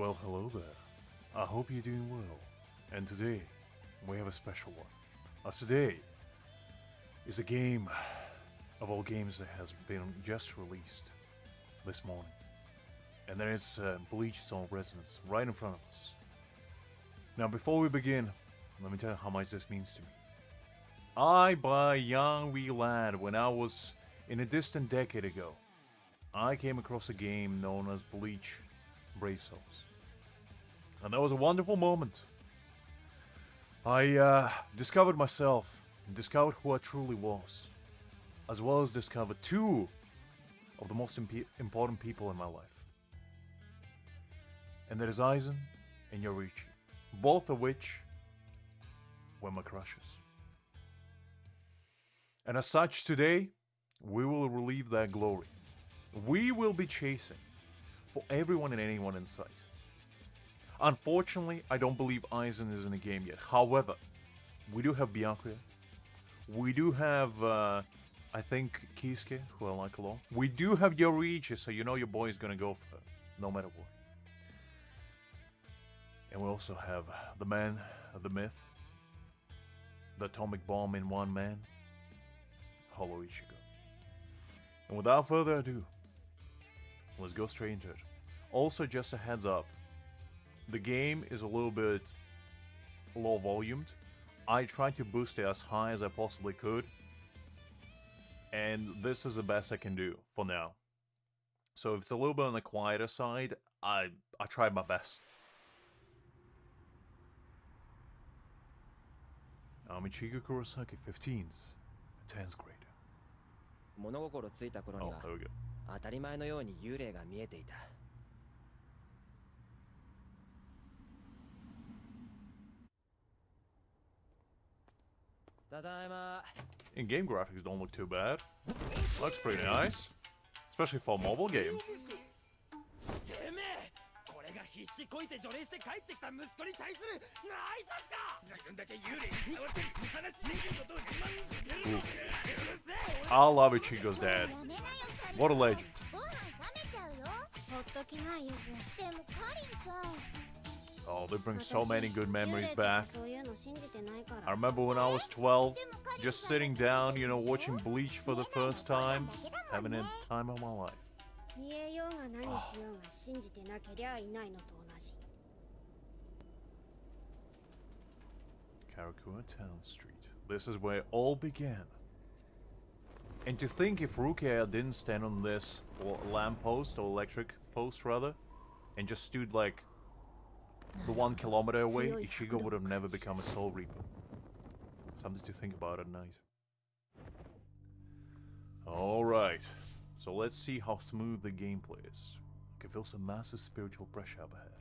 Well, hello there. I hope you're doing well. And today, we have a special one. As today is a game of all games that has been just released this morning. And there is Bleach's own resonance right in front of us. Now, before we begin, let me tell you how much this means to me. By a young wee lad, when I was in a distant decade ago, I came across a game known as Bleach Brave Souls. And that was a wonderful moment. I discovered myself, discovered who I truly was, as well as discovered two of the most important people in my life. And that is Aizen and Yoriichi, both of which were my crushes. And as such, today, we will relive that glory. We will be chasing for everyone and anyone in sight. Unfortunately, I don't believe Aizen is in the game yet. However, we do have Byakuya. We do have, I think, Kisuke, who I like a lot. We do have Yoriichi, so you know your boy is gonna go for her, no matter what. And we also have the man, the myth, the atomic bomb in one man, Hollow Ichigo. And without further ado, let's go straight into it. Also, just a heads up, the game is a little bit low volumed. I tried to boost it as high as I possibly could, and this is the best I can do for now. So if it's a little bit on the quieter side, I tried my best. I'm Ichigo Kurosaki, 15s, 10th grade. 物心ついた頃に Oh, は there we go. 当たり前のように幽霊が見えていた。ただいま。 In-game graphics don't look too bad. Looks pretty nice, especially for a mobile game. てめえ、これが必死こいて除霊して帰ってきた息子に対する挨拶か。自分だけ幽霊に触って話しできることを自慢してるのか。うるせえ。 I love Ichigo's dad. What a legend. Oh, they bring so many good memories back. I remember when I was 12, just sitting down, you know, watching Bleach for the first time, having a time of my life. Karakura Town Street. This is where it all began. And to think if Rukia didn't stand on this lamppost, or electric post rather, and just stood like the 1 kilometer away, Ichigo would have never become a Soul Reaper. Something to think about at night. Alright, so let's see how smooth the gameplay is. I can feel some massive spiritual pressure up ahead.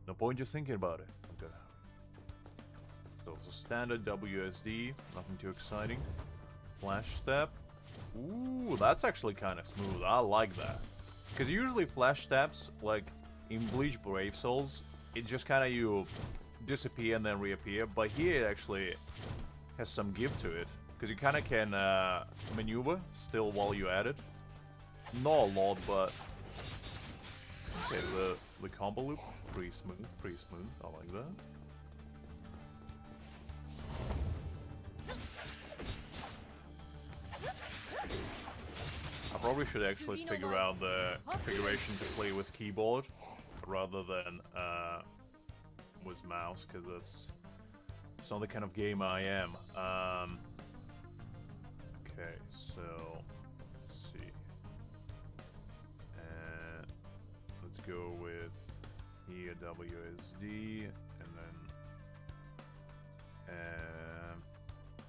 No point just thinking about it. I'm gonna have it. So it's a standard WSD, nothing too exciting. Flash step. Ooh, that's actually kind of smooth. I like that. Because usually flash steps, like in Bleach Brave Souls, it just kind of you disappear and then reappear. But here it actually has some give to it. Because you kind of can maneuver still while you're at it. Not a lot, but... Okay, the combo loop, pretty smooth, pretty smooth. I like that. I probably should actually figure out the configuration to play with keyboard rather than with mouse, because it's not the kind of game I am. Okay, so let's see. Let's go with here WSD, and then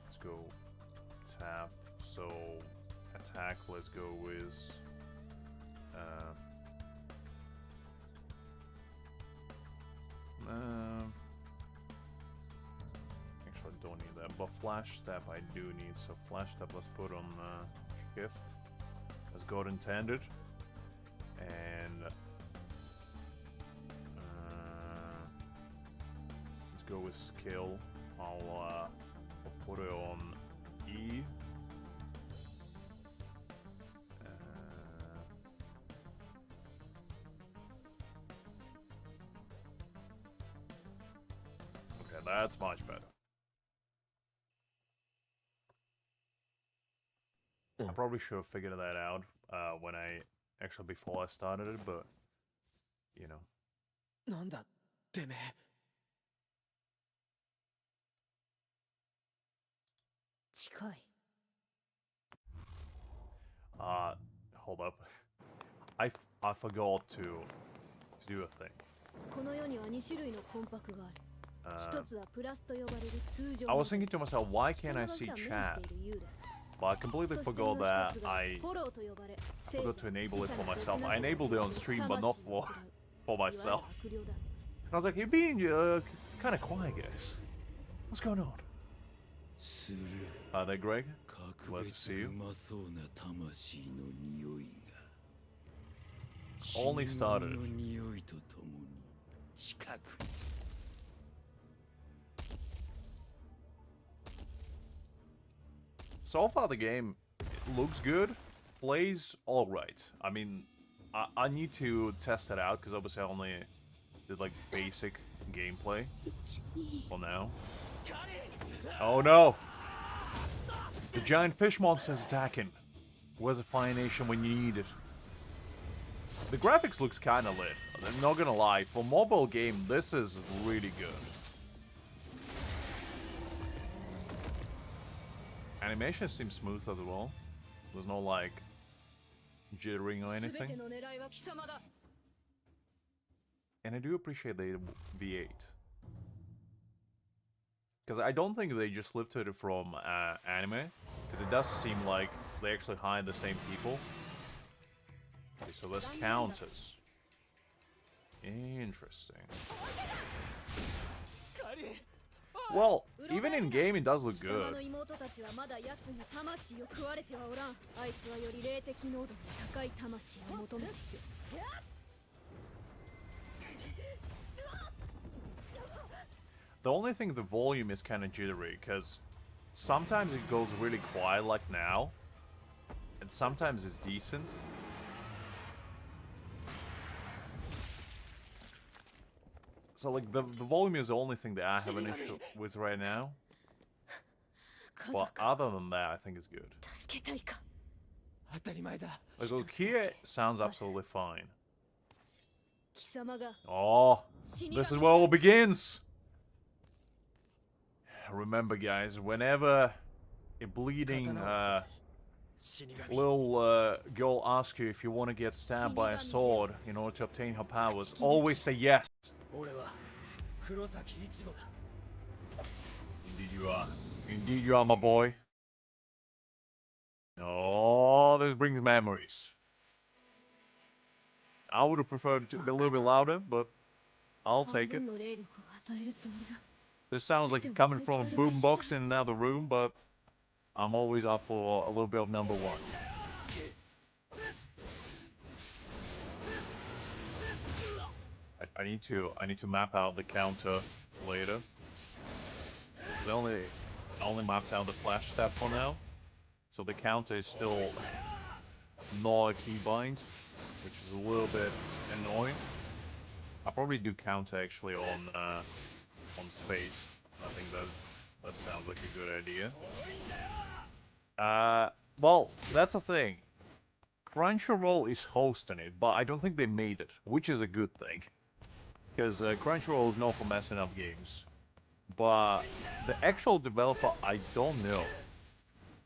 let's go tap. So attack, let's go with actually I don't need that, but flash step I do need, so flash step let's put on shift as God intended, and let's go with skill. I'll put it on E. that's much better. I probably should have figured that out when I actually before I started it, but you know. なんだてめえ。近い。Hold up. I forgot to do a thing. この世には2種類の魂魄がある。一つはプラスと呼ばれる通常 I was thinking to myself, why can't I see chat? But I completely forgot that I forgot to enable it for myself. I enabled it on stream, but not for myself. And I was like, you're being kind of quiet, guys. What's going on? Hi there, Greg. Glad to see you. Only started. So far, the game looks good, plays alright. I mean, I need to test it out because obviously I only did like basic gameplay for now. Oh no! The giant fish monster is attacking. Where's the Fire Nation when you need it? The graphics looks kinda lit. I'm not gonna lie, for a mobile game, this is really good. Animation seems smooth as well. There's no like jittering or anything. And I do appreciate the V8. Because I don't think they just lifted it from anime. Because it does seem like they actually hired the same people. Okay, so let's count us. Interesting. Well, even in game it does look good. The only thing, the volume is kind of jittery, because sometimes it goes really quiet like now, and sometimes it's decent. So like the volume is the only thing that I have an issue with right now. But other than that, I think it's good. Like look, here sounds absolutely fine. Oh, this is where it all begins. Remember, guys, whenever a bleeding little girl asks you if you want to get stabbed by a sword in order to obtain her powers, always say yes. Indeed you are. Indeed you are, my boy. Oh, this brings memories. I would have preferred it to be a little bit louder, but I'll take it. This sounds like it's coming from a boombox in another room, but I'm always up for a little bit of number one. I need to map out the counter later. I only mapped out the flash step for now, so the counter is still not a keybind, which is a little bit annoying. I'll probably do counter actually on space. I think that sounds like a good idea. Well, that's the thing. Crunchyroll is hosting it, but I don't think they made it, which is a good thing. Because Crunchyroll is known for messing up games. But the actual developer, I don't know.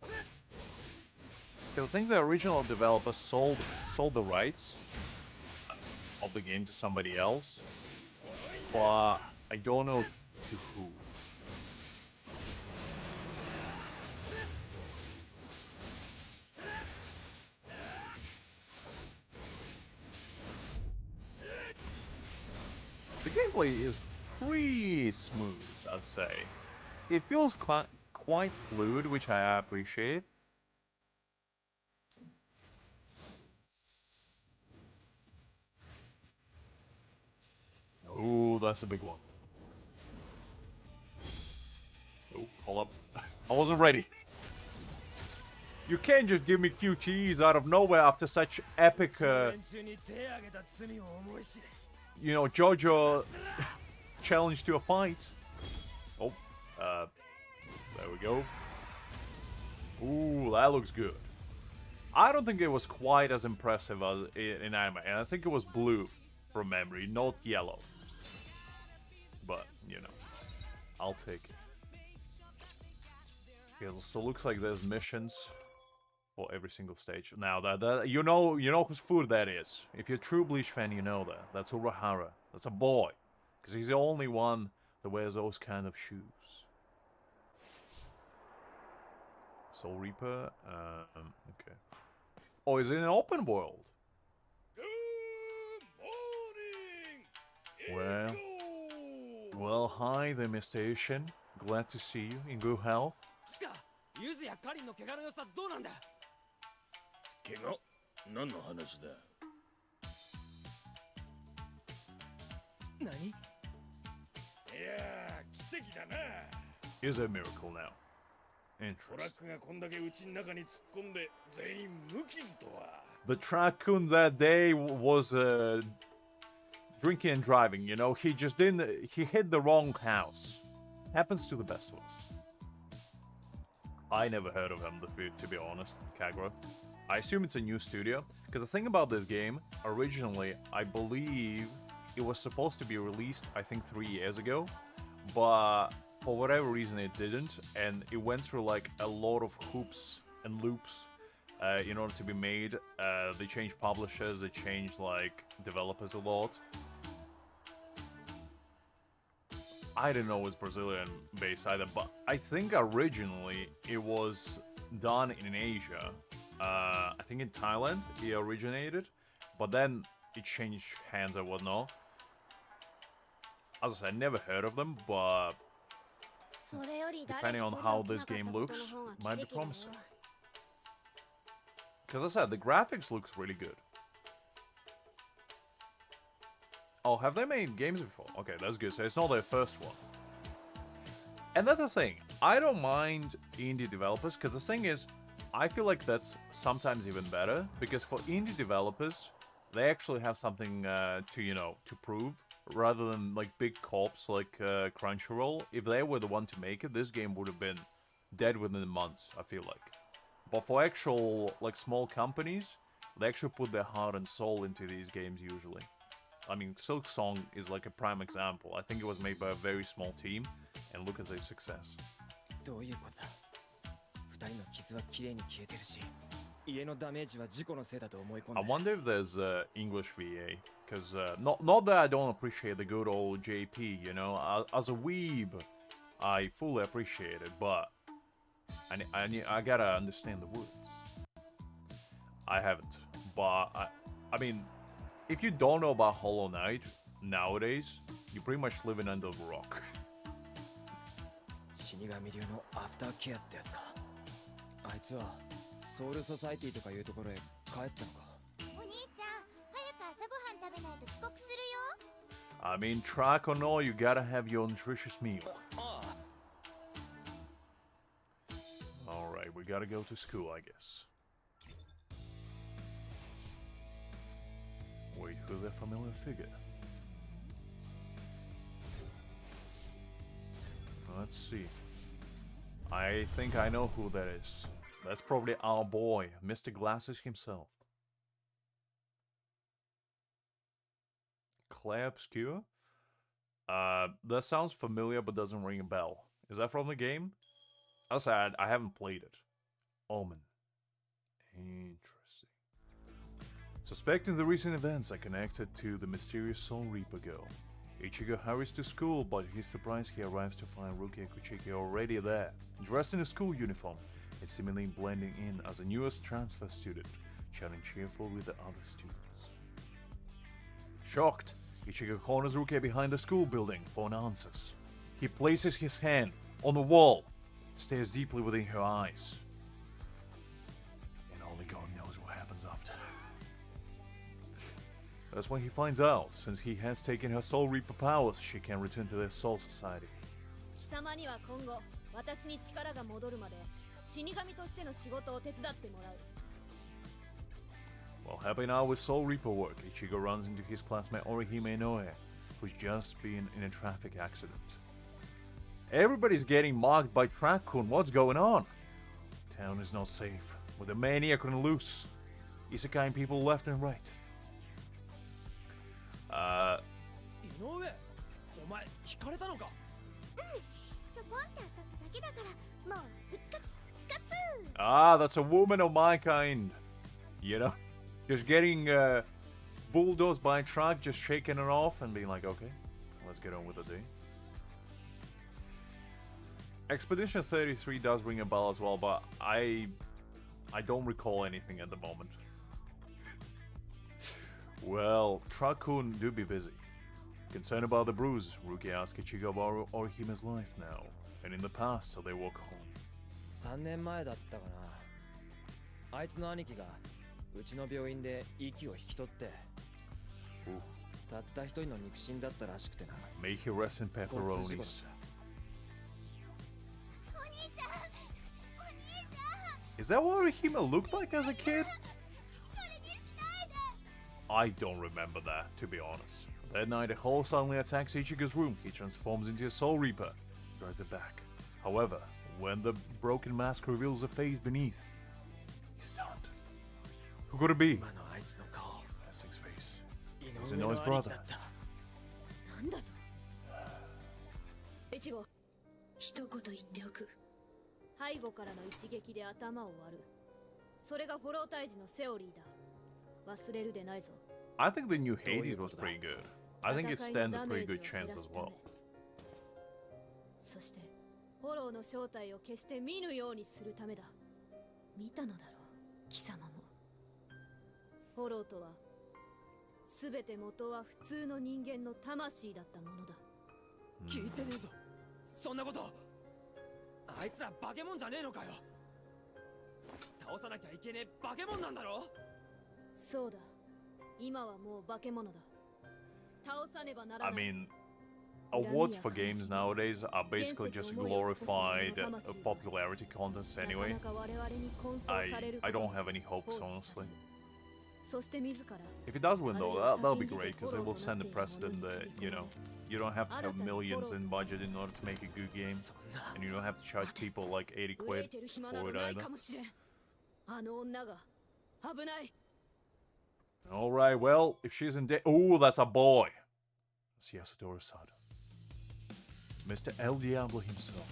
Because I think the original developer sold the rights of the game to somebody else. But I don't know to who. The gameplay is pretty smooth, I'd say. It feels quite fluid, which I appreciate. Ooh, that's a big one. Oh, hold up. I wasn't ready. You can't just give me QTEs out of nowhere after such epic, you know, JoJo challenge to a fight. go. Ooh, that looks good. I don't think it was quite as impressive as in anime, and I think it was blue from memory, not yellow. But, you know, I'll take it. Yeah, so it looks like there's missions for every single stage. Now, that you know whose food that is. If you're a true Bleach fan, you know that. That's Urahara. That's a boy. Because he's the only one that wears those kind of shoes. Soul Reaper, okay. Oh, is it an open world? Good morning. Well, hi there, Mr. Ishin. Glad to see you in good health. ユズやカリンの怪我の良さどうなんだ。怪我？何の話だ？何？いやー、奇跡だな。Is a miracle now. トラッ Interesting. クがこんだけうちの中に突っ込んで全員無傷とは。 The Raccoon that day was drinking and driving, you know? He just didn't... He hit the wrong house. Happens to the best of us. I never heard of him, to be honest, Kagura. I assume it's a new studio, because the thing about this game, originally, I believe it was supposed to be released, I think, 3 years ago, but for whatever reason it didn't, and it went through like a lot of hoops and loops in order to be made. They changed publishers, they changed like developers a lot. I didn't know it was Brazilian based either, but I think originally it was done in Asia. I think in Thailand it originated, but then it changed hands and whatnot. As I said, I never heard of them, but depending on how this game looks, might be promising. Because as I said, the graphics looks really good. Oh, have they made games before? Okay, that's good. So it's not their first one. And that's the thing. I don't mind indie developers, because the thing is, I feel like that's sometimes even better, because for indie developers, they actually have something to, you know, to prove, rather than like big corps like Crunchyroll. If they were the one to make it, this game would have been dead within months, I feel like. But for actual, like, small companies, they actually put their heart and soul into these games usually. I mean, Silk Song is like a prime example. I think it was made by a very small team, and look at their success. どういうことだ。二人の傷はきれいに消えてるし、家のダメージは事故のせいだと思い込ん I で。 wonder if there's English VA, because not that I don't appreciate the good old JP, you know. As a weeb, I fully appreciate it, but I gotta understand the words. I haven't, but I mean, if you don't know about Hollow Knight nowadays, you're pretty much living under a rock. 死神流のアフターケアってやつか。あいつはソウルソサイティとかいうところへ帰ったのか。お兄ちゃん、早く朝ごはん食べないと遅刻するよ。I mean, track or no, you gotta have your nutritious meal. Alright, we gotta go to school, I guess. Wait, who's that familiar figure? Let's see. I think I know who that is. That's probably our boy, Mr. Glasses himself. Claire Obscure? That sounds familiar but doesn't ring a bell. Is that from the game? As I said, I haven't played it. Omen. Interesting. Suspecting the recent events are connected to the mysterious Soul Reaper girl, Ichigo hurries to school, but to his surprise he arrives to find Ruki and Kuchiki already there, dressed in a school uniform and seemingly blending in as a newest transfer student, chatting cheerful with the other students. Shocked, Ichigo corners Ruki behind the school building for an answers. He places his hand on the wall, stares deeply within her eyes, and only God knows what happens after. That's when he finds out, since he has taken her Soul Reaper powers, she can return to their Soul Society. 貴様には今後私に力が戻るまで死神としての仕事を手伝ってもらう。 While helping out with Soul Reaper work, Ichigo runs into his classmate Orihime Noe, who's just been in a traffic accident. Everybody's getting mocked by Trackun. What's going on? Town is not safe. With a maniac on loose. Isekai people left and right. 井上、お前引かれたのか。そこんって当たっただけだからもう復活復活。 Ah, that's a woman of my kind. You know? Just getting bulldozed by a truck, just shaking it off and being like, okay, let's get on with the day. Expedition 33 does ring a bell as well, but I don't recall anything at the moment. Well, Trackun do be busy. Concerned about the bruise, Ruki asks Ichigo about Orihime's life now, and in the past till they walk home. 3年前だったかな。あいつの兄貴がうちの病院で息を引き取って、 Ooh. たった一人の肉親だったらしくてな。 May he rest in pepperonis. お兄ちゃんお兄ちゃん。 Is that what Orihime looked like as a kid? これにしないで。 I don't remember that, to be honest. That night, a hole suddenly attacks Ichigo's room. He transforms into a Soul Reaper, drives it back. However, when the broken mask reveals a face beneath, he's stunned. Who could it be? 今のあいつの顔、 Messing's face. 井 Was 上 it の Noah's 兄貴 brother? だった。なんだと。越後、一言言っておく。背後からの一撃で頭を割る。それがフォロー退治のセオリーだ。忘れるでないぞ。 I think the new Hades was pretty good. I think it stands a pretty good chance as well. そしてフォローの正体を決して見ぬようにするためだ。見たのだろう、貴様も。フォローとは全て元は普通の人間の魂だったものだ。聞いてねえぞ。そんなこと。あいつら化け物じゃねえのかよ。倒さなきゃいけねえ化け物なんだろ。そうだ。今はもう化け物だ。倒さねばなら I ない。 mean, awards for games nowadays are basically just glorified popularity contests anyway. I don't have any hopes, honestly. そして自ら If it does win though, that'll be great because it will send a precedent that, you know, you don't have to have millions in budget in order to make a good game, and you don't have to charge people like 80 憂え quid てる暇など for it ない either. かもしれん。あの女が危ない。 Alright, well, if she's in debt. Oh, that's a boy! That's Yasudori-Sada. Mr. El Diablo himself.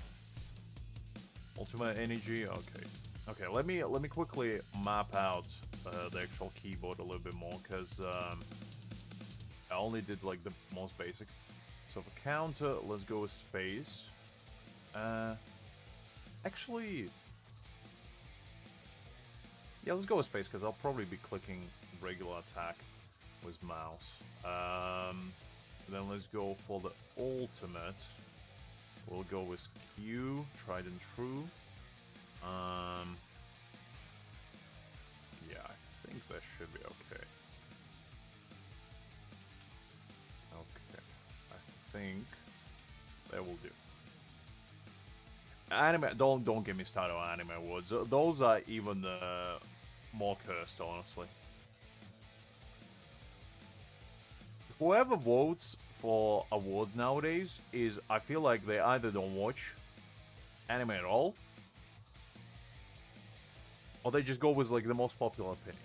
Ultimate energy, okay. Okay, let me quickly map out the actual keyboard a little bit more, because I only did like the most basic. So for counter, let's go with space. Actually, yeah, let's go with space, because I'll probably be clicking regular attack with mouse. Then let's go for the ultimate. We'll go with Q, tried and true. Yeah, I think that should be okay. Okay, I think that will do. Anime, don't get me started on anime awards. Those are even more cursed, honestly. Whoever votes for awards nowadays is, I feel like they either don't watch anime at all, or they just go with like the most popular opinion.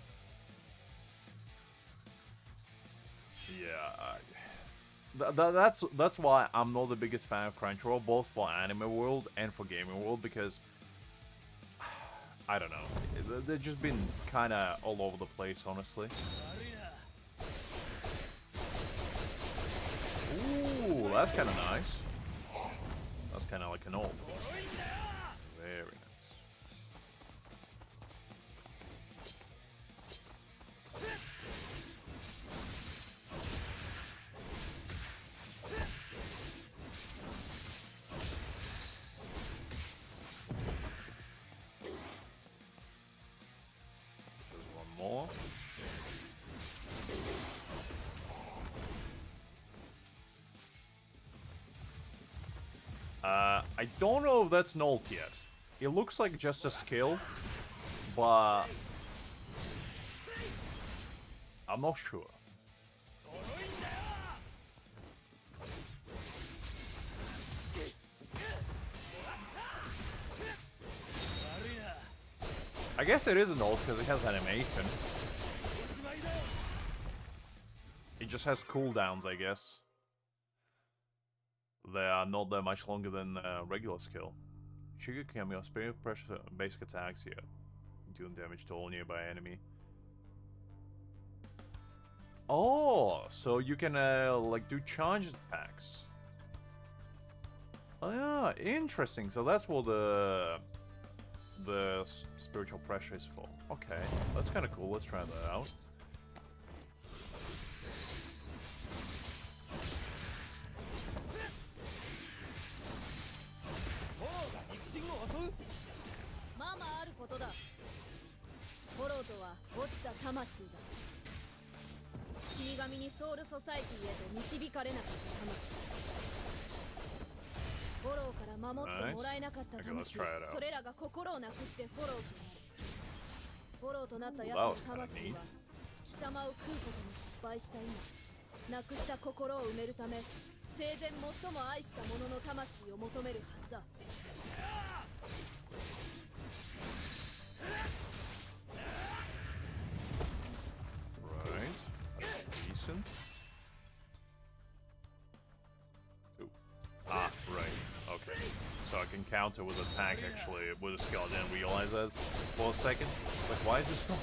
Yeah, that's why I'm not the biggest fan of Crunchyroll, both for Anime World and for Gaming World, because I don't know, they've just been kind of all over the place, honestly. Ooh, that's kind of nice. That's kind of like an ult. Very nice. There's one more. I don't know if that's an ult yet. It looks like just a skill, but I'm not sure. I guess it is an ult because it has animation. It just has cooldowns, I guess. They are not that much longer than regular skill. Shigekami or spirit pressure basic attacks here. Dealing damage to all nearby enemy. Oh, so you can like do charged attacks. Oh yeah, interesting. So that's what the spiritual pressure is for. Okay, that's kind of cool. Let's try that out. Shinigami にソウルソサイティへと導かれなかった魂。フォローから守ってもらえなかった魂。それらが心をなくしてフォローとなる。フォローとなった奴の魂は貴様を食うことに失敗した今、なくした心を埋めるため、生前最も愛した者の魂を求めるはずだ。Ooh. Ah, right. Okay. So I can counter with attack actually with a skill. I didn't realize that for a second. It's like, why is this not?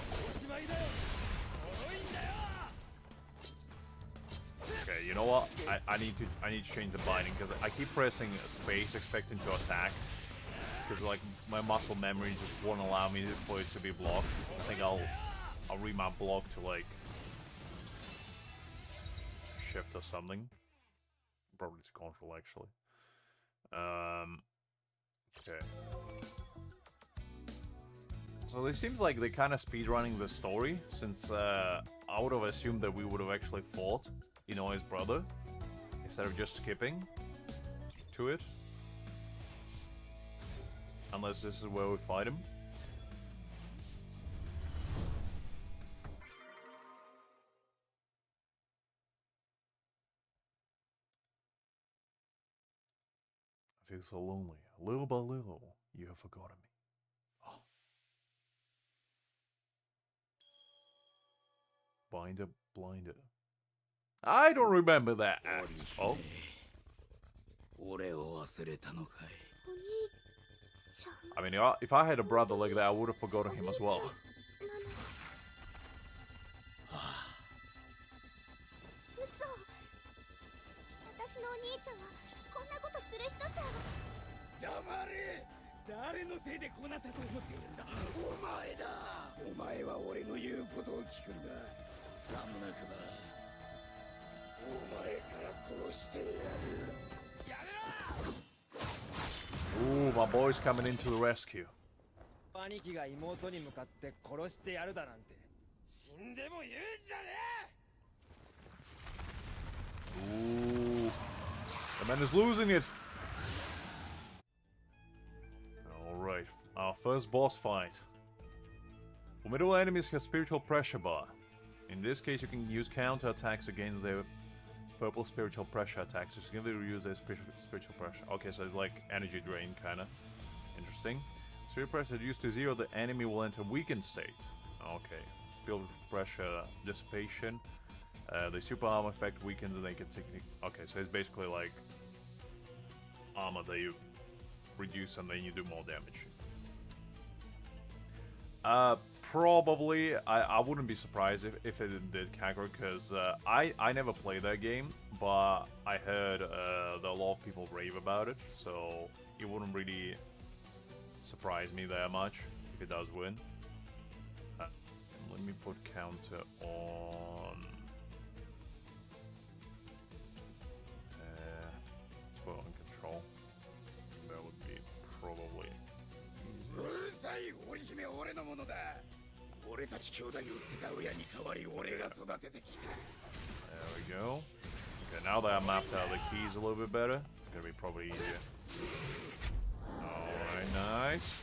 Okay, you know what? I need to change the binding because I keep pressing space expecting to attack. Because like my muscle memory just won't allow me for it to be blocked. I think I'll read my block to like shift or something. Probably to control actually. Okay. So it seems like they kind of speedrunning the story, since I would have assumed that we would have actually fought Inoi's brother instead of just skipping to it. Unless this is where we fight him. I feel so lonely. Little by little, you have forgotten me. Oh. Binder, blinder. I don't remember that act. Oh. I mean, if I had a brother like that, I would have forgotten him as well. 誰のせいでこうなったと思っているんだ。お前だ。お前は俺の言うことを聞くんだ。さもなくばお前から殺してやる。やめろ。 Ooh, my boy's coming into the rescue. 兄貴が妹に向かって殺してやるだなんて死んでも言うんじゃねえ。 Ooh, the man is losing it. Alright, our first boss fight. Formidable enemies have spiritual pressure bar. In this case, you can use counter attacks against their purple spiritual pressure attacks. You can use their spiritual pressure. Okay, so it's like energy drain, kinda. Interesting. Spirit pressure reduced to 0, the enemy will enter weakened state. Okay. Spirit pressure dissipation. The super armor effect weakens and they can technique. Okay, so it's basically like armor that you reduce and then you do more damage. Probably, I wouldn't be surprised if it did Kagura, because I never played that game, but I heard that a lot of people rave about it, so it wouldn't really surprise me that much if it does win. Let me put counter on. Let's put on control. That would be probably. There we go. Okay, now that I mapped out the keys a little bit better, it's gonna be probably easier. Alright, nice.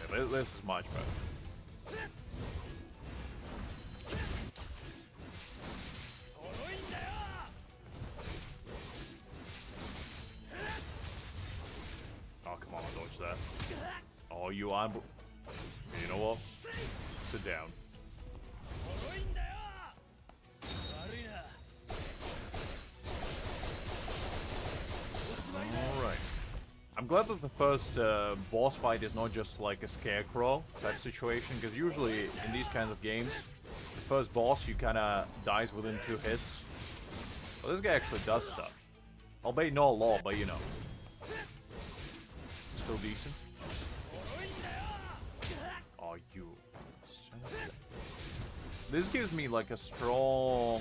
Okay, this is much better. Oh, come on, dodge that. Oh, you are. You You know what? Sit down. 脆いんだよ。悪いな。 Alright. I'm glad that the first boss fight is not just like a scarecrow type situation, because usually in these kinds of games, the first boss you kinda dies within 2 hits. But this guy actually does stuff. Albeit not a lot, but you know. Still decent. Oh, you. This gives me like a strong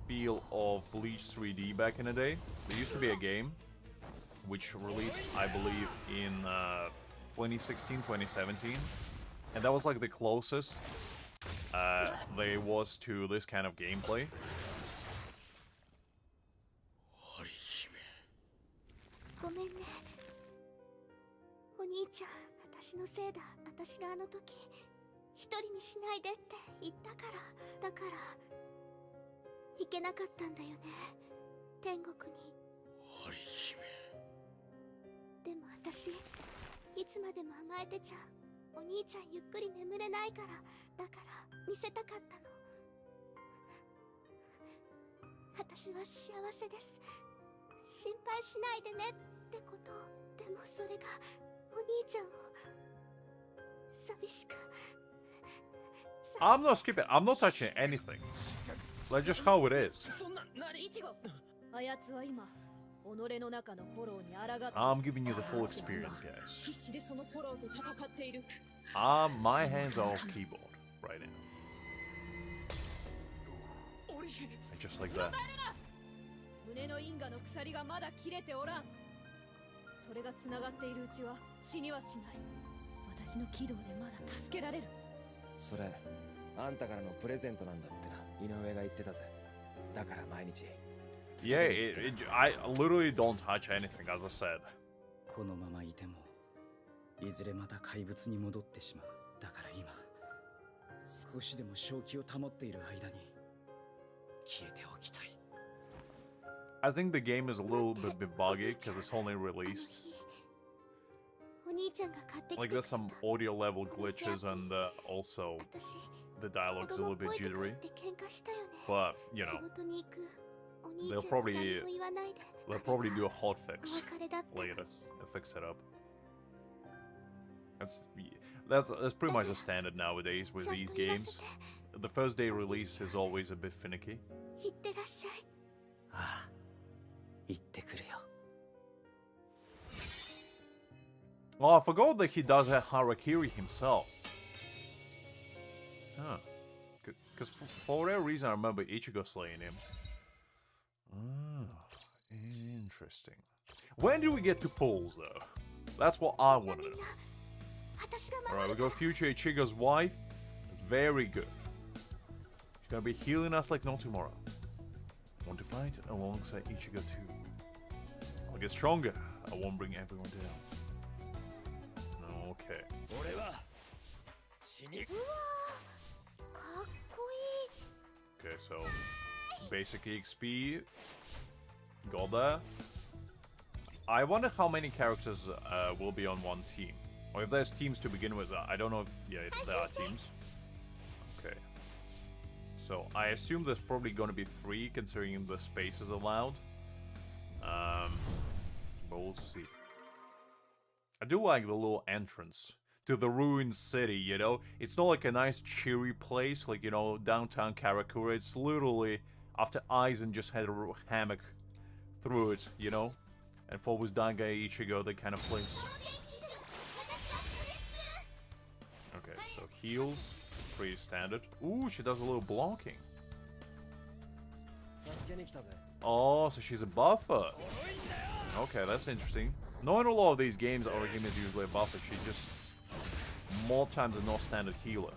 feel of Bleach 3D back in the day. There used to be a game which released, I believe, in 2016, 2017. And that was like the closest there was to this kind of gameplay. ごめんね。お兄ちゃん、私のせいだ。私があの時一人にしないでって言ったから。だから行けなかったんだよね。天国に。織姫。でも私いつまでも甘えてちゃお兄ちゃんゆっくり眠れないから。だから見せたかったの。私は幸せです。心配しないでねってこと。でもそれがお兄ちゃんを寂しく。 I'm not skipping. I'm not touching anything. Like just how it is. そんな何？イチゴ、あやつは今己の中のフォローに抗って I'm giving you the full experience, guys. 必死でそのフォローと戦っている。 My hands are off keyboard right now. 織姫。 And just like that. 胸の因果の鎖がまだ切れておらん。それがつながっているうちは死にはしない。私の軌道でまだ助けられる。それあんたからのプレゼントなんだってな。井上が言ってたぜ。だから毎日 Yeah, I literally don't touch anything, as I said. このままいてもいずれまた怪物に戻ってしまう。だから今少しでも正気を保っている間に消えておきたい。 I think the game is a little bit buggy because it's only released. お兄ちゃんが買ってきて Like there's some audio level glitches and also 私 the dialogue's a 子供 little っぽ bit いとか jittery. 言って喧嘩したよね。 But, you 仕 know, 事に行くお兄 they'll ちゃんは probably 何も言わないで。 they'll probably do a hot fix お別れだったのに later and fix it up. That's pretty much the standard nowadays with these games. The first day release is always a bit finicky. 行ってらっしゃい。ああ、行ってくるよ。 Oh, I forgot that he does have Harakiri himself. Huh. Because for whatever reason, I remember Ichigo slaying him. Ah, interesting. When do we get to pulls, though? That's what I want to know. 私が Alright, 守 we る got future Ichigo's wife. Very good. She's gonna be healing us like no tomorrow. Want to fight alongside Ichigo too. I'll get stronger. I won't bring everyone down. Okay. 俺は死に。うわーかっこいい。 Okay, so basic EXP. Got that. I wonder how many characters will be on one team. Or if there's teams to begin with. I don't know if, yeah, if there are teams. Okay. So I assume there's probably going to be 3 considering the space is allowed. But we'll see. I do like the little entrance to the ruined city, you know? It's not like a nice cheery place like, you know, downtown Karakura. It's literally after Aizen just had a hammock through it, you know? And for was Bankai Ichigo, that kind of place. Okay, so heals. Pretty standard. Ooh, she does a little blocking. 助けに来たぜ。 Oh, so she's a buffer. Okay, that's interesting. Not in a lot of these games, Orihime is usually a buffer. She's just more times than not standard healer.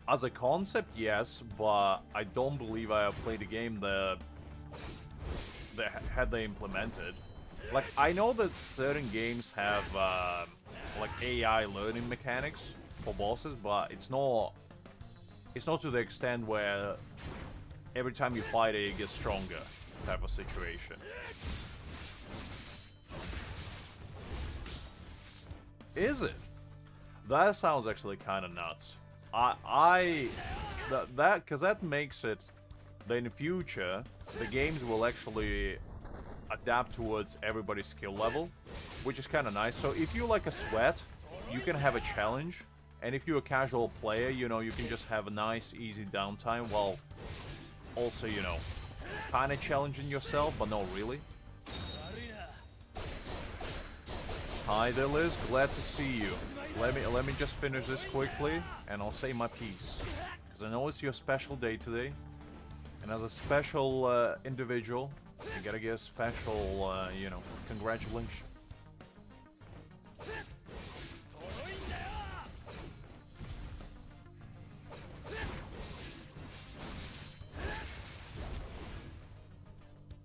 As a concept, yes, but I don't believe I have played a game that had they implemented. Like, I know that certain games have like AI learning mechanics for bosses, but it's not to the extent where every time you fight it, it gets stronger type of situation. Is it? That sounds actually kind of nuts. Because that makes it that in the future the games will actually adapt towards everybody's skill level, which is kind of nice. So if you like a sweat, you can have a challenge, and if you're a casual player, you know, you can just have a nice easy downtime while also, you know, kind of challenging yourself, but not really. Hi there, Liz. Glad to see you. Let me just finish this quickly, and I'll say my piece, because I know it's your special day today, and as a special individual, you gotta get a special, you know, congratulations.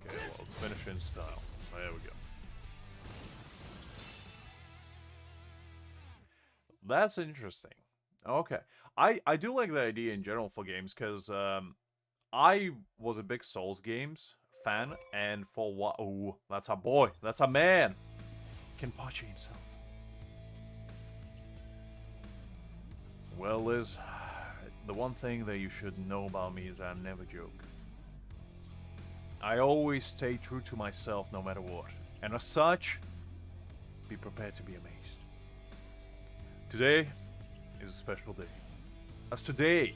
Okay, well, let's finish in style. There we go. That's interesting. Okay. I do like the idea in general for games, because I was a big Souls games fan, and for what... Oh, that's a boy. That's a man. Kenpachi himself. Well, Liz, the one thing that you should know about me is I never joke. I always stay true to myself no matter what. And as such, be prepared to be amazed. Today is a special day. As today,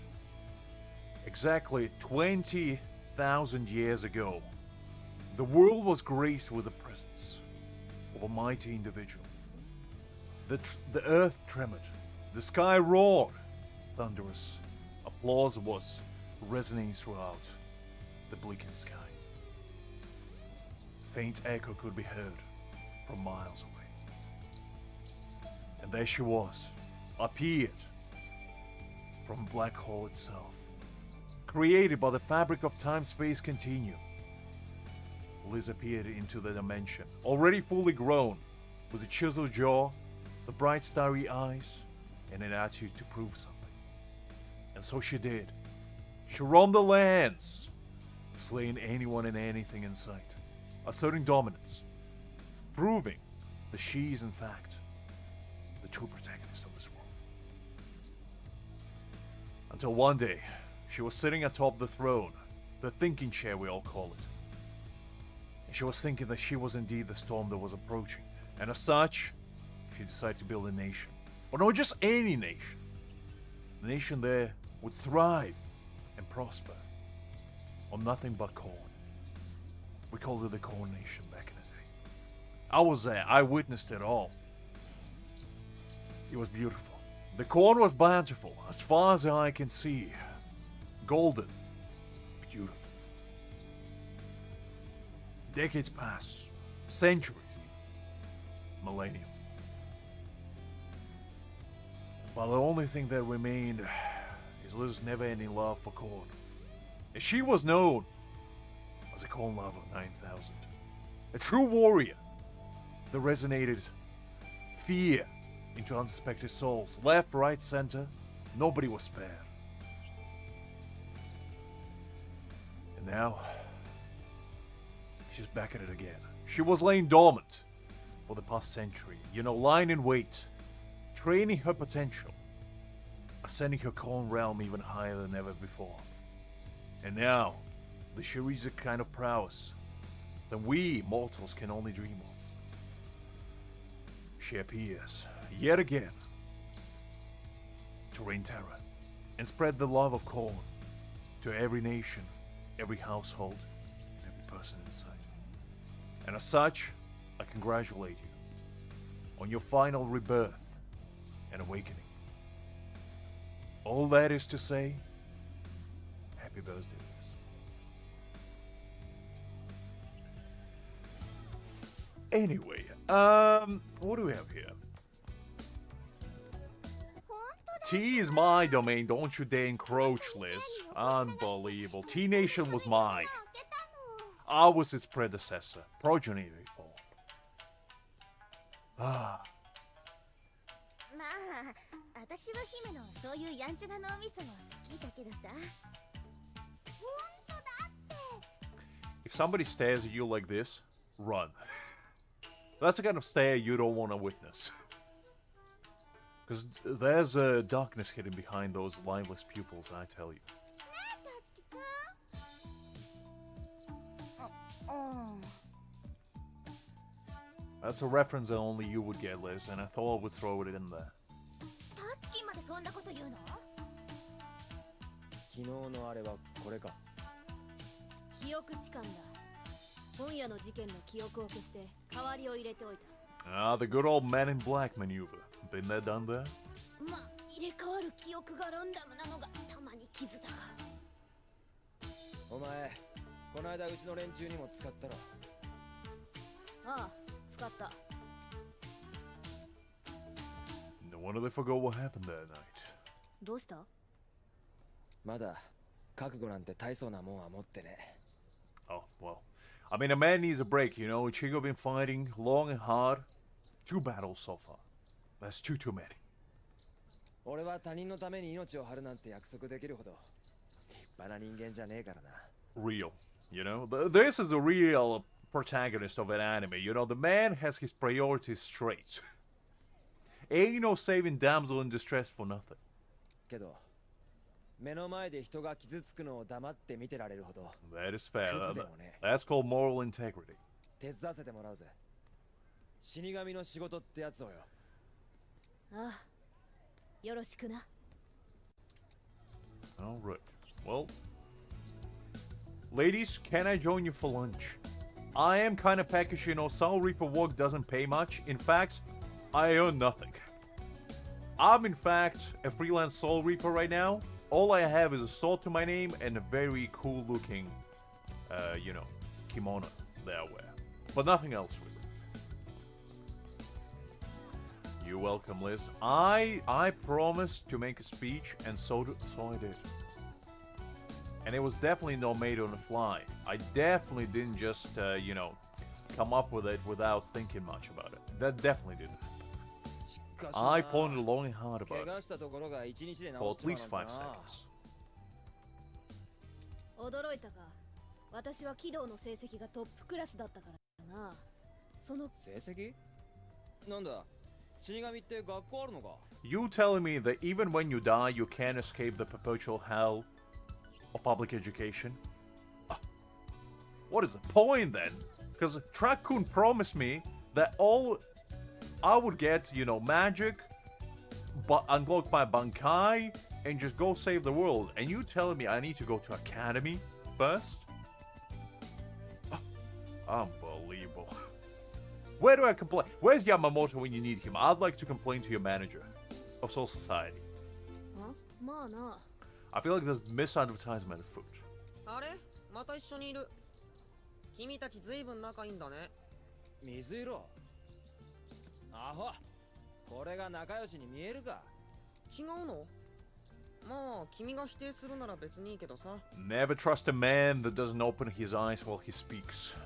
exactly 20,000 years ago, the world was graced with the presence of a mighty individual. The earth trembled, the sky roared, thunderous applause was resonating throughout the bleakened sky. Faint echo could be heard from miles away. And there she was, appeared from black hole itself, created by the fabric of time-space continuum. Liz appeared into the dimension, already fully grown, with a chiseled jaw, the bright starry eyes, and an attitude to prove something. And so she did. She roamed the lands, slaying anyone and anything in sight, asserting dominance, proving that she is in fact the true protagonist of this world. Until one day, she was sitting atop the throne, the thinking chair we all call it. And she was thinking that she was indeed the storm that was approaching. And as such, she decided to build a nation. But not just any nation. The nation there would thrive and prosper on nothing but corn. We called it the Corn Nation back in the day. I was there. I witnessed it all. It was beautiful. The corn was bountiful, as far as the eye can see. Golden. Beautiful. Decades passed. Centuries. Millennium. But the only thing that remained is Liz's never-ending love for corn. And she was known as a corn lover 9000. A true warrior that resonated fear into unsuspected souls. Left, right, center, nobody was spared. And now, she's back at it again. She was laying dormant for the past century. You know, lying in wait, training her potential, ascending her corn realm even higher than ever before. And now, she reaches a kind of prowess that we mortals can only dream of. She appears, yet again, to reign terror and spread the love of corn to every nation, every household, and every person inside. And as such, I congratulate you on your final rebirth and awakening. All that is to say, happy birthday. Anyway, what do we have here? T is my domain, don't you dare encroach, Liz. Unbelievable. T Nation was mine. I was its predecessor, progeny before. Ah. まあ、私は姫のそういうやんちゃな脳みそも好きだけどさ。本当だ。somebody stares at you like this, run. That's the kind of stare you don't want to witness. Because there's a darkness hidden behind those lifeless pupils, I tell you. That's a reference that only you would get, Liz, and I thought I would throw it in there. タツキまでそんなこと言うの？昨日のあれはこれか。記憶置換だ。今夜の事件の記憶を消して代わりを入れておいた。Ah, the good old Man in Black maneuver. Been there, done that? まあ、入れ替わる記憶がランダムなのがたまに傷だが。お前、この間うちの連中にも使ったろ。ああ、使った。No wonder they forgot what happened that night. どうした？まだ覚悟なんて大層なもんは持ってね。Oh, well. I mean, a man needs a break, you know. Ichigo been fighting long and hard. 2 battles so far. That's too many. 俺は他人のために命を張るなんて約束できるほど立派な人間じゃねえからな。Real, you know. This is the real protagonist of an anime. You know, the man has his priorities straight. Ain't no saving damsel in distress for nothing. けど目の前で人が傷つくのを黙って見てられるほど That is fair. クズでもね。That's called moral integrity. 手伝わせてもらうぜ。死神の仕事ってやつをよ。ああ、よろしくな。Alright. Well, ladies, can I join you for lunch? I am kind of peckish, you know. Soul Reaper work doesn't pay much. In fact, I earn nothing. I'm in fact a freelance Soul Reaper right now. All I have is a sword to my name and a very cool looking, you know, kimono that I wear. But nothing else really. You're welcome, Liz. I promised to make a speech, and so I did. And it was definitely not made on the fly. I definitely didn't just, you know, come up with it without thinking much about it. That definitely didn't. I pondered long and hard about it for at least 5 seconds. 驚いたか。私は軌道の成績がトップクラスだったからな。その成績？なんだ？死神って学校あるのか？ You telling me that even when you die, you can't escape the perpetual hell of public education? What is the point then? Because Track-kun promised me that all I would get, you know, magic, but unlock my Bankai, and just go save the world. And you telling me I need to go to academy first? Unbelievable. Where do I complain? Where's Yamamoto when you need him? I'd like to complain to your manager of Soul Society. まあな。I feel like there's misadvertisement of food. あれまた一緒にいる。君たちずいぶん仲いいんだね。水色。アホ。これが仲良しに見えるか？違うの？まあ君が否定するなら別にいいけどさ。 Never trust a man that doesn't open his eyes while he speaks.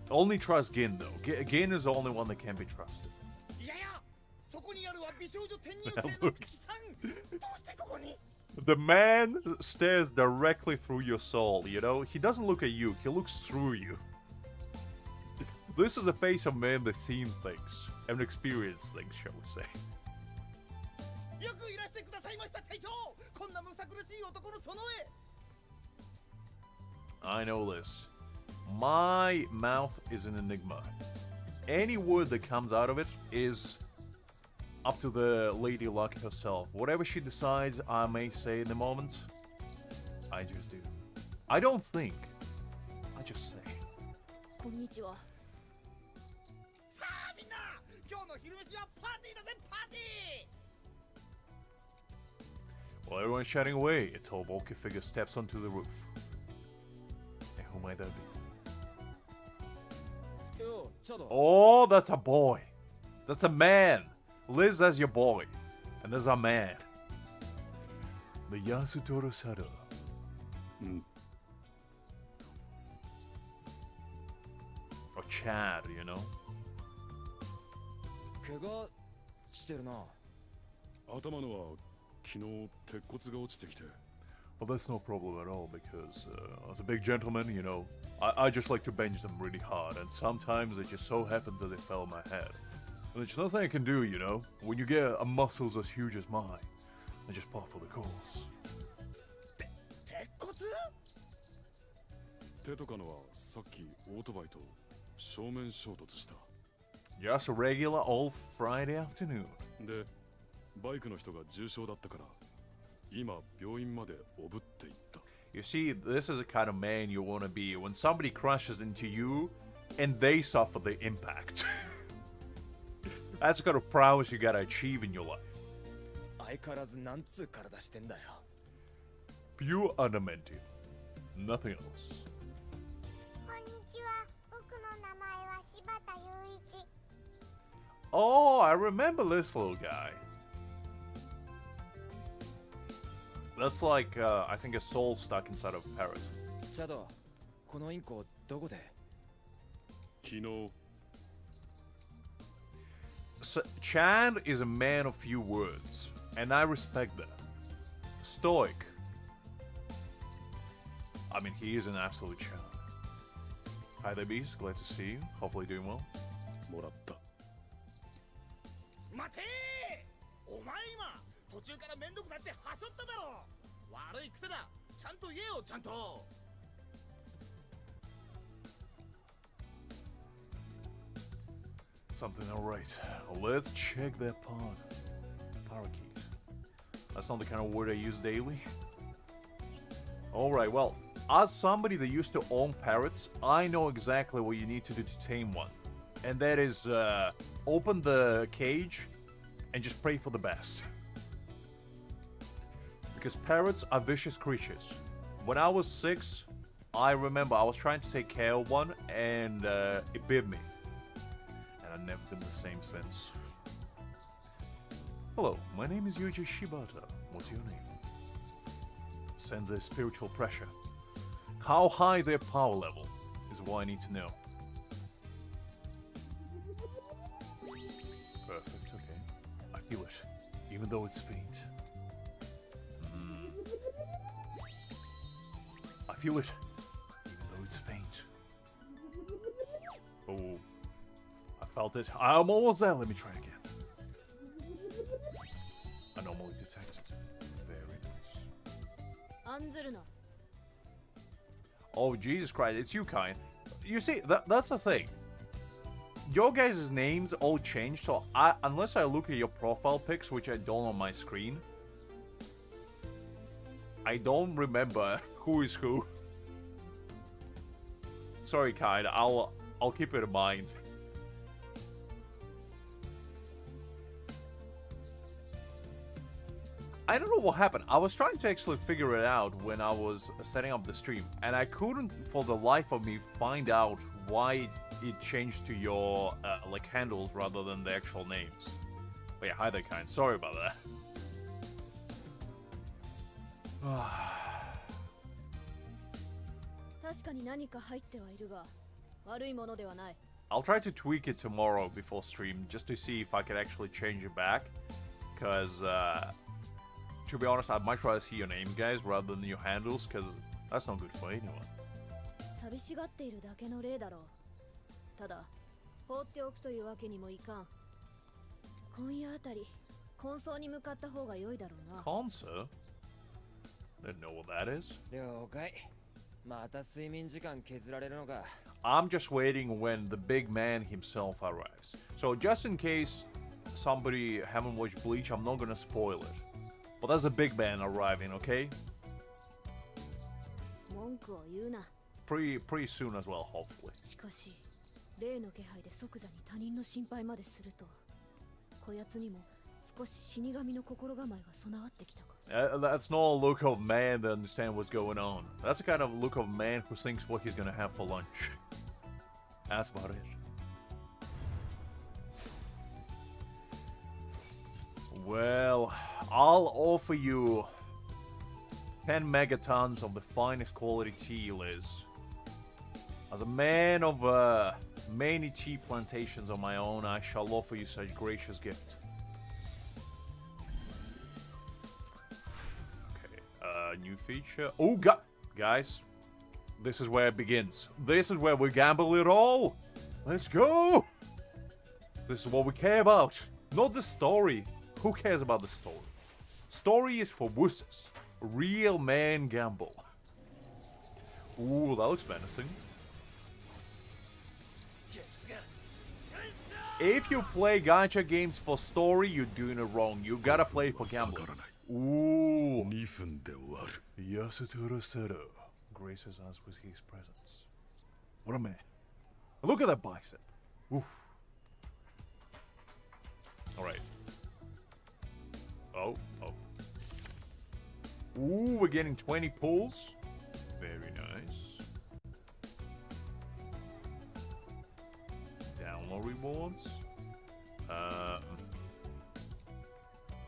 Only trust Gin though. Gin is the only one that can be trusted. いやいや、そこにあるは美少女転入生の月さん。どうしてここに？ The man stares directly through your soul, you know? He doesn't look at you, he looks through you. This is a face of man that's seen things and experienced things, shall we say. よくいらしてくださいました隊長。こんなむさ苦しい男のその上。 I know this. My mouth is an enigma. Any word that comes out of it is up to the Lady Luck herself. Whatever she decides I may say in the moment, I just do. I don't think. I just say. こんにちは。さあみんな、今日の昼飯はパーティーだぜパーティー。 While everyone's chatting away, a tall bulky figure steps onto the roof. And who might that be? よ、チャド。 Oh, that's a boy. That's a man. Liz, that's your boy. And there's a man. The Yasutoro Sada. Or Chad, you know? 怪我してるな。頭のは昨日鉄骨が落ちてきて But that's no problem at all because as a big gentleman, you know, I just like to bench them really hard, and sometimes it just so happens that they fell on my head. And there's nothing I can do, you know, when you get a muscles as huge as mine. I just par for the course. 鉄骨？手とかのはさっきオートバイと正面衝突した。 Just a regular old Friday afternoon. で、バイクの人が重傷だったから、今病院までおぶっていった。 You see, this is the kind of man you want to be when somebody crashes into you and they suffer the impact. That's the kind of prowess you gotta achieve in your life. 相変わらずなんつう体してんだよ。 Pure adamantium. Nothing else. こんにちは。僕の名前は柴田雄一。 Oh, I remember this little guy. That's like, I think a soul stuck inside of a parrot. チャド、このインコどこで？昨日 So, Chan is a man of few words, and I respect that. Stoic. I mean, he is an absolute champ. Hi there, Beast. Glad to see you. Hopefully doing well. もらった。待てー！お前今途中からめんどくなってはしょっただろ。悪い癖だ。ちゃんと言えよ、ちゃんと。 Something alright. Let's check that pod. Parakeet. That's not the kind of word I use daily. Alright, well, as somebody that used to own parrots, I know exactly what you need to do to tame one. And that is, open the cage and just pray for the best. Because parrots are vicious creatures. When I was 6, I remember I was trying to take care of one and it bit me. And I've never been the same since. Hello, my name is Yuji Shibata. What's your name? Sensei spiritual pressure. How high their power level is what I need to know. Perfect, okay. I feel it, even though it's faint. I feel it, even though it's faint. Oh, I felt it. I'm almost there. Let me try again. Anomaly detected. Very nice. 案ずるな。 Oh, Jesus Christ, it's you, Kai. You see, that's the thing. Your guys' names all changed, so unless I look at your profile pics, which I don't on my screen, I don't remember who is who. Sorry, Kai, I'll keep it in mind. I don't know what happened. I was trying to actually figure it out when I was setting up the stream, and I couldn't for the life of me find out why it changed to your like handles rather than the actual names. But yeah, hi there, kind. Sorry about that. 確かに何か入ってはいるが、悪いものではない。 I'll try to tweak it tomorrow before stream just to see if I can actually change it back. Because, to be honest, I might try to see your name, guys, rather than your handles, because that's not good for anyone. 寂しがっているだけの例だろう。ただ、放っておくというわけにもいかん。今夜あたり、根層に向かった方が良いだろうな。 Concert? Didn't know what that is. 了解。また睡眠時間削られるのか。 I'm just waiting when the big man himself arrives. So just in case somebody haven't watched Bleach, I'm not gonna spoil it. But there's a big man arriving, okay? 文句を言うな。 Pretty soon as well, hopefully. しかし、例の気配で即座に他人の心配まですると、こやつにも少し死神の心構えが備わってきたか。 That's not a look of man that understands what's going on. That's the kind of look of man who thinks what he's gonna have for lunch. That's about it. Well, I'll offer you 10 megatons of the finest quality tea, Liz. As a man of many tea plantations of my own, I shall offer you such gracious gift. Okay, new feature. Oh, guys, this is where it begins. This is where we gamble it all. Let's go. This is what we care about. Not the story. Who cares about the story? Story is for wusses. Real man gamble. Ooh, that looks menacing. If you play gacha games for story, you're doing it wrong. You gotta play for gambling. Ooh. 2分で終わる Yasutaro Seto graces us with his presence. What a man. Look at that bicep. Oof. Alright. Oh. Ooh, we're getting 20 pulls. Very nice. Download rewards.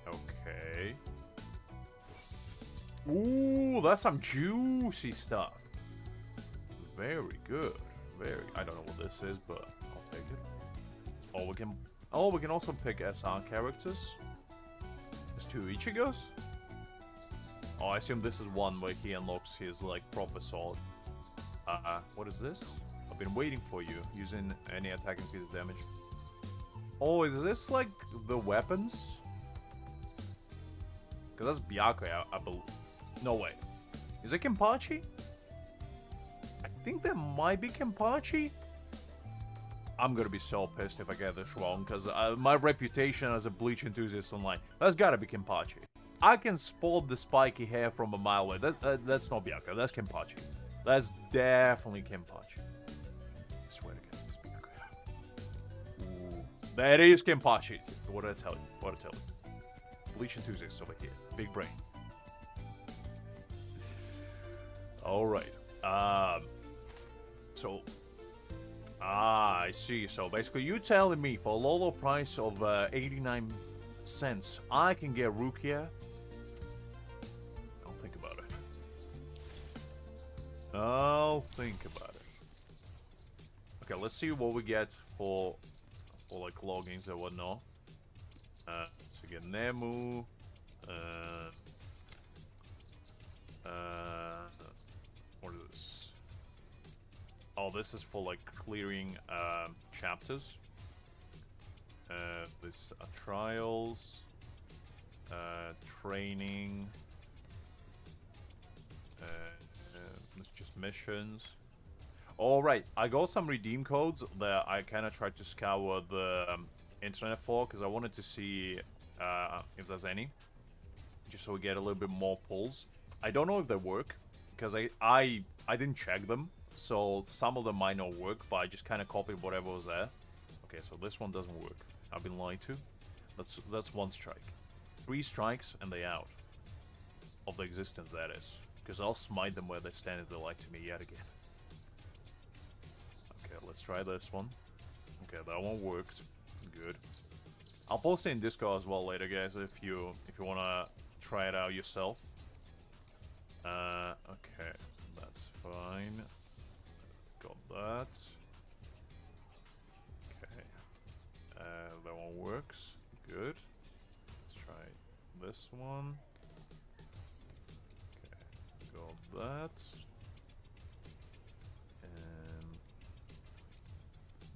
Okay. Ooh, that's some juicy stuff. Very good. I don't know what this is, but I'll take it. We can also pick SR characters. There's 2 Ichigos. Oh, I assume this is one where he unlocks his like proper sword. What is this? I've been waiting for you. Using any attacking piece of damage. Oh, is this like the weapons? Because that's Byakuya, I believe. No way. Is it Kenpachi? I think that might be Kenpachi. I'm gonna be so pissed if I get this wrong, because my reputation as a Bleach enthusiast online, that's gotta be Kenpachi. I can spot the spiky hair from a mile away. That's not Byakuya, that's Kenpachi. That's definitely Kenpachi. I swear to God, it's Byakuya. Ooh. That is Kenpachi. What did I tell you? Bleach enthusiast over here. Big brain. Alright. I see. So basically you telling me for a low price of 89 cents, I can get Rukia? I'll think about it. Okay, let's see what we get for like logins and whatnot. So we get Nemu. What is this? Oh, this is for like clearing chapters. This trials, training. It's just missions. All right, I got some redeem codes that I kind of tried to scour the internet for because I wanted to see if there's any, just so we get a little bit more pulls. I don't know if they work because I didn't check them, so some of them might not work, but I just kind of copied whatever was there. Okay, so this one doesn't work. I've been lied to. That's 1 strike. 3 strikes and they out of the existence, that is. Because I'll smite them where they stand if they lie to me yet again. Okay, let's try this one. Okay, that one worked. Good. I'll post it in Discord as well later, guys, if you wanna try it out yourself. Okay, that's fine. Got that. Okay. That one works. Good. Let's try this one. Okay, got that. And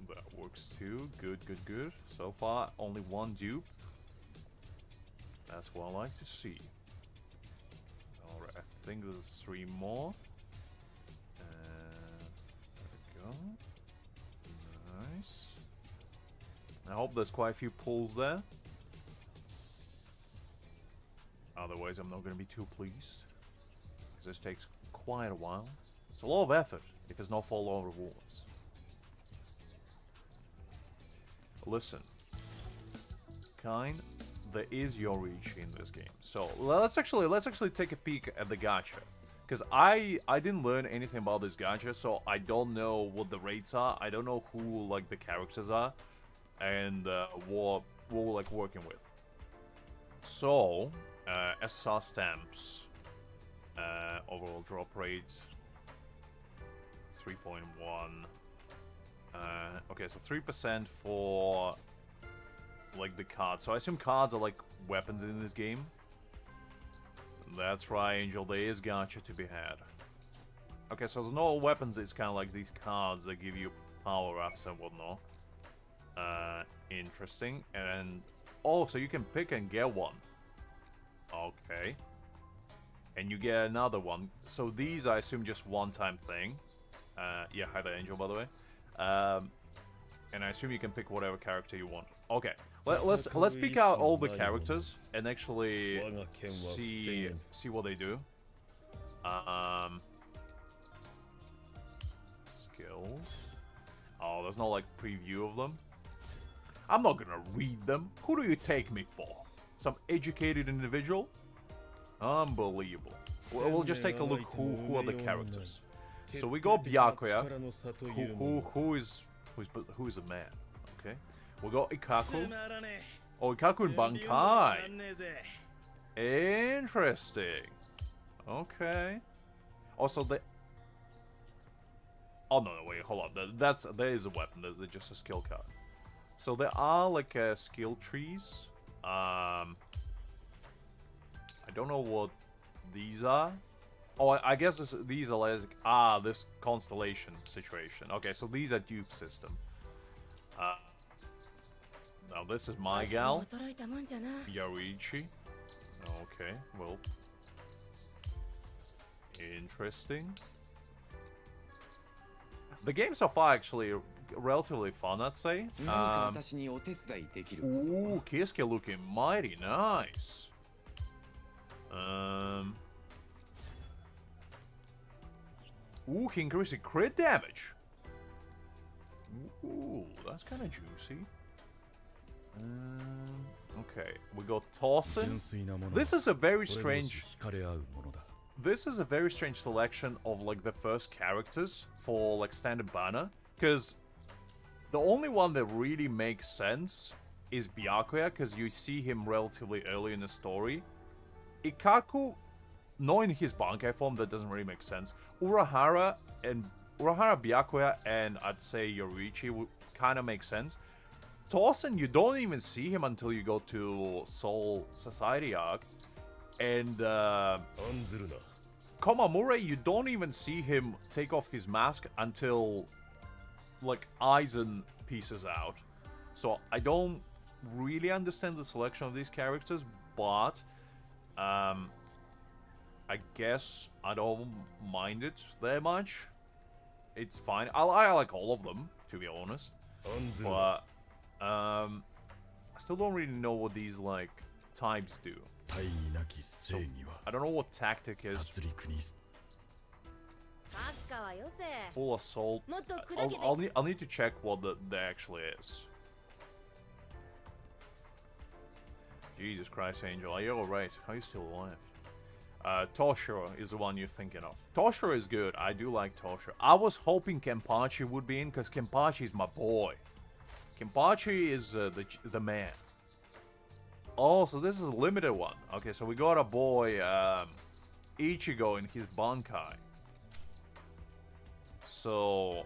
that works too. Good. So far, only 1 dupe. That's what I like to see. Alright, I think there's 3 more. There we go. Nice. I hope there's quite a few pulls there. Otherwise, I'm not going to be too pleased. Because this takes quite a while. It's a lot of effort if there's no follow-on rewards. Listen. Kind, there is Yoriichi in this game. So let's actually take a peek at the gacha. Because I didn't learn anything about this gacha, so I don't know what the rates are. I don't know who like the characters are, and what we're like working with. So SR stamps, overall drop rates 3.1. Okay, so 3% for like the cards. So I assume cards are like weapons in this game. That's right, Angel. There is gacha to be had. Okay, so the normal weapons is kind of like these cards that give you power-ups and whatnot. Interesting. And also, you can pick and get one. Okay. And you get another one. So these, I assume, just one-time thing. Yeah, hi there, Angel, by the way. And I assume you can pick whatever character you want. Okay, let's pick out all the characters and actually see what they do. Skills. Oh, there's no like preview of them. I'm not gonna read them. Who do you take me for? Some educated individual? Unbelievable. We'll just take a look who are the characters. So we got Byakuya, who is the man? Okay. We got Ikaku. Oh, Ikaku and Bankai. Interesting. Okay. Also, the. Oh no, wait, hold on. There is a weapon. That's just a skill card. So there are like skill trees. I don't know what these are. Oh, I guess these are like this constellation situation. Okay, so these are dupe system. Now this is my gal, Yarichi. Okay, well, interesting. The game so far actually relatively fun, I'd say. Ooh, Kisuke looking mighty nice. Ooh, he increases crit damage. Ooh, that's kind of juicy. Okay, we got Tosin. This is a very strange. This is a very strange selection of like the first characters for like standard banner, because the only one that really makes sense is Byakuya, because you see him relatively early in the story. Ikaku, not in his Bankai form, that doesn't really make sense. Urahara, Byakuya, and I'd say Yoriichi would kind of make sense. Tosin, you don't even see him until you go to Soul Society arc. And Komamura, you don't even see him take off his mask until like Aizen pieces out. So I don't really understand the selection of these characters, but I guess I don't mind it that much. It's fine. I like all of them, to be honest. But I still don't really know what these like types do. So, I don't know what tactic is. Full assault. I'll need to check what there actually is. Jesus Christ, Angel, are you alright? How are you still alive? Toshiro is the one you're thinking of. Toshiro is good. I do like Toshiro. I was hoping Kenpachi would be in, because Kenpachi is my boy. Kenpachi is the man. Oh, so this is a limited one. Okay, so we got a boy, Ichigo in his Bankai. So,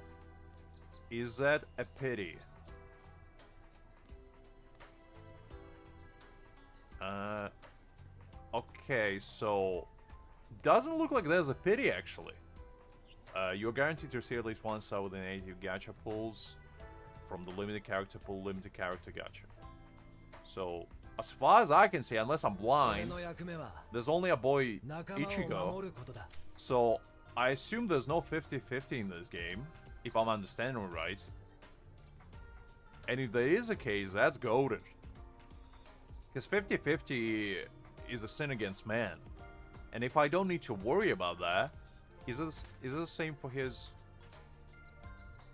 is that a pity? Okay, so doesn't look like there's a pity actually. You're guaranteed to receive at least one star within 80 gacha pulls from the limited character pool, limited character gacha. So, as far as I can see, unless I'm blind, there's only a boy Ichigo. So, I assume there's no 50-50 in this game, if I'm understanding right. And if there is a case, that's goated. Because 50-50 is a sin against man. And if I don't need to worry about that, is it the same for his...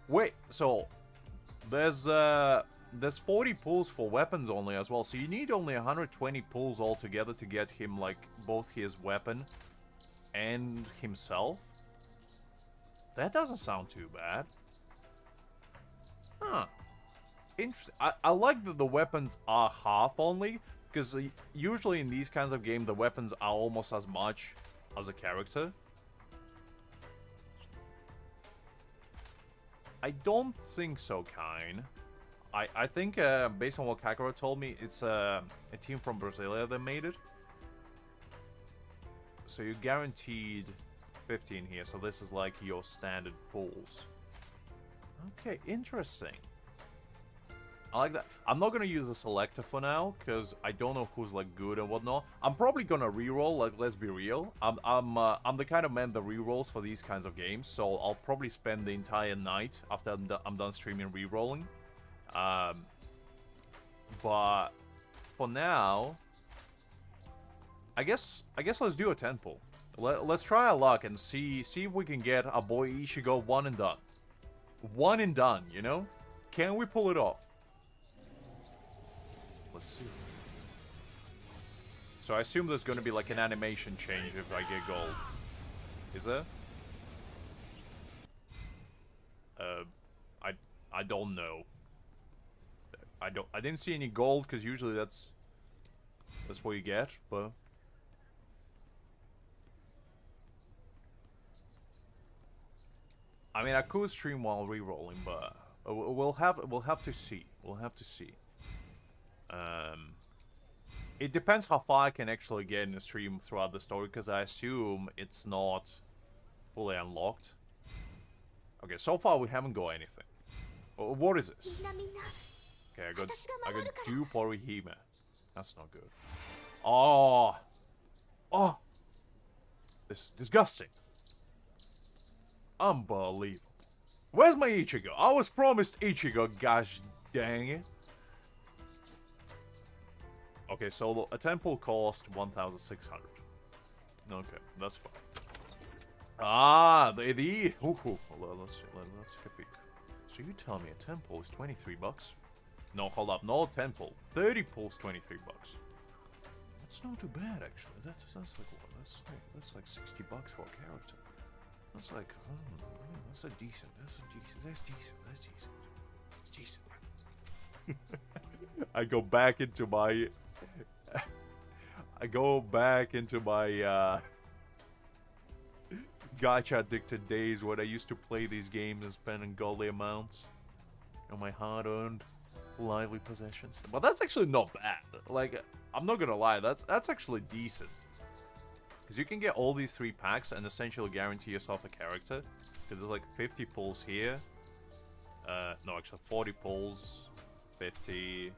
Wait, so there's 40 pulls for weapons only as well, so you need only 120 pulls altogether to get him like both his weapon and himself. That doesn't sound too bad. Huh. Interesting. I like that the weapons are half only, because usually in these kinds of games the weapons are almost as much as a character. I don't think so, Kine. I think, based on what Kakura told me, it's a team from Brasilia that made it. So you guaranteed 15 here, so this is like your standard pulls. Okay, interesting. I like that. I'm not gonna use a selector for now, because I don't know who's like good and whatnot. I'm probably gonna reroll, like, let's be real. I'm the kind of man that rerolls for these kinds of games, so I'll probably spend the entire night after I'm done streaming rerolling. But for now, I guess let's do a 10 pull. Let's try our luck and see if we can get our boy Ichigo one and done. One and done, you know? Can we pull it off? Let's see. So I assume there's going to be like an animation change if I get gold. Is there? I don't know. I didn't see any gold because usually that's what you get, but I mean I could stream while re-rolling, but we'll have to see. We'll have to see. It depends how far I can actually get in the stream throughout the story, because I assume it's not fully unlocked. Okay, so far we haven't got anything. What is this? Okay, I got dupe Orihime. That's not good. Oh, this is disgusting. Unbelievable. Where's my Ichigo? I was promised Ichigo. Gosh dang it. Okay, so a temple cost 1,600. Okay, that's fine. Ah, let's get a peek. So you tell me a temple is 23 bucks? No, hold up, no temple. 30 pulls 23 bucks. That's not too bad actually. That's like what? That's like 60 bucks for a character. That's like that's decent. It's decent. I go back into my gacha addicted days when I used to play these games and spend ungodly amounts on my hard-earned lively possessions. But that's actually not bad. Like, I'm not gonna lie, that's actually decent. Because you can get all these 3 packs and essentially guarantee yourself a character. Because there's like 50 pulls here. No, actually 40 pulls, 50,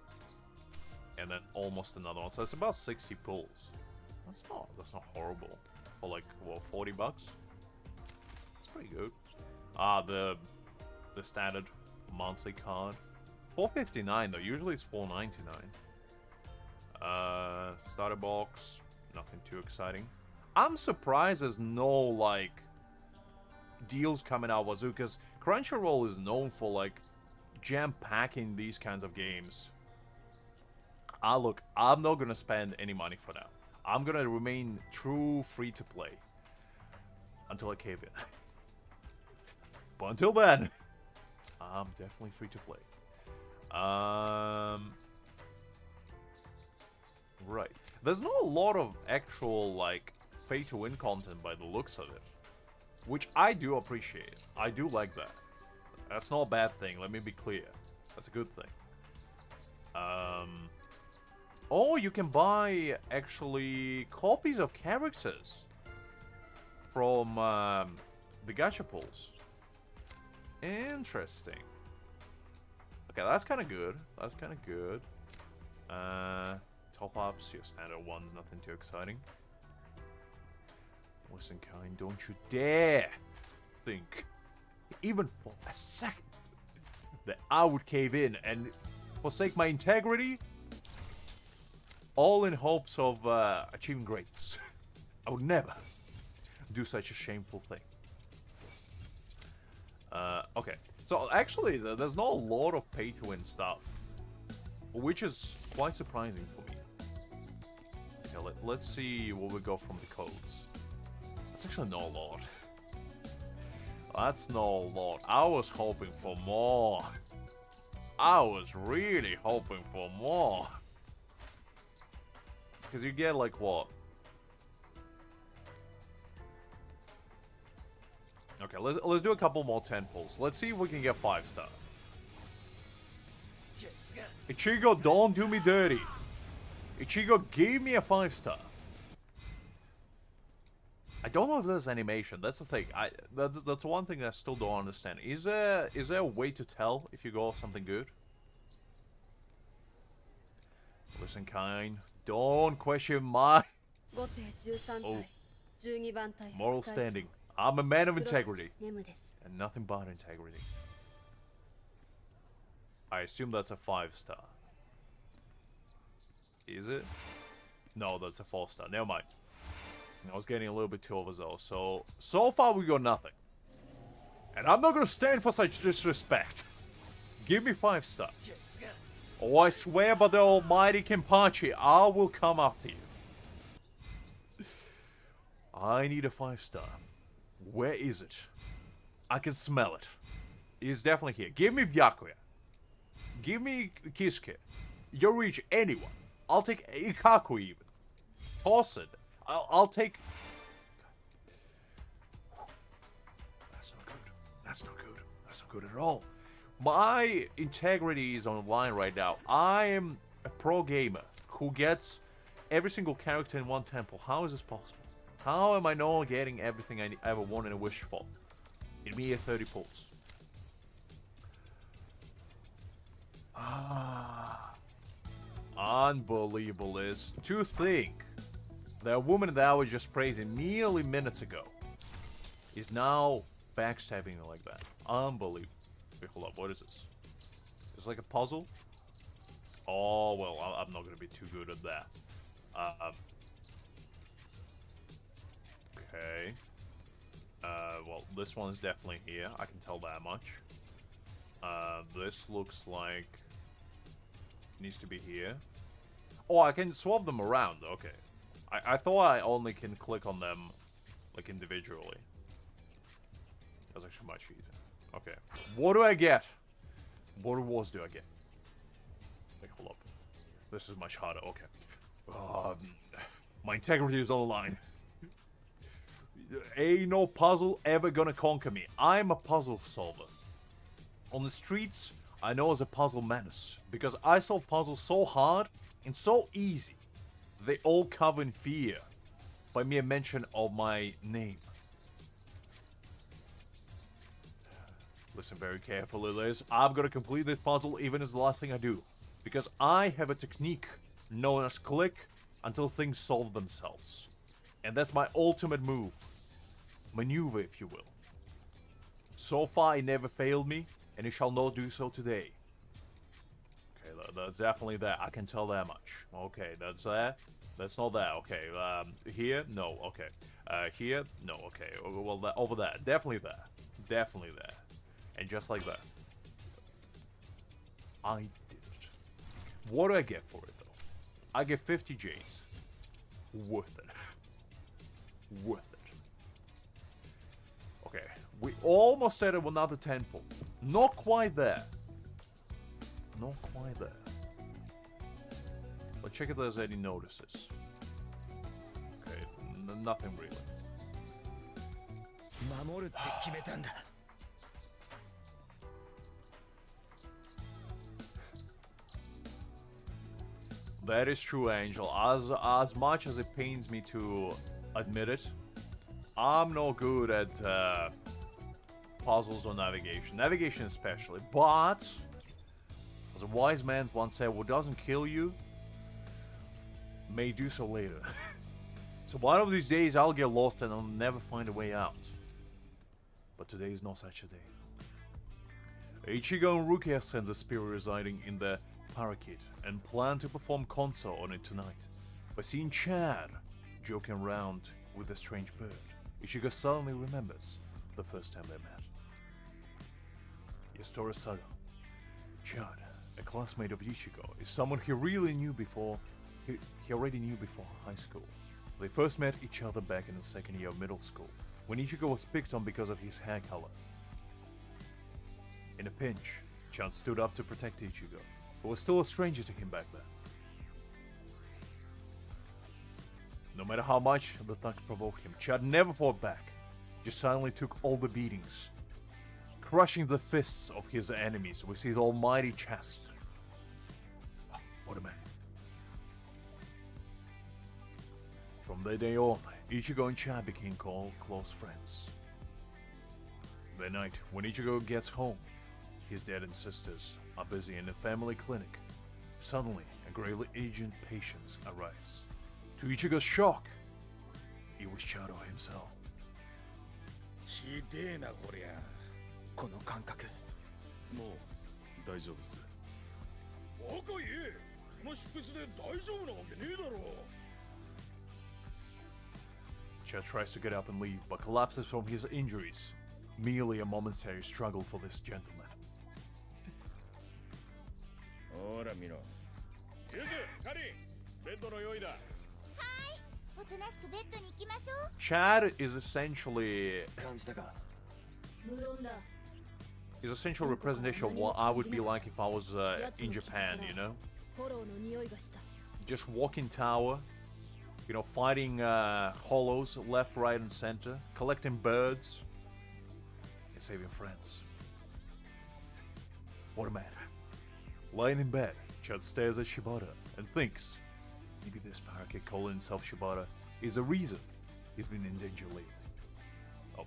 and then almost another one. So it's about 60 pulls. That's not horrible. For like, what, 40 bucks? That's pretty good. The standard monthly card. 459 though, usually it's 499. Starter box, nothing too exciting. I'm surprised there's no like deals coming out wazoo, because Crunchyroll is known for like jam-packing these kinds of games. Look, I'm not gonna spend any money for now. I'm gonna remain true free-to-play until I cave in. But until then, I'm definitely free-to-play. Right. There's not a lot of actual, like, pay-to-win content by the looks of it. Which I do appreciate. I do like that. That's not a bad thing, let me be clear. That's a good thing. Oh, you can buy, actually, copies of characters from the gacha pulls. Interesting. Okay, that's kind of good. That's kind of good. Top-ups, your standard ones, nothing too exciting. Listen, kind, don't you dare think, even for a second, that I would cave in and forsake my integrity, all in hopes of achieving greatness. I would never do such a shameful thing. Okay, so actually, there's not a lot of pay-to-win stuff, which is quite surprising for me. Okay, let's see what we got from the codes. That's actually not a lot. That's not a lot. I was hoping for more. I was really hoping for more. Because you get like what? Okay, let's do a couple more 10 pulls. Let's see if we can get 5-star. Ichigo, don't do me dirty. Ichigo gave me a 5-star. I don't know if there's animation. That's the thing. That's one thing I still don't understand. Is there a way to tell if you got something good? Listen, kind. Don't question my 後手13 Oh. 対12番隊 moral 副隊長 standing. I'm a man of 黒土 integrity. ネムです And nothing but integrity. I assume that's a 5-star. Is it? No, that's a 4-star. Never mind. I was getting a little bit too overzealous. So far we got nothing. And I'm not gonna stand for such disrespect. Give me 5-star. Oh, I swear by the almighty Kenpachi, I will come after you. I need a 5-star. Where is it? I can smell it. It's definitely here. Give me Byakuya. Give me Kisuke. Yoruichi, anyone. I'll take Ikaku even. Toss it. I'll take... That's not good. That's not good. That's not good at all. My integrity is on the line right now. I am a pro gamer who gets every single character in one temple. How is this possible? How am I not getting everything I ever wanted and wished for? In mere 30 pulls. Unbelievable is to think that a woman that I was just praising merely minutes ago is now backstabbing me like that. Unbelievable. Wait, hold up, what is this? It's like a puzzle? Oh, well, I'm not gonna be too good at that. Okay. Well, this one is definitely here. I can tell that much. This looks like it needs to be here. Oh, I can swap them around. Okay. I thought I only can click on them, like, individually. That's actually much easier. Okay. What do I get? What rewards do I get? Wait, hold up. This is much harder. Okay. My integrity is on the line. Ain't no puzzle ever gonna conquer me. I'm a puzzle solver. On the streets, I know as a puzzle menace. Because I solve puzzles so hard and so easy. They all cover in fear by mere mention of my name. Listen very carefully, Liz. I'm gonna complete this puzzle even as the last thing I do. Because I have a technique known as click until things solve themselves. And that's my ultimate move. Maneuver, if you will. So far, it never failed me, and it shall not do so today. Okay, that's definitely that. I can tell that much. Okay, that's that. That's not that. Okay, here? No, okay. Here? No, okay. Well, over there. Definitely there. Definitely there. And just like that. I did it. What do I get for it, though? I get 50 J's. Worth it. Worth it. Okay, we almost said it with another 10 pull. Not quite there. Not quite there. Let's check if there's any notices. Okay, nothing really. 守るって決めたんだ That is true, Angel. As much as it pains me to admit it, I'm no good at puzzles or navigation. Navigation especially. But, as a wise man once said, what doesn't kill you may do so later. So one of these days I'll get lost and I'll never find a way out. But today is not such a day. Ichigo and Rukia sense a spirit residing in the parakeet and plan to perform concert on it tonight. By seeing Chad joking around with a strange bird, Ichigo suddenly remembers the first time they met. Yastora Saga. Chad, a classmate of Ichigo, is someone he really knew before. He already knew before high school. They first met each other back in the second year of middle school, when Ichigo was picked on because of his hair color. In a pinch, Chad stood up to protect Ichigo, who was still a stranger to him back then. No matter how much the thugs provoked him, Chad never fought back, just silently took all the beatings, crushing the fists of his enemies with his almighty chest. What a man. From that day on, Ichigo and Chad became close friends. That night, when Ichigo gets home, his dad and sisters are busy in a family clinic. Suddenly, a greatly aged patient arrives. To Ichigo's shock, it was Chado himself. ひでえなこりゃ。この感覚。もう大丈夫っす。バカ言え。そのシックスで大丈夫なわけねえだろ。Chad tries to get up and leave, but collapses from his injuries. Merely a momentary struggle for this gentleman. ほら見ろ。ユズ、カリー、ベッドの用意だ。おとなしくベッドに行きましょう。 Chad is essentially 感じたか。無論だ。 is essential representation of what I would be like if I was in Japan, you know? フォローの匂いがした。 Just walking tower, you know, fighting hollows left, right, and center, collecting birds, and saving friends. What a man. Lying in bed, Chad stares at Shibata and thinks maybe this parakeet calling himself Shibata is the reason he's been in danger lately. Oh,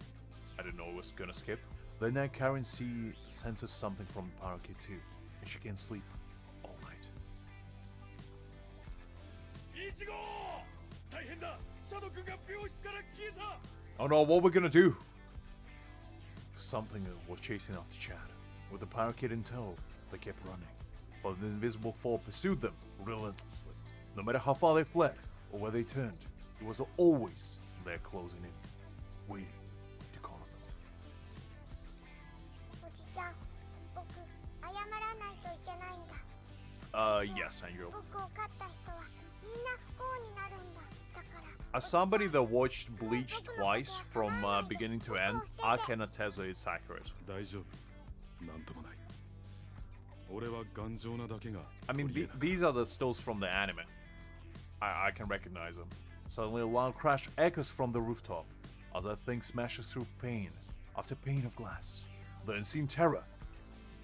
I didn't know I was gonna skip. Then Karen senses something from the parakeet too, and she can't sleep all night. イチゴー！大変だ！シャドウ君が病室から消えた！ Oh no, what we're gonna do? Something was chasing after Chad. With the parakeet in tow, they kept running. But the invisible foe pursued them relentlessly. No matter how far they fled or where they turned, it was always there closing in, waiting to corner them. おじちゃん、僕謝らないといけないんだ。 Yes, Andrew. 僕を飼った人はみんな不幸になるんだ。だから。 As somebody that watched Bleach twice from beginning to end, I can attest that it's accurate. 大丈夫。なんともない。俺は頑丈なだけが。I mean, these are the stills from the anime. I can recognize them. Suddenly, a loud crash echoes from the rooftop as that thing smashes through pane after pane of glass. The unseen terror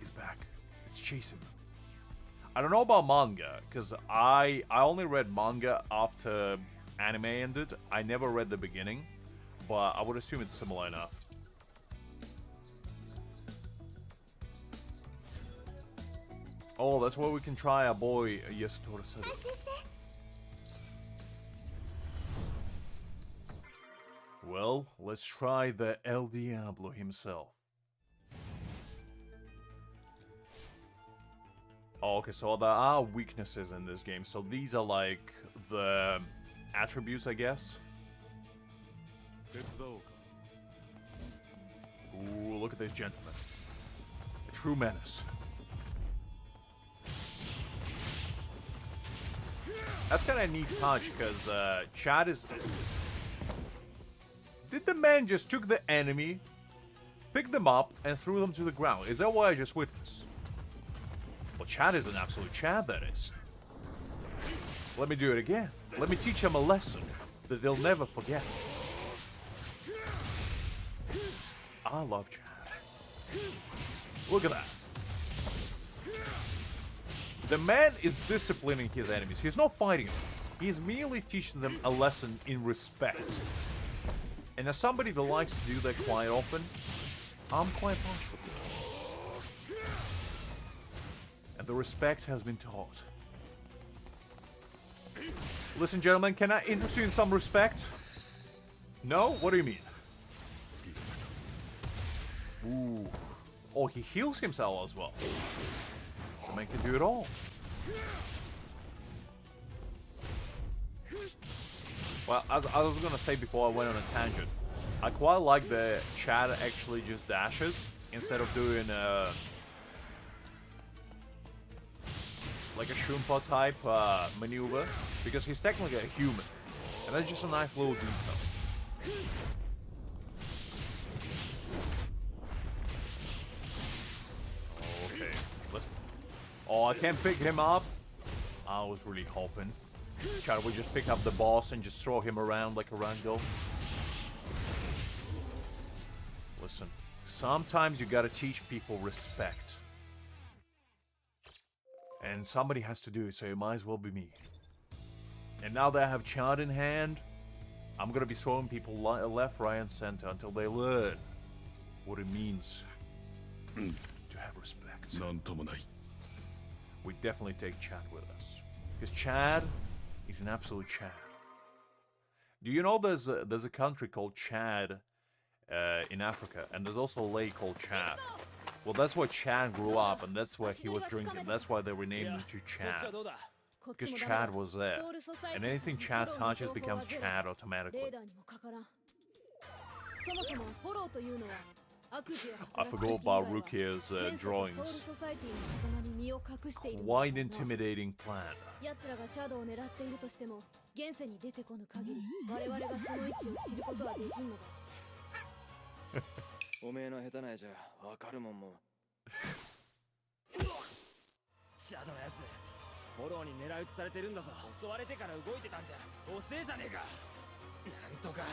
is back. It's chasing them. I don't know about manga, because I only read manga after anime ended. I never read the beginning, but I would assume it's similar enough. Oh, that's where we can try our boy Yasutora said. 安心して。 Well, let's try the El Diablo himself. Oh, okay, so there are weaknesses in this game. So these are like the attributes, I guess. 手伝おうか。 Ooh, look at this gentleman. A true menace. That's kind of a neat touch, because Chad is... Did the man just took the enemy, picked them up, and threw them to the ground? Is that what I just witnessed? Well, Chad is an absolute Chad, that is. Let me do it again. Let me teach him a lesson that they'll never forget. I love Chad. Look at that. The man is disciplining his enemies. He's not fighting them. He's merely teaching them a lesson in respect. And as somebody that likes to do that quite often, I'm quite partial to it. And the respect has been taught. Listen, gentlemen, can I interest you in some respect? No? What do you mean? Ooh. Oh, he heals himself as well. The man can do it all. Well, as I was gonna say before I went on a tangent, I quite like the Chad actually just dashes instead of doing like a Shumpa type maneuver, because he's technically a human, and that's just a nice little detail. Okay, let's... Oh, I can't pick him up. I was really hoping. Chad would just pick up the boss and just throw him around like a ragdoll. Listen, sometimes you gotta teach people respect. And somebody has to do it, so it might as well be me. And now that I have Chad in hand, I'm gonna be throwing people left, right, and center until they learn what it means to have respect. なんともない。 We definitely take Chad with us. Because Chad is an absolute Chad. Do you know there's a country called Chad in Africa, and there's also a lake called Chad. Well, that's where Chad grew up, and that's where he was drinking. That's why they renamed him to Chad. Because Chad was there. And anything Chad touches becomes Chad automatically. I forgot about Rukia's drawings. Quite intimidating plan. おめえの下手な絵じゃわかるもんも。シャドウのやつ、フォローに狙い撃ちされてるんだぞ。襲われてから動いてたんじゃ遅えじゃねえか。なんとか。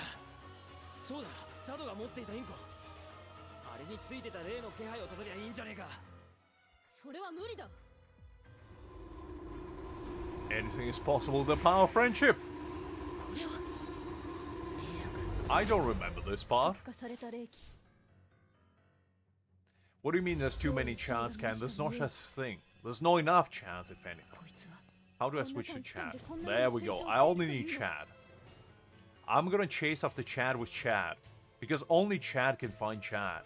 そうだ、シャドウが持っていたインコ。あれについてた例の気配をたどりゃいいんじゃねえか。それは無理だ。 Anything is possible with the power of friendship. I don't remember this part. What do you mean there's too many chants, Ken? There's no such thing. There's not enough chants, if anything. How do I switch to Chad? There we go. I only need Chad. I'm gonna chase after Chad with Chad. Because only Chad can find Chad.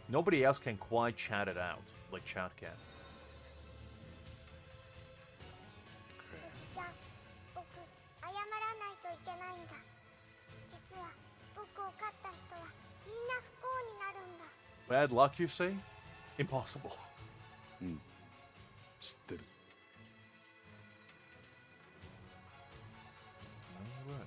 Nobody else can quite chat it out like Chad can. おじちゃん、僕謝らないといけないんだ。実は僕を飼った人はみんな不幸になるんだ。 Bad luck, you say? Impossible. うん。知ってる。Alright.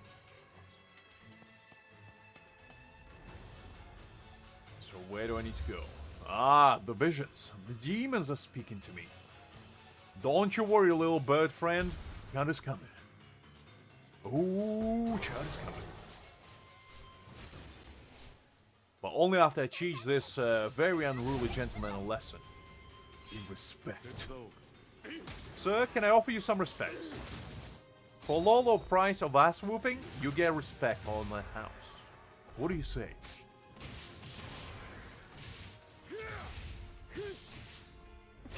So where do I need to go? Ah, the visions. The demons are speaking to me. Don't you worry, little bird friend. Chad is coming. Ooh, Chad is coming. But only after I teach this very unruly gentleman a lesson. In respect. Sir, can I offer you some respect? For low, low price of ass whooping, you get respect on my house. What do you say?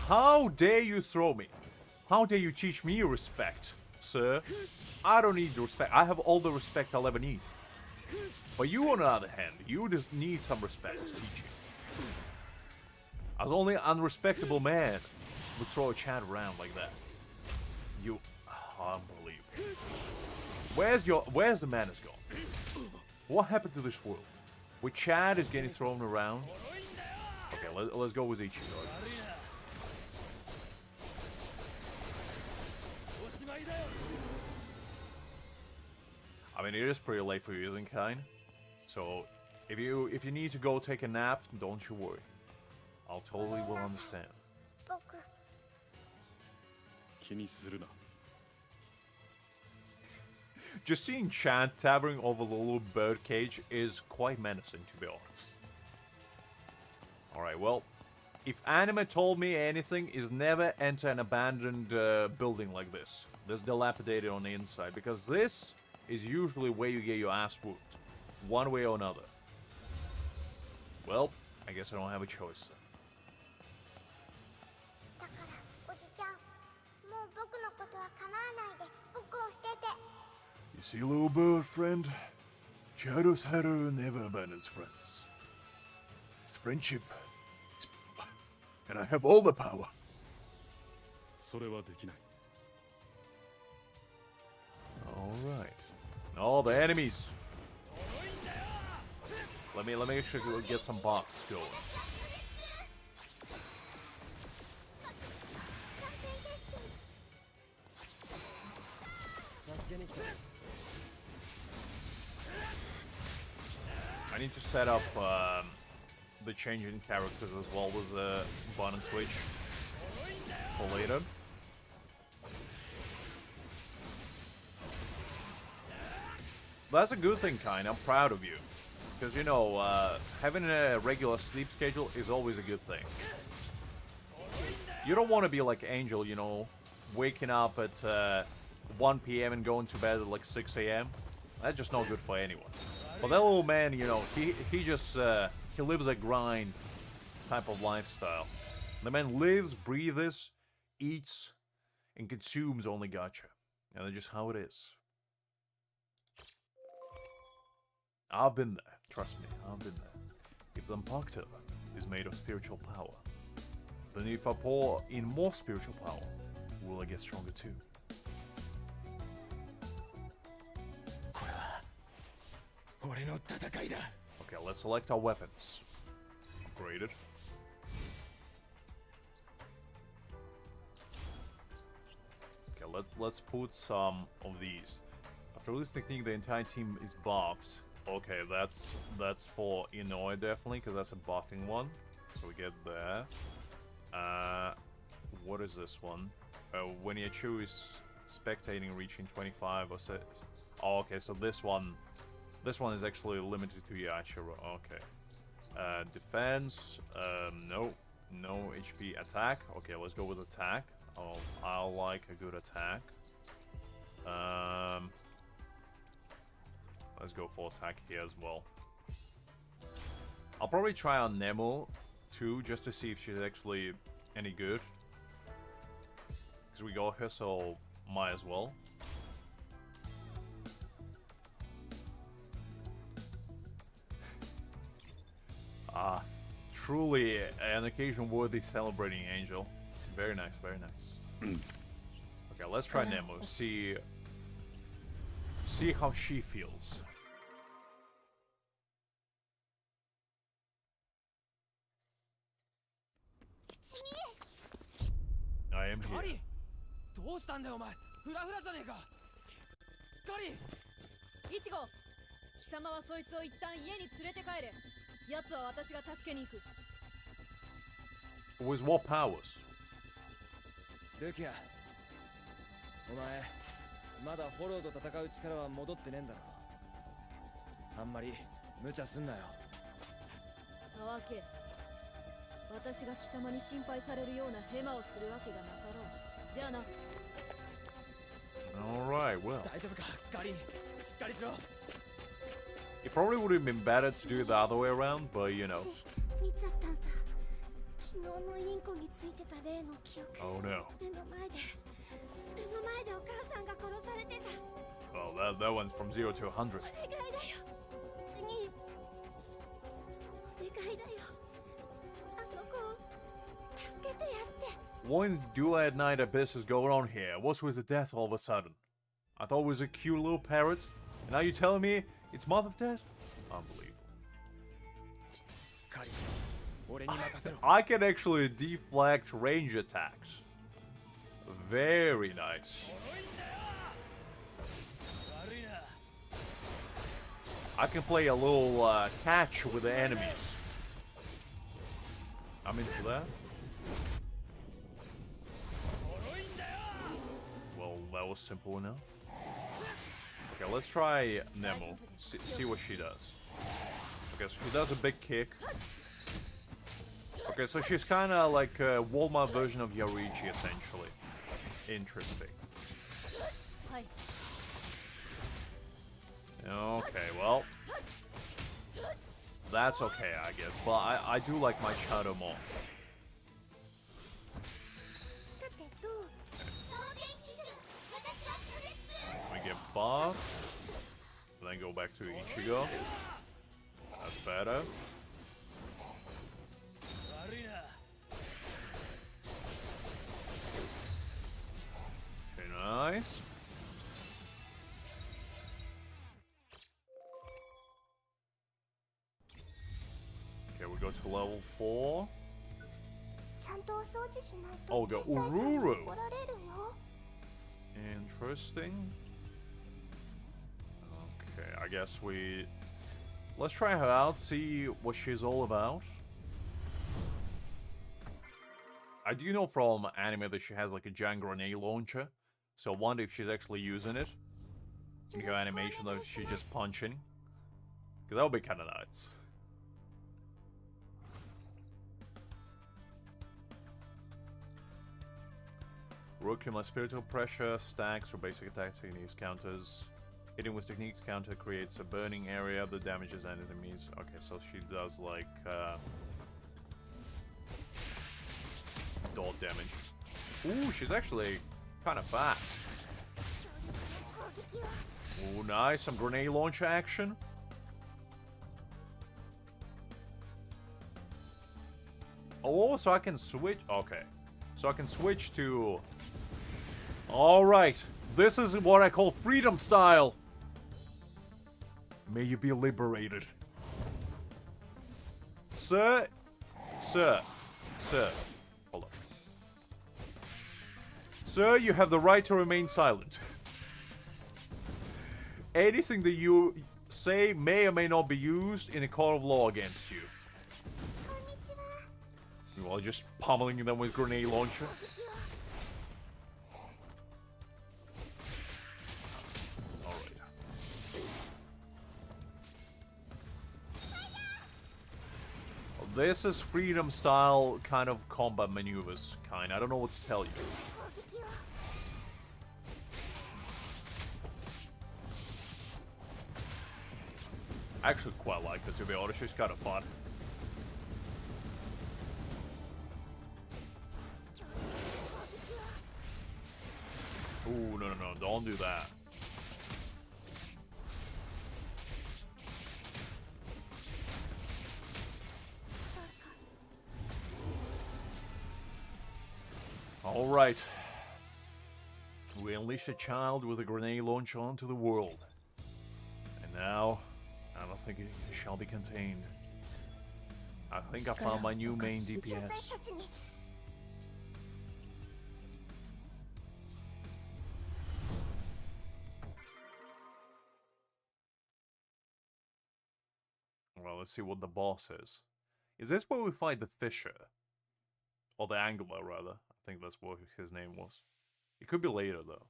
How dare you throw me? How dare you teach me respect, sir? I don't need the respect. I have all the respect I'll ever need. But you, on the other hand, you just need some respect teaching. As only an unrespectable man would throw a Chad around like that. You... unbelievable. Where's the manners gone? What happened to this world? Where Chad is getting thrown around? Okay, let's go with Ichigo. I mean, it is pretty late for you, isn't kind? So, if you need to go take a nap, don't you worry. I'll totally will understand. 僕、気にするな。 Just seeing Chad towering over the little bird cage is quite menacing, to be honest. Alright, well, if anime told me anything, is never enter an abandoned building like this. This dilapidated on the inside, because this is usually where you get your ass whooped. One way or another. Well, I guess I don't have a choice then. だからおじちゃん、もう僕のことは構わないで僕を捨てて。 You see, little bird friend? Chado's Hatter never abandons friends. It's friendship. It's... And I have all the power. それはできない。 Alright. Oh, the enemies. Let me actually get some box going. I need to set up the changing characters as well as the button switch for later. That's a good thing, Kain. I'm proud of you. Because, you know, having a regular sleep schedule is always a good thing. You don't want to be like Angel, you know, waking up at 1 p.m. and going to bed at like 6 a.m. That's just not good for anyone. But that little man, you know, he just he lives a grind type of lifestyle. The man lives, breathes, eats, and consumes only gacha. And that's just how it is. I've been there. Trust me, I've been there. If Zanpakuto is made of spiritual power, then if I pour in more spiritual power, will I get stronger too? Okay, let's select our weapons. Upgraded. Okay, let's put some of these. After this technique, the entire team is buffed. Okay, that's for Inoue definitely, because that's a buffing one. So we get there. What is this one? When Reiatsu is spectating, reaching 25 or so. Oh, okay, so this one is actually limited to Yachiro. Okay. Defense. No HP. Attack. Okay, let's go with attack. Oh, I like a good attack. Let's go for attack here as well. I'll probably try on Nemo too, just to see if she's actually any good. Because we got her, so might as well. Truly an occasion-worthy celebrating angel. Very nice, very nice. Okay, let's try Nemo. See how she feels. I am here. どうしたんだよお前フラフラじゃねえかガリイチゴ貴様はそいつを一旦家に連れて帰れ奴は私が助けに行く With what powers? ルキアお前まだフォローと戦う力は戻ってねえんだろあんまり無茶すんなよたわけ私が貴様に心配されるようなヘマをするわけがなかろうじゃあな Alright, well. 大丈夫かガリしっかりしろ It probably would have been better to do it the other way around, but you know. 見ちゃったんだ昨日のインコについてた例の記憶 Oh no. 目の前でお母さんが殺されてた Well, that one's from 0 to 100. お願いだよ次お願いだよあの子を助けてやって What in the Duet Night Abyss is going on here? What's with the death all of a sudden? I thought it was a cute little parrot, and now you're telling me it's Mother of Death? Unbelievable. ガリ俺に任せろ I can actually deflect range attacks. Very nice. I can play a little catch with the enemies. I'm into that. Well, that was simple enough. Okay, let's try Nemo. See what she does. Okay, so she does a big kick. Okay, so she's kind of like a Walmart version of Yorichi, essentially. Interesting. Okay, well. That's okay, I guess. But I do like my Shadow more. We get buffed. Then go back to Ichigo. That's better. Okay, nice. Okay, we go to level 4. ちゃんとお掃除しないと Oh, we got 決済さんに Ururu. 怒られるよ Interesting. Okay, I guess let's try her out, see what she's all about. I do know from anime that she has like a giant grenade launcher, so I wonder if she's actually using it. In her animation, though, she's just punching. Because that would be kind of nuts. Rookie, my spiritual pressure, stacks, or basic attack techniques, counters. Hitting with techniques counter creates a burning area that damages enemies. Okay, so she does like dot damage. Ooh, she's actually kind of fast. Ooh, nice. Some grenade launcher action. Oh, so I can switch. Okay. So I can switch to... Alright. This is what I call freedom style. May you be liberated. Sir. Sir. Sir. Hold on. Sir, you have the right to remain silent. Anything that you say may or may not be used in a court of law against you. While just pummeling them with grenade launcher. Alright. This is freedom style kind of combat maneuvers. I don't know what to tell you. I actually quite like it, to be honest. It's kind of fun. Ooh, no, don't do that. Alright. We unleash a child with a grenade launcher onto the world. And now, I don't think it shall be contained. I think I found my new main DPS. Well, let's see what the boss is. Is this where we fight the Fisher? Or the Angler, rather. I think that's what his name was. It could be later, though.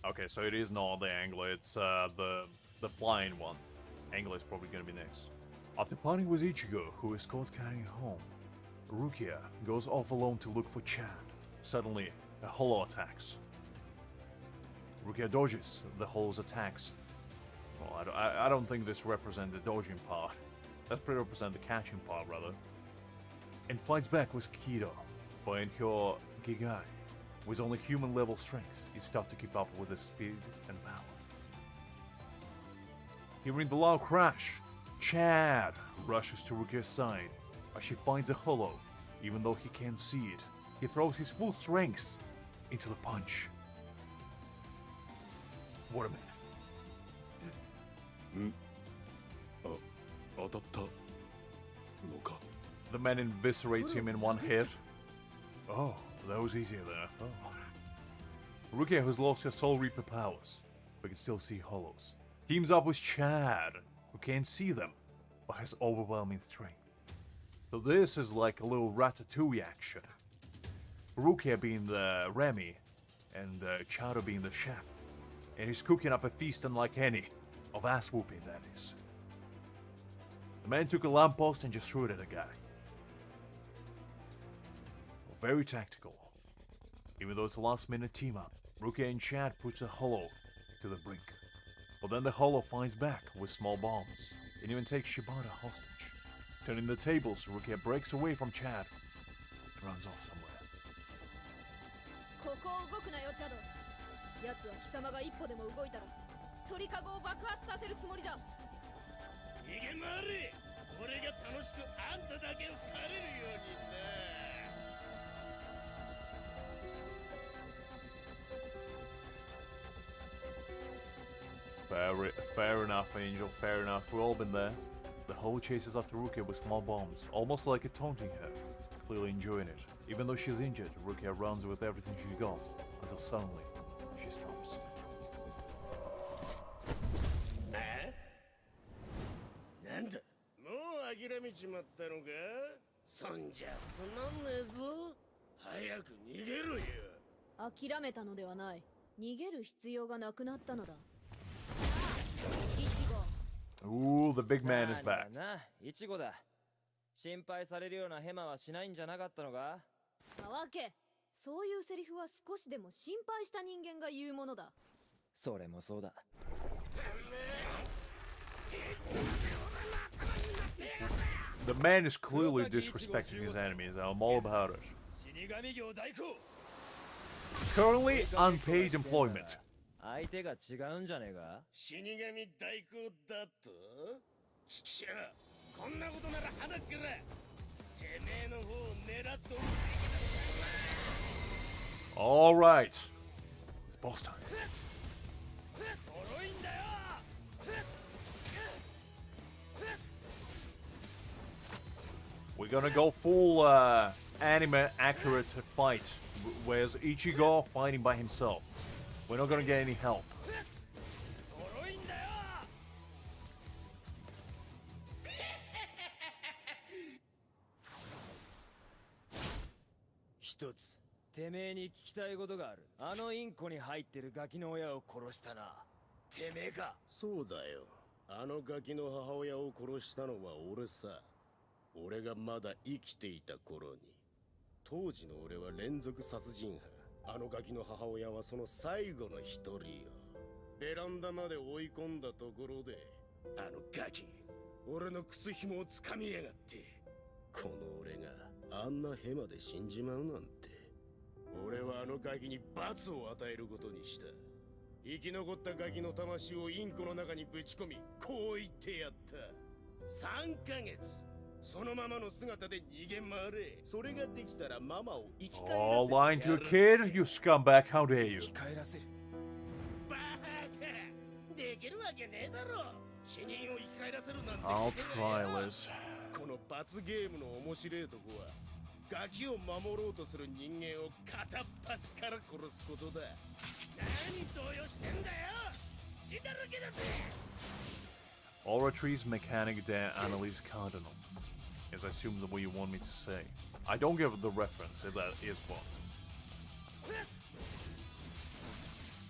Okay, so it is not the Angler, it's the flying one. Angler is probably gonna be next. After parting with Ichigo, who escorts Karin home, Rukia goes off alone to look for Chad. Suddenly, a hollow attacks. Rukia dodges the hollow's attacks. Well, I don't think this represents the dodging part. Let's represent the catching part, rather. And fights back with Kido, but in her Gigai, with only human-level strength, it's tough to keep up with his speed and power. Hearing the loud crash, Chad rushes to Rukia's side. As she finds a hollow, even though he can't see it, he throws his full strength into the punch. What a minute. The man eviscerates him in one hit. Oh, that was easier than I thought. Rukia has lost her Soul Reaper powers, but can still see hollows. Teams up with Chad, who can't see them, but has overwhelming strength. So this is like a little Ratatouille action. Rukia being the Remy, and Chado being the chef. And he's cooking up a feast unlike any. Of ass whooping, that is. The man took a lamppost and just threw it at a guy. Very tactical. Even though it's a last minute team up, Rukia and Chad puts the hollow to the brink. But then the hollow finds back with small bombs, and even takes Shibata hostage. Turning the tables, Rukia breaks away from Chad and runs off somewhere. ここを動くなよチャド。奴は貴様が一歩でも動いたら鳥かごを爆発させるつもりだ。逃げ回れ。俺が楽しくあんただけを狩れるようにな。Fair enough, Angel, fair enough. We've all been there. The whole chases after Rukia with small bombs, almost like a taunting her. Clearly enjoying it. Even though she's injured, Rukia runs with everything she got, until suddenly, she stops. なんだ、もう諦めちまったのか。そんじゃつまんねえぞ。早く逃げろよ。諦めたのではない。逃げる必要がなくなったのだ。Ooh, the big man is back. なあ、イチゴだ。心配されるようなヘマはしないんじゃなかったのか。たわけ。そういうセリフは少しでも心配した人間が言うものだ。それもそうだ。 The man is clearly disrespecting his enemies. I'm all about it. 死神業代行 Currently unpaid employment. 相手が違うんじゃねえか。死神代行だと聞きしろ。こんなことなら花っからてめえの方を狙っとるべきだ。 All right. It's boss time. 脆いんだよ。 We're gonna go full anime accurate fight. Where's Ichigo fighting by himself? We're not gonna get any help. 脆いんだよ。 一つてめえに聞きたいことがある。あのインコに入ってるガキの親を殺したな。てめえか。そうだよ。あのガキの母親を殺したのは俺さ。俺がまだ生きていた頃に。当時の俺は連続殺人犯。あのガキの母親はその最後の一人よ。ベランダまで追い込んだところで、あのガキ、俺の靴紐を掴みやがって。この俺があんなヘマで死んじまうなんて。俺はあのガキに罰を与えることにした。生き残ったガキの魂をインコの中にぶち込み、こう言ってやった。3ヶ月。そのままの姿で逃げ回れ。それができたらママを生き返らせてやる。 Oh, lying to a kid? You scumbag, how dare you? 生き返らせる。バカ。できるわけねえだろ。死人を生き返らせるなんて。 I'll try, Liz. この罰ゲームの面白いとこは、ガキを守ろうとする人間を片っ端から殺すことだ。何動揺してんだよ。好きだらけだぜ。 Oratrice mechanic der Analyse Cardinal. Is I assume the way you want me to say. I don't give the reference if that is one.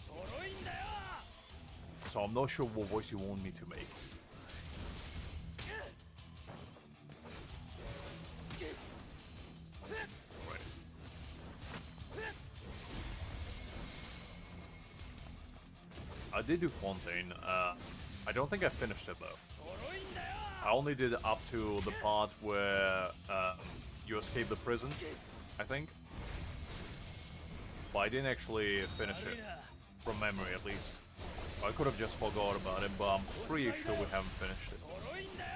脆いんだよ。 So I'm not sure what voice you want me to make. I did do Fontaine. I don't think I finished it though. 脆いんだよ。 I only did up to the part where you escape the prison, I think. But I didn't actually finish it, from memory at least. I could have just forgot about it, but I'm pretty sure we haven't finished it. 脆いんだよ。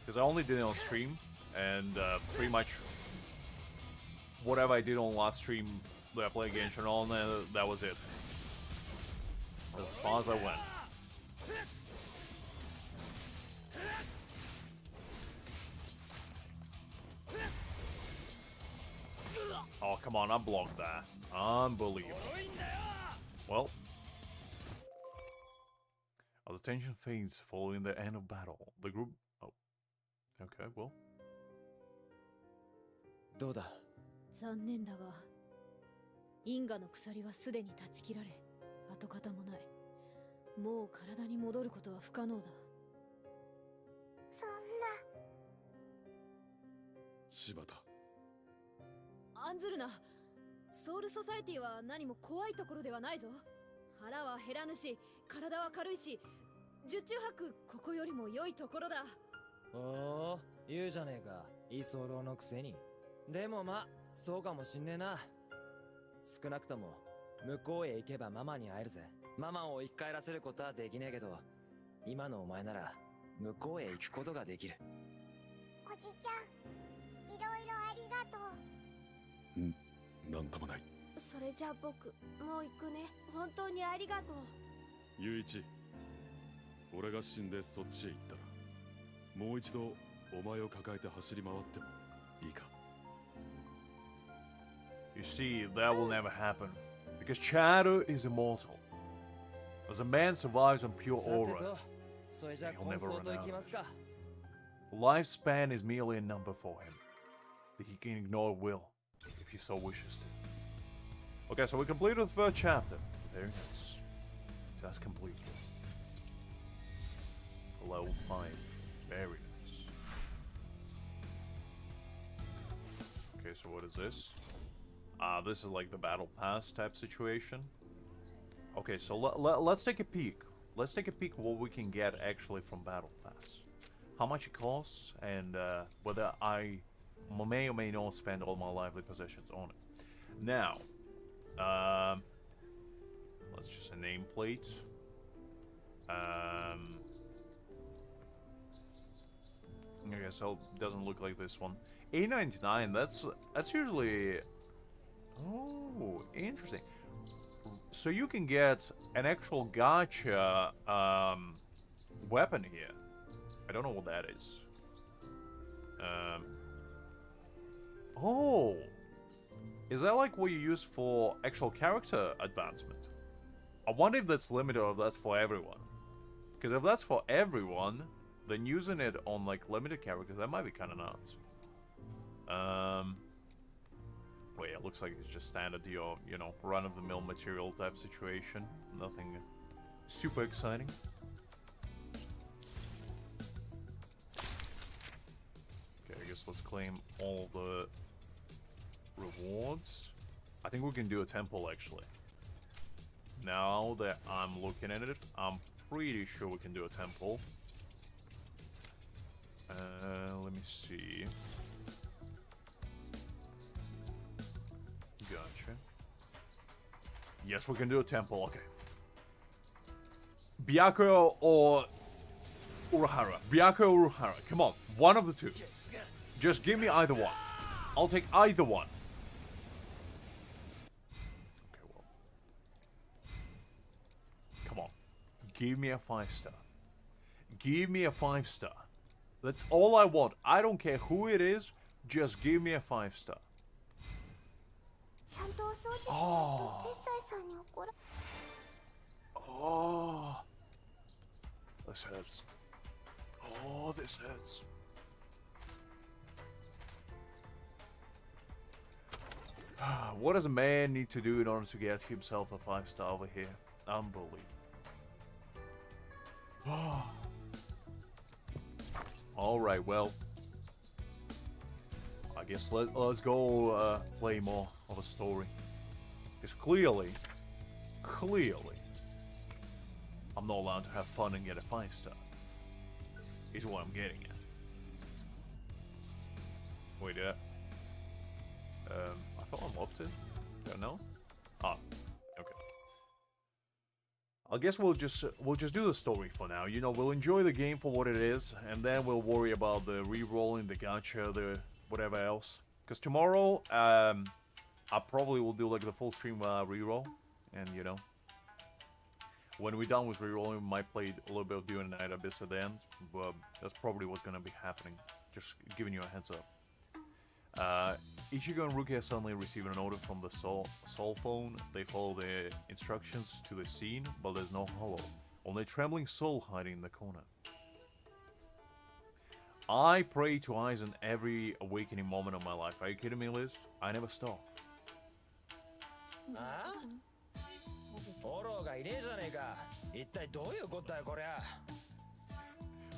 Because I only did it on stream, and pretty much whatever I did on last stream that I played Genshin on, that was it. As far as I went. Oh, come on, I blocked that. Unbelievable. 脆いんだよ。 Well, as the tension fades following the end of battle, the group... Oh. Okay, well. どうだ。残念だが、因果の鎖はすでに断ち切られ、跡形もない。もう体に戻ることは不可能だ。そんな。柴田。案ずるな。ソウルソサエティは何も怖いところではないぞ。腹は減らぬし、体は軽いし、十中八九ここよりも良いところだ。おお、言うじゃねえか。居候のくせに。でもま、そうかもしんねえな。少なくとも向こうへ行けばママに会えるぜ。ママを生き返らせることはできねえけど、今のお前なら向こうへ行くことができる。おじちゃん、いろいろありがとう。なんともない。それじゃ僕もう行くね。本当にありがとう。雄一、俺が死んでそっちへ行ったら、もう一度お前を抱えて走り回ってもいいか。 You see, that will never happen. Because Chado is immortal. As a man survives on pure さて aura, と、それじゃコンソート行きますか。 lifespan is merely a number for him. That he can ignore at will, if he so wishes to. Okay, so we completed the first chapter. Very nice. That's complete. Level 5. Very nice. Okay, so what is this? This is like the battle pass type situation. Okay, so let's take a peek. Let's take a peek what we can get actually from battle pass. How much it costs, and whether I may or may not spend all my lively possessions on it. Now, let's just a nameplate. Okay, so it doesn't look like this one. $8.99. That's usually. Oh, interesting. So you can get an actual gacha weapon here. I don't know what that is. Oh, is that like what you use for actual character advancement? I wonder if that's limited or if that's for everyone. Because if that's for everyone, then using it on like limited characters, that might be kind of nuts. Wait, it looks like it's just standard, you know, run-of-the-mill material type situation. Nothing super exciting. Okay, I guess let's claim all the rewards. I think we can do a temple, actually. Now that I'm looking at it, I'm pretty sure we can do a temple. Let me see. Gotcha. Yes, we can do a temple. Okay. Byakuya or Urahara? Byakuya or Urahara? Come on, one of the two. Just give me either one. I'll take either one. Okay, well. Come on. Give me a 5-star. Give me a 5-star. That's all I want. I don't care who it is. Just give me a 5-star. Oh. Oh. This hurts. Oh, this hurts. What does a man need to do in order to get himself a 5-star over here? Unbelievable. Oh. Alright, well. I guess let's go play more of a story. Because clearly, I'm not allowed to have fun and get a 5-star. Is what I'm getting at. Wait, I thought I unlocked it. Don't know. Ah, okay. I guess we'll just do the story for now. You know, we'll enjoy the game for what it is, and then we'll worry about the re-rolling, the gacha, the whatever else. Because tomorrow, I probably will do like the full stream re-roll, and you know, when we're done with re-rolling, we might play a little bit of Duo Night Abyss at the end. But that's probably what's gonna be happening. Just giving you a heads up. Ichigo and Rukia suddenly receive an order from the soul phone. They follow the instructions to the scene, but there's no hollow. Only a trembling soul hiding in the corner. I pray to Aizen every awakening moment of my life. Are you kidding me, Liz? I never stop.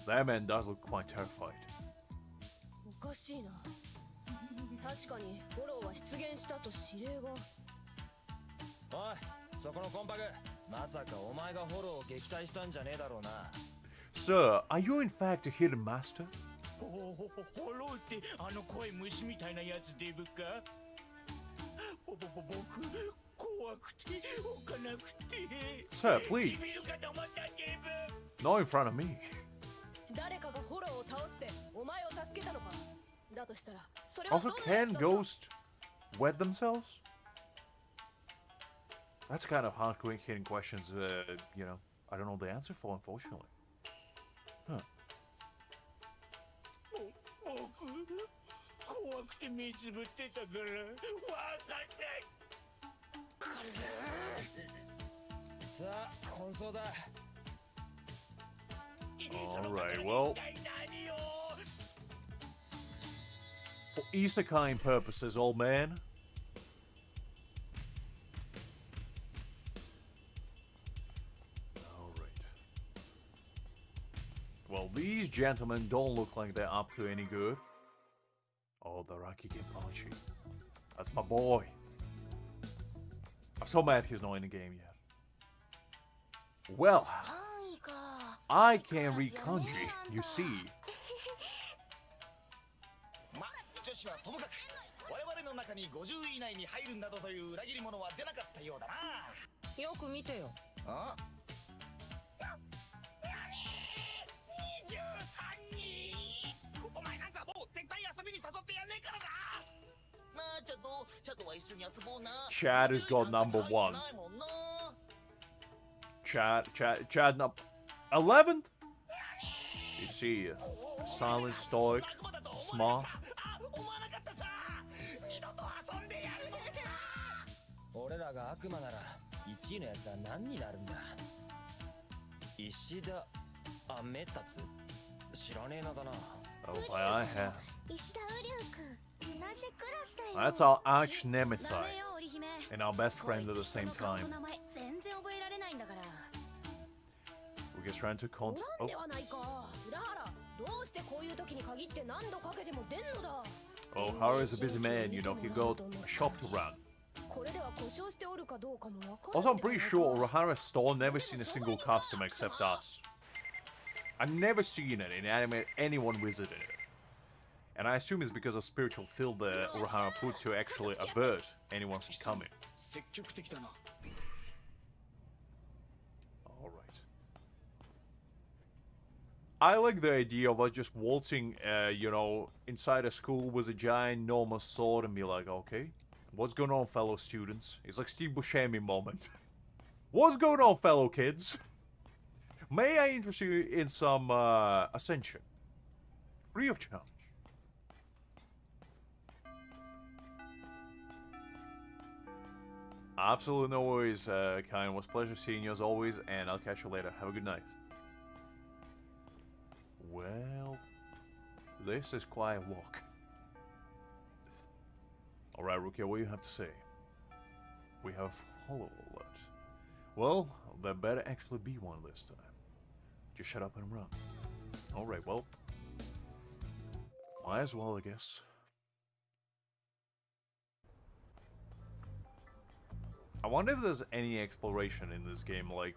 That man does look quite terrified. 確かにフォローは出現したと指令が。おい、そこのコンパグ、まさかお前がフォローを撃退したんじゃねえだろうな。Sir, are you in fact a hidden master? フォローってあの怖い虫みたいなやつデブか？僕怖くておかなくて。Sir, please. Not in front of me. 誰かがフォローを倒してお前を助けたのか。 Also, can ghosts wet themselves? That's kind of hard-hitting questions, you know, I don't know the answer for, unfortunately. Huh. Alright, well... For isekai purposes, old man. Alright. Well, these gentlemen don't look like they're up to any good. Oh, the Rakige Panachi. That's my boy. I'm so mad he's not in the game yet. Well, I can read kanji, you see. 女子はともかく我々の中に50位以内に入るなどという裏切り者は出なかったようだな。よく見てよ。あ23人。お前なんかもう絶対遊びに誘ってやんねえからな。なあちゃんとは一緒に遊ぼうな。 Chad has got number 1. Chad number 11th? You see, silent, stoic, smart. 俺らが悪魔なら1位のやつは何になるんだ。石田アメタツ知らねえ名だな。 Oh, I have. 石田瓜生くん同じクラスだよ。 That's our arch nemesis and our best friend at the same time. 全然覚えられないんだから。 We're just trying to なん oh, ではないか。浦原、どうしてこういう時に限って何度かけても出んのだ。 oh, Haru is a busy man, you know, he got a shop to run. これでは故障しておるかどうかもわか Also, I'm pretty sure Urahara's store never seen a single customer except us. I've never seen it in anime anyone visited it. And I assume it's because of spiritual field that Urahara put to actually avert anyone from coming. 積極的だな。 Alright. I like the idea of us just waltzing, you know, inside a school with a giant normal sword and be like, okay, what's going on, fellow students? It's like Steve Buscemi moment. What's going on, fellow kids? May I interest you in some ascension? Free of charge. Absolutely no worries, Kyan. It was a pleasure seeing you as always, and I'll catch you later. Have a good night. Well, this is quite a walk. Alright, Rukia, what do you have to say? We have hollow alert. Well, there better actually be one this time. Just shut up and run. Alright, well, might as well, I guess. I wonder if there's any exploration in this game, like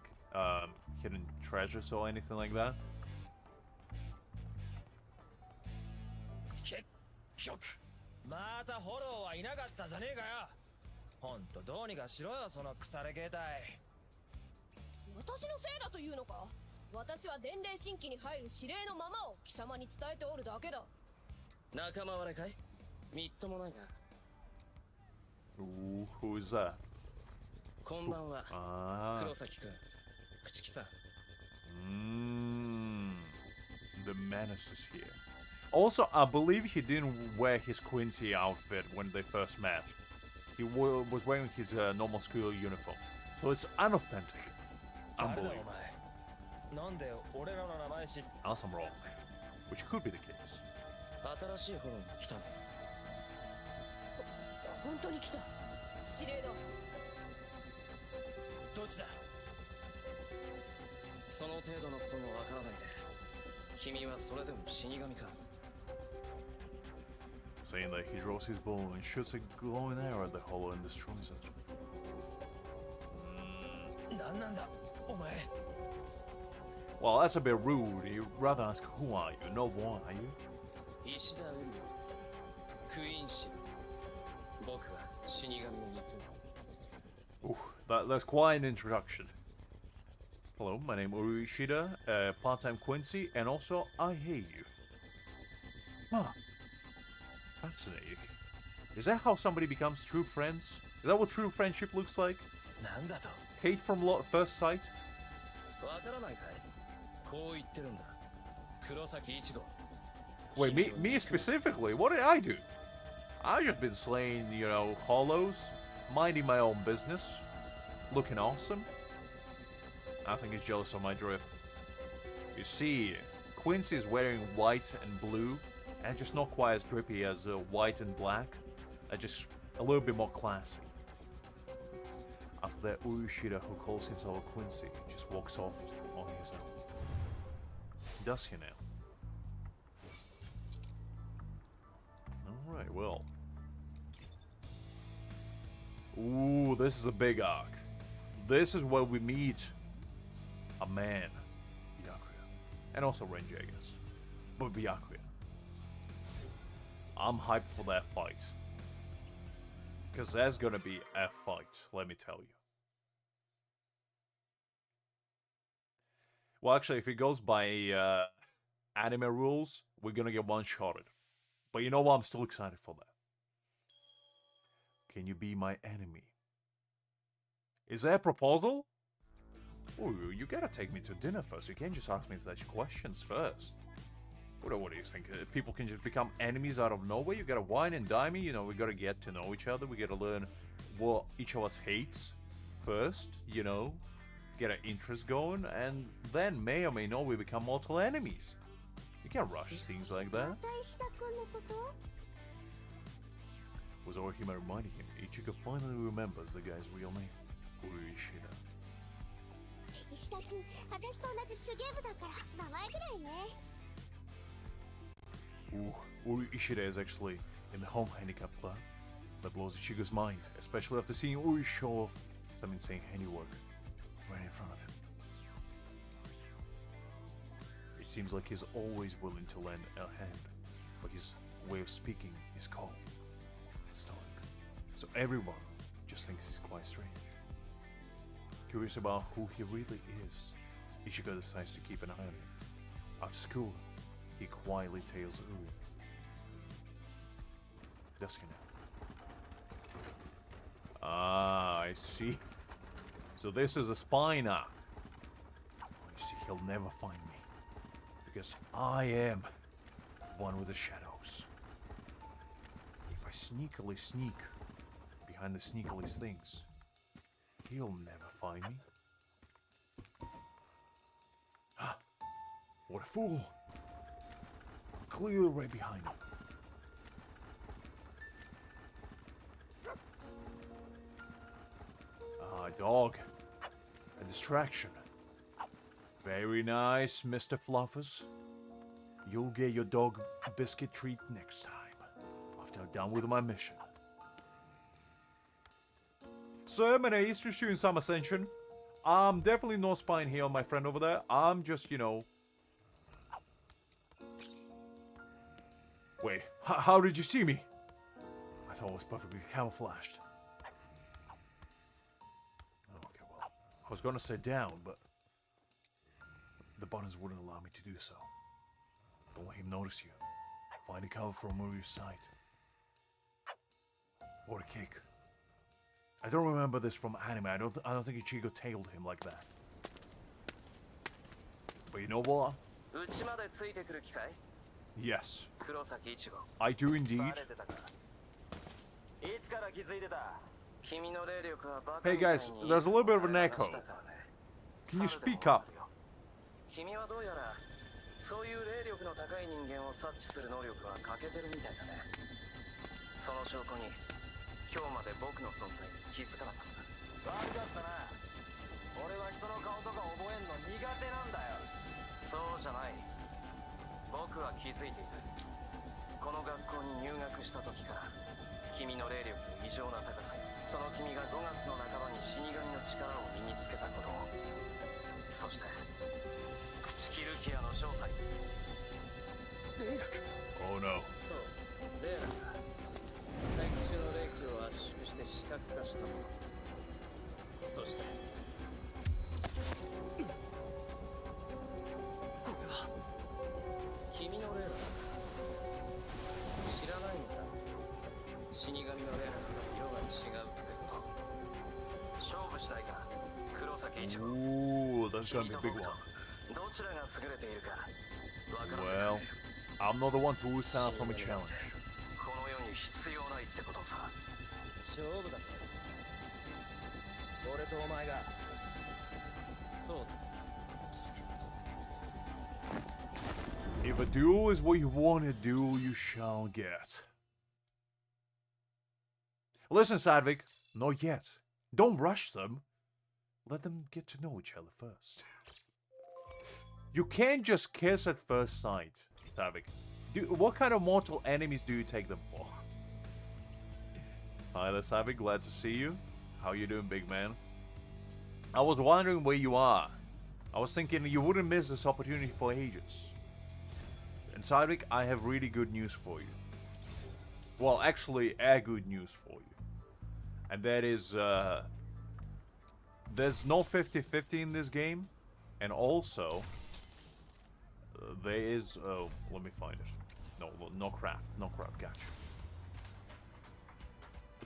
hidden treasures or anything like that. 結局またフォローはいなかったじゃねえかよ。ほんとどうにかしろよ、その腐れ形態。私のせいだというのか。私は伝令新規に入る指令のままを貴様に伝えておるだけだ。仲間割れかい？みっともないな。 Ooh, who is that? こんばんは。 Ah. 黒崎くん、朽木さん。The menace is here. Also, I believe he didn't wear his Quincy outfit when they first met. He was wearing his normal school uniform. So it's unauthentic. Unbelievable. なんで俺らの名前知っ Unless I'm wrong. Which could be the case. 新しいフォローに来たね。本当に来た。指令だ。どっちだ。その程度のこともわからないで。君はそれでも死神か。 Saying that he draws his bow and shoots a glowing arrow at the hollow and destroys it. なんなんだお前。 Well, that's a bit rude. You'd rather ask who are you, not what are you? 石田瓜生、クイーン氏。僕は死神を憎む。 Ooh, that's quite an introduction. Hello, my name is Uru Ishida, part-time Quincy, and also I hate you. Huh. Fascinating. Is that how somebody becomes true friends? Is that what true friendship looks like? なんだと。 Hate from first sight? わからないかい？こう言ってるんだ。黒崎一護。 Wait, me specifically? What did I do? I've just been slaying, you know, hollows, minding my own business, looking awesome. I think he's jealous of my drip. You see, Quincy is wearing white and blue, and just not quite as drippy as white and black. Just a little bit more classy. After that, Uyushida, who calls himself a Quincy, just walks off on his own. Does he now? Alright, well. Ooh, this is a big arc. This is where we meet a man, Byakuya. And also Renji, I guess. But Byakuya. I'm hyped for that fight. Because that's gonna be a fight, let me tell you. Well, actually, if it goes by anime rules, we're gonna get one-shotted. But you know what? I'm still excited for that. Can you be my enemy? Is that a proposal? Ooh, you gotta take me to dinner first. You can't just ask me such questions first. What do you think? People can just become enemies out of nowhere? You gotta wine and dine me? You know, we gotta get to know each other. We gotta learn what each of us hates first, you know? Get our interest going, and then may or may not we become mortal enemies. You can't rush things like that. Was Orihime reminding him, Ichigo finally remembers the guy's real name, Ishida. 石田君、私と同じ手芸部だから名前ぐらいね。 Ooh, Ishida is actually in the home handicap club. That blows Ichigo's mind, especially after seeing Uri show off some insane handiwork right in front of him. It seems like he's always willing to lend a hand, but his way of speaking is calm and stoic. So everyone just thinks he's quite strange. Curious about who he really is, Ichigo decides to keep an eye on him. After school, he quietly tails Uri. Dusk now. Ah, I see. So this is a spine arc. You see, he'll never find me. Because I am one with the shadows. If I sneakily sneak behind the sneakiliest things, he'll never find me. Ah, what a fool. Clearly right behind him. Ah, dog. A distraction. Very nice, Mr. Fluffers. You'll get your dog a biscuit treat next time, after I'm done with my mission. Sir, my name is Shun Sam Ascension. I'm definitely no spying here on my friend over there. I'm just, you know... Wait, how did you see me? I thought it was perfectly camouflaged. Okay, well, I was gonna sit down, but the buttons wouldn't allow me to do so. Don't let him notice you. Find a cover from Muri's sight. What a kick. I don't remember this from anime. I don't think Ichigo tailed him like that. But you know what? Yes. I do indeed. Hey guys, there's a little bit of an echo. Can you speak up? 君はどうやらそういう霊力の高い人間を察知する能力は欠けてるみたいだね。その証拠に今日まで僕の存在に気づかなかった。悪かったな。俺は人の顔とか覚えんの苦手なんだよ。そうじゃない。僕は気づいている。この学校に入学した時から君の霊力の異常な高さに、その君が5月の半ばに死神の力を身につけたことを、そして口切るキアの正体。霊力。Oh no. そう、霊力だ。大気中の霊気を圧縮して視覚化したもの。そしてこれは君の霊だぞ。知らないのか。死神の霊力が色が違うってこと。勝負したいか、黒崎一郎。 Ooh, that's gonna be a big one. どちらが優れているか分からせてくれ。 Well, I'm not the one to lose out from a challenge. この世に必要ないってことさ。勝負だ。俺とお前が。そうだ。 If a duel is what you want a duel, you shall get. Listen, Sadvik, not yet. Don't rush them. Let them get to know each other first. You can't just kiss at first sight, Sadvik. what kind of mortal enemies do you take them for? Hi there, Savvy. Glad to see you. How you doing, big man? I was wondering where you are. I was thinking you wouldn't miss this opportunity for ages. And Cydric, I have really good news for you. Well, actually, good news for you. And that is, there's no 50-50 in this game. And also, there is, oh, let me find it. No craft, gotcha.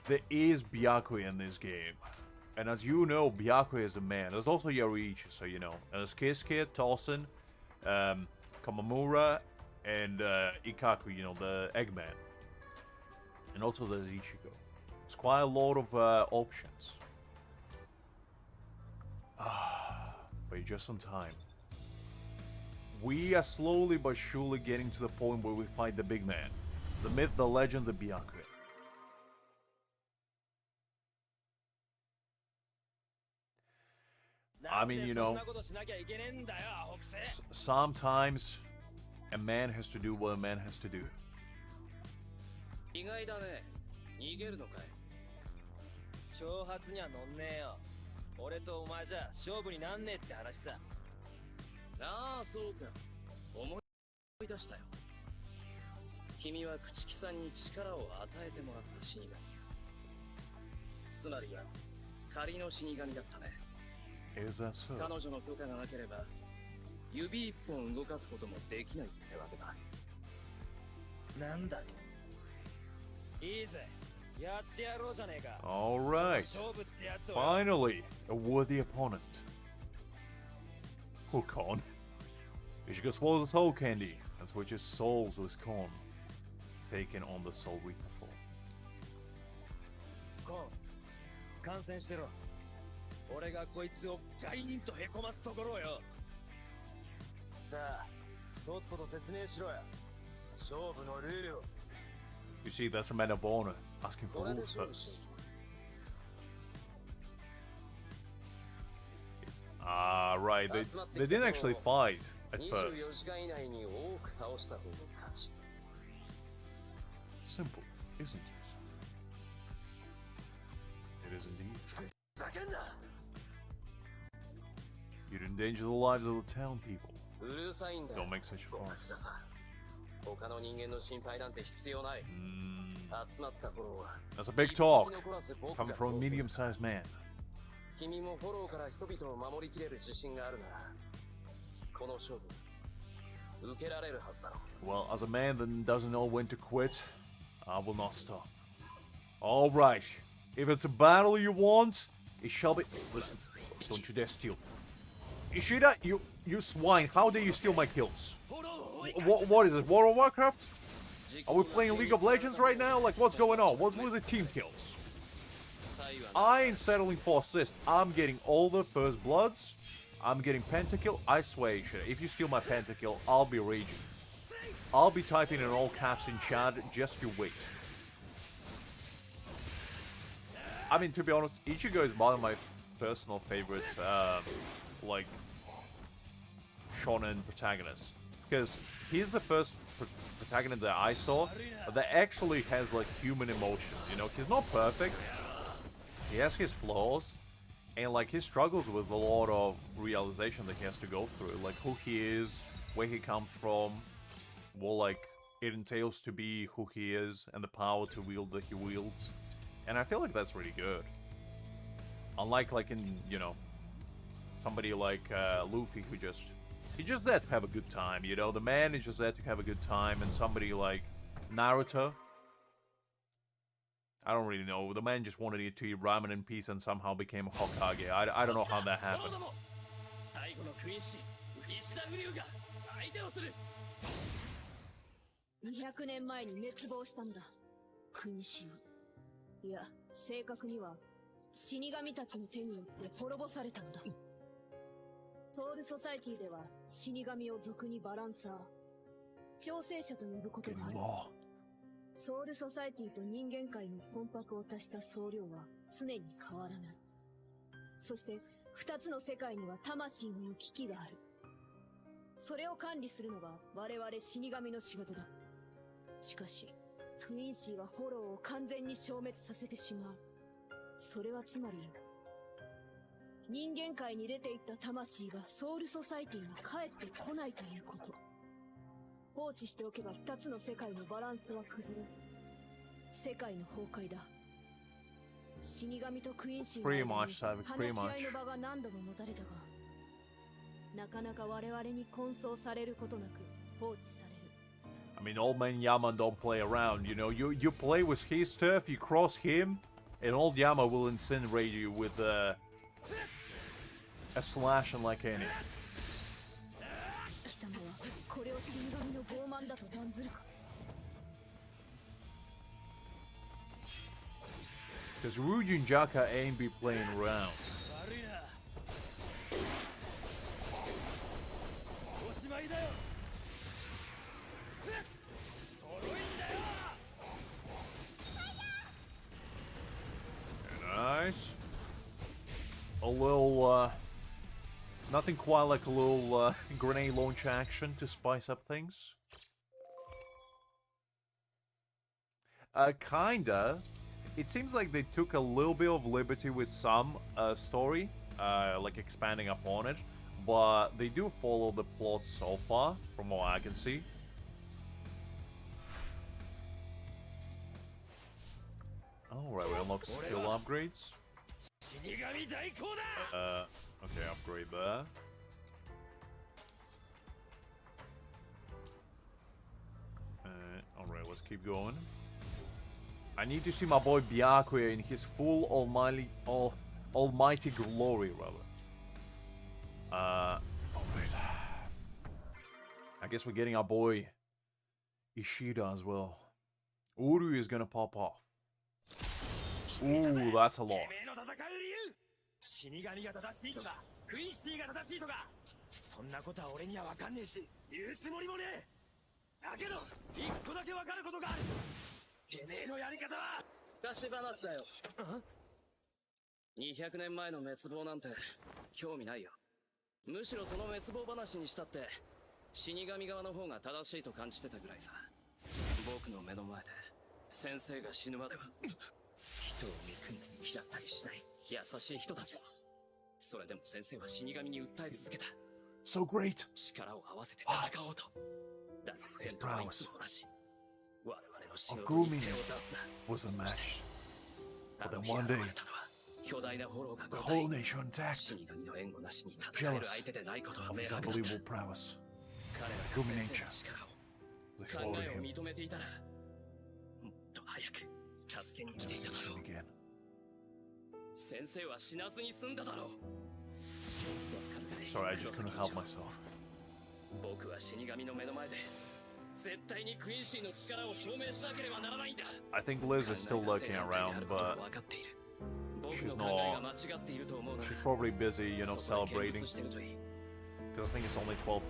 There is Byakuya in this game. And as you know, Byakuya is the man. There's also Reiatsu, so you know. And there's Kisuke, Tosin, Kamamura, and Ikaku, you know, the Eggman. And also there's Ichigo. There's quite a lot of options. But you're just on time. We are slowly but surely getting to the point where we fight the big man. The myth, the legend, the Byakuya. I mean, you know, sometimes a man has to do what a man has to do. 意外だね。逃げるのかい。挑発には乗んねえよ。俺とお前じゃ勝負になんねえって話さ。ああ、そうか。思い出したよ。君は朽木さんに力を与えてもらった死神。つまりは仮の死神だったね。Is that so? 彼女の許可がなければ指一本動かすこともできないってわけだ。なんだと。いいぜ。やってやろうじゃねえか。Alright. Finally, a worthy opponent. Hook on. Ichigo swallows the soul candy and switches souls with Korn, taking on the Soul Reaper form. コン、観戦してろ。俺がこいつをガインとへこますところをよ。さあ、とっとと説明しろや。勝負のルールを。You see, that's a man of honor asking for rules first. Ah, right. They didn't actually fight at first. Simple, isn't it? It is indeed. You'd endanger the lives of the town people. Don't make such a fuss. 他の人間の心配なんて必要ない。集まった頃は。That's a big talk coming from a medium-sized man. 君もフォローから人々を守りきれる自信があるなら、この勝負受けられるはずだろう。Well, as a man that doesn't know when to quit, I will not stop. All right, if it's a battle you want, it shall be. Listen, don't you dare steal. Ishida, you swine! How dare you steal my kills? What is it? World of Warcraft? Are we playing League of Legends right now? Like, what's going on? What's with the team kills? I ain't settling for assist. I'm getting all the first bloods. I'm getting pentakill. I swear, Ishida, if you steal my pentakill, I'll be raging. I'll be typing in all caps in chat. Just you wait. I mean, to be honest, Ichigo is one of my personal favorites, like, shonen protagonists. Because he's the first protagonist that I saw that actually has, like, human emotions, you know? He's not perfect. He has his flaws. And, like, he struggles with a lot of realization that he has to go through. Like, who he is, where he comes from, what, like, it entails to be who he is, and the power to wield that he wields. And I feel like that's really good. Unlike, like, in, you know, somebody like Luffy who just... He's just there to have a good time, you know? The man is just there to have a good time, and somebody like Naruto... I don't really know. The man just wanted to eat ramen in peace and somehow became a Hokage. I don't know how that happened. 200年前に滅亡したんだ。君主。いや、正確には死神たちの手によって滅ぼされたのだ。ソウルソサイティでは死神を俗にバランサー、調整者と呼ぶことがある。ソウルソサイティと人間界の魂魄を足した総量は常に変わらない。そして二つの世界には魂の行き来がある。それを管理するのが我々死神の仕事だ。しかしクインシーはフォローを完全に消滅させてしまう。それはつまり人間界に出ていった魂がソウルソサイティに帰ってこないということ。放置しておけば二つの世界のバランスは崩れ、世界の崩壊だ。死神とクインシーの間に話し合いの場が何度も持たれたが、なかなか我々に奔走されることなく放置される。I mean, old man Yama don't play around, you know. You play with his turf, you cross him, and old Yama will incinerate you with a slash and like any. 貴様はこれを死神の傲慢だと断ずるか。Because Ryujin Jaka ain't be playing around. 悪いな。おしまいだよ。とろいんだよ。 Nice. A little, nothing quite like a little grenade launch action to spice up things. Kinda. It seems like they took a little bit of liberty with some story, like expanding upon it, but they do follow the plot so far, from what I can see. Alright, we unlock skill upgrades. Okay, upgrade there. Alright, let's keep going. I need to see my boy Byakuya in his full almighty glory, rather. Oh, please. I guess we're getting our boy Ishida as well. Uru is gonna pop off. Ooh, that's a lot. 死神が正しいとかクインシーが正しいとかそんなことは俺には分かんねえし言うつもりもねえ。だけど一個だけ分かることがある。てめえのやり方は昔話だよ。200年前の滅亡なんて興味ないよ。むしろその滅亡話にしたって死神側の方が正しいと感じてたぐらいさ。僕の目の前で先生が死ぬまでは人を憎んだり嫌ったりしない優しい人たちだ。それでも先生は死神に訴え続けた。 So great. 力を合わせて戦おうと。だけど返答はいつも同じ。我々の仕事に手を出すな。Was a match. あ But の then 日 one 現れ day, たのは巨大なフォローが the 5 whole 体。 nation attacked 死神の援護なしに戦える相手でないことは of 明 his 白だった。 unbelievable prowess. 彼らが先生の力を They 考 slaughtered えを him 認めていたらもっと早く助けに来ていただろう。 again. 先生は死なずに済んだだろう。 Sorry, I just couldn't help myself. 僕は死神の目の前で絶対にクインシーの力を証明しなければならないんだ。 I think Liz is still lurking around, but she's not. She's probably busy, you know, celebrating. Because I think it's only 12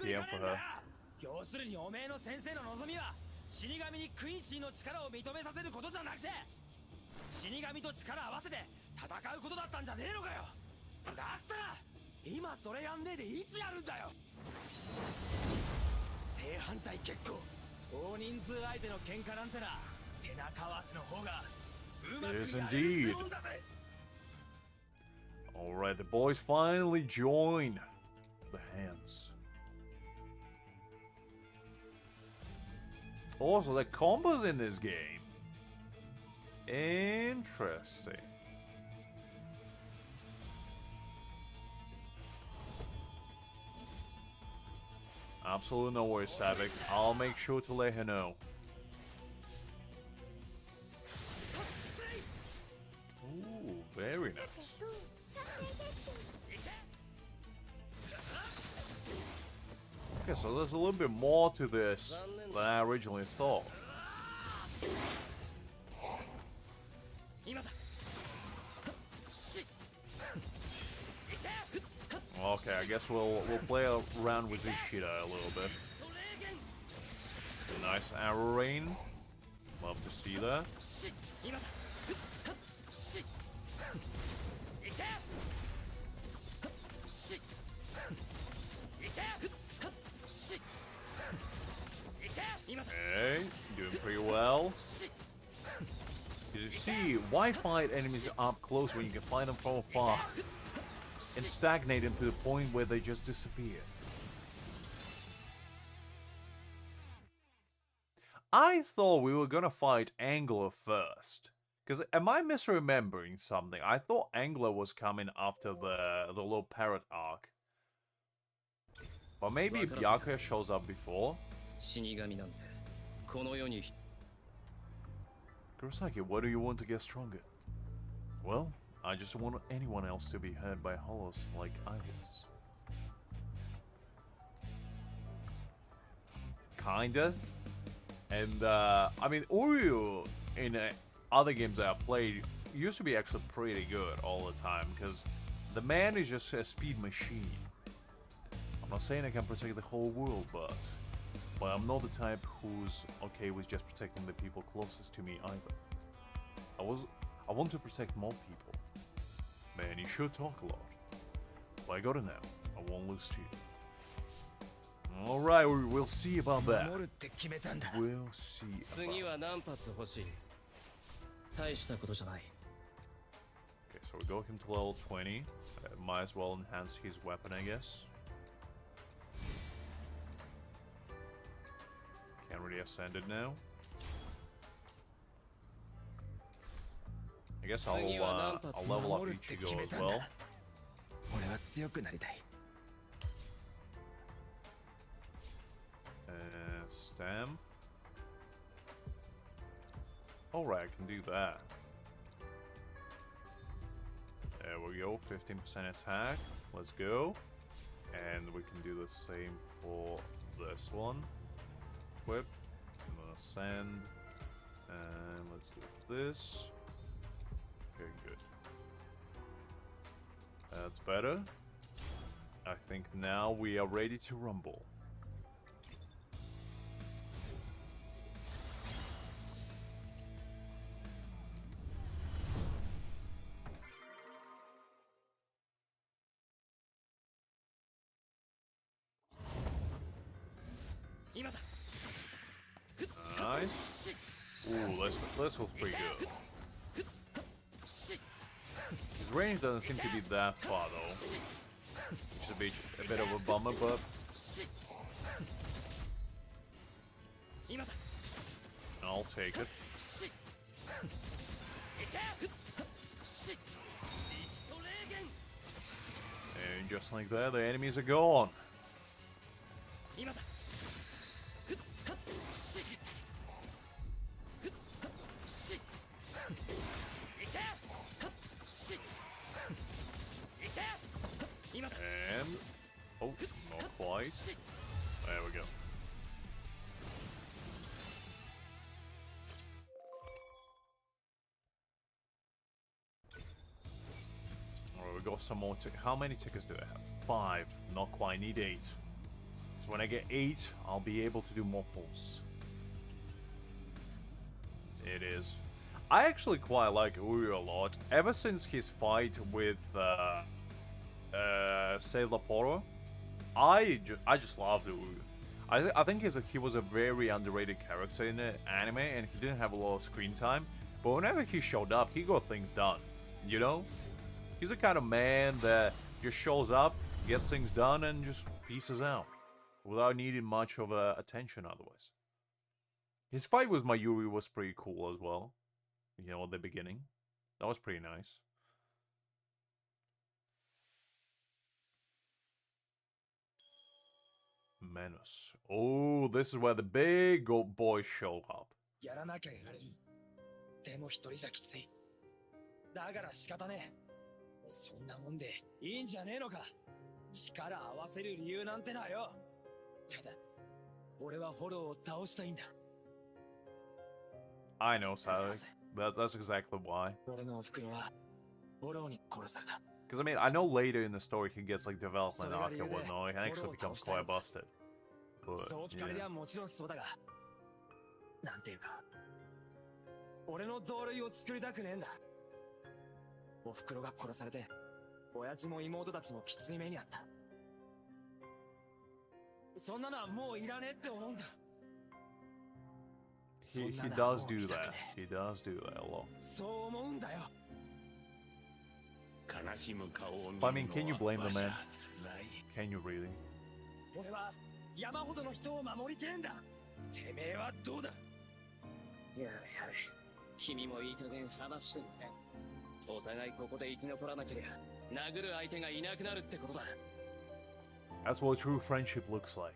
p.m. for her. 要するにおめえの先生の望みは死神にクインシーの力を認めさせることじゃなくて死神と力合わせて戦うことだったんじゃねえのかよ。だったら今それやんねえでいつやるんだよ。正反対結構大人数相手の喧嘩なんてな背中合わせの方がうまくやれるってもんだぜ。 Alright, the boys finally join the hands. Also, the combos in this game. Interesting. Absolutely no worries, Savik. I'll make sure to let her know. Ooh, very nice. Okay, so there's a little bit more to this than I originally thought. Okay, I guess we'll play around with Ishida a little bit. Nice arrow rain. Love to see that. doing pretty well. Because you see, why fight enemies up close when you can fight them from afar and stagnate them to the point where they just disappear? I thought we were gonna fight Angler first. Because am I misremembering something? I thought Angler was coming after the little parrot arc. Or maybe Byakuya shows up before. 死神なんてこの世に Kurosaki, what do you want to get stronger? Well, I just want anyone else to be hurt by hollows like I was. Kinda. And, I mean, Uryu in other games that I played used to be actually pretty good all the time, because the man is just a speed machine. I'm not saying I can protect the whole world, but I'm not the type who's okay with just protecting the people closest to me either. I want to protect more people. Man, you sure talk a lot. But I got it now. I won't lose to you. Alright, we'll see about that. We'll see about 次は何発欲しい大したことじゃない Okay, so we got him to level 20. Might as well enhance his weapon, I guess. Can't really ascend it now. I guess I'll level up Ichigo as well. 俺は強くなりたい Stamp. Alright, I can do that. There we go, 15% attack. Let's go. And we can do the same for this one. Whip. I'm gonna send. And let's do this. Okay, good. That's better. I think now we are ready to rumble. Nice. Ooh, this was pretty good. His range doesn't seem to be that far though, which is a bit of a bummer, but I'll take it. And just like that, the enemies are gone. And oh, not quite. There we go. Alright, we got some more tickets. How many tickets do I have? 5. Not quite. Need 8. So when I get 8, I'll be able to do more pulls. It is. I actually quite like Uryu a lot. Ever since his fight with Sailor Poro, I just loved Uryu. I think he was a very underrated character in the anime, and he didn't have a lot of screen time. But whenever he showed up, he got things done. You know, he's the kind of man that just shows up, gets things done, and just pieces out without needing much of attention. Otherwise, his fight with Mayuri was pretty cool as well. You know, at the beginning, that was pretty nice. Menace. Oh, this is where the big old boys show up. やらなきゃやられるでも一人じゃきついだから仕方ねえそんなもんでいいんじゃねえのか力合わせる理由なんてなよただ俺はフォローを倒したいんだ I know, Sally. That's exactly why. 俺のお袋はフォローに殺された Because I mean, I know later in the story he gets like development arc and whatnot, and actually becomes quite busted. But そう聞かれりゃ yeah. もちろんそうだがなんていうか俺の同類を作りたくねえんだお袋が殺されて親父も妹たちもきつい目にあったそんなのはもういらねえって思うんだ He does do that. He does do that a lot. そう思うんだよ。 But I mean, can you blame the man? Can you really? 俺は山ほどの人を守りてえんだ。てめえはどうだ。やれやれ、君もいい加減話してね。お互いここで生き残らなければ殴る相手がいなくなるってことだ。 That's what true friendship looks like.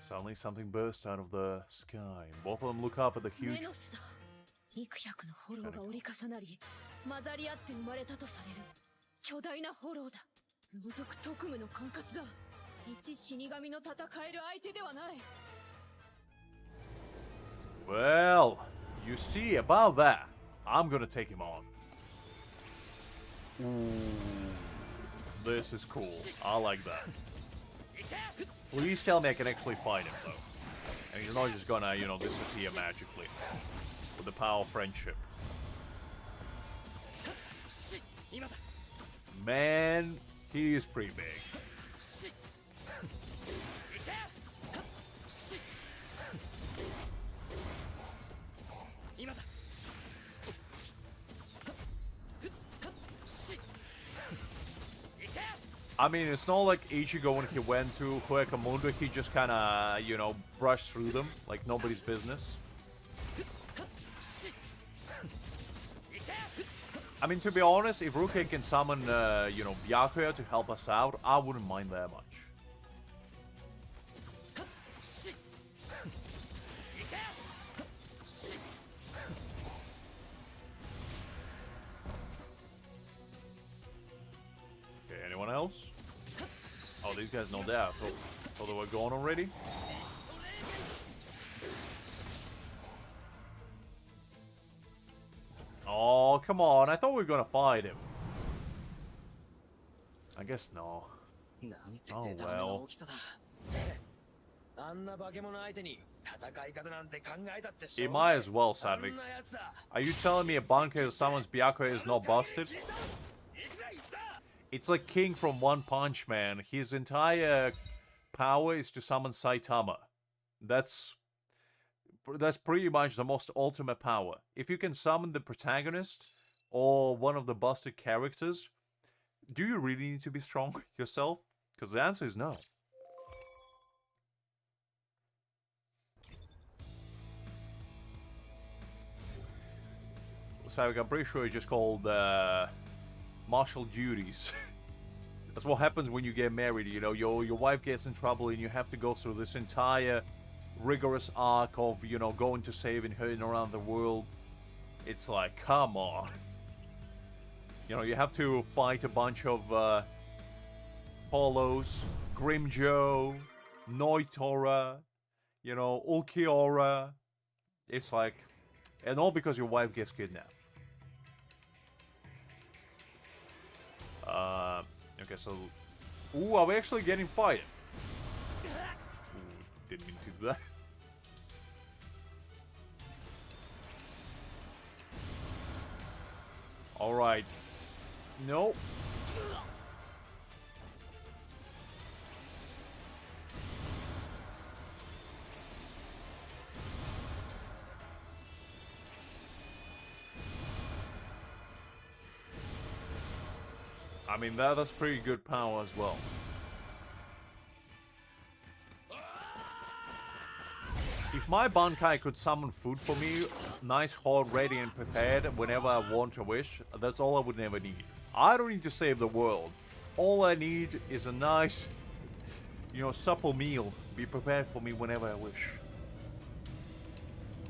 Suddenly something burst out of the sky, and both of them look up at the メ huge... ノスだ。幾百のホローが折り重なり混ざり合って生まれたとされる巨大なホローだ。無属特務の管轄だ。一死神の戦える相手ではない。 Well, you see, about that, I'm gonna take him on. Ooh, this is cool. I like that. Please tell me I can actually fight him, though. And he's not just gonna, you know, disappear magically. With the power of friendship. Man, he is pretty big. I mean, it's not like Ichigo when he went to Huecamundo, he just kinda, you know, brushed through them like nobody's business. I mean, to be honest, if Ruke can summon, you know, Byakuya to help us out, I wouldn't mind that much. Okay, anyone else? Oh, these guys know that. Oh, they were gone already? Oh, come on. I thought we were gonna fight him. I guess no. Oh, well. あんな化け物相手に戦い方なんて考えたって It might as well, Sadvik. Are you telling me a Bankai that summons Byakuya is not busted? It's like King from One Punch Man. His entire power is to summon Saitama. That's pretty much the most ultimate power. If you can summon the protagonist or one of the busted characters, do you really need to be strong yourself? Because the answer is no. So I'm pretty sure it's just called martial duties. That's what happens when you get married. You know, your wife gets in trouble and you have to go through this entire rigorous arc of, you know, going to save and hurting around the world. It's like, come on. You know, you have to fight a bunch of Polos, Grimjo, Noitora, you know, Ulquiorra. It's like, and all because your wife gets kidnapped. Okay, so... Ooh, are we actually getting fired? Ooh, didn't mean to do that. Alright. Nope. I mean, that's pretty good power as well. If my Bankai could summon food for me, nice, hot, ready and prepared whenever I want or wish, that's all I would never need. I don't need to save the world. All I need is a nice, you know, supple meal. Be prepared for me whenever I wish.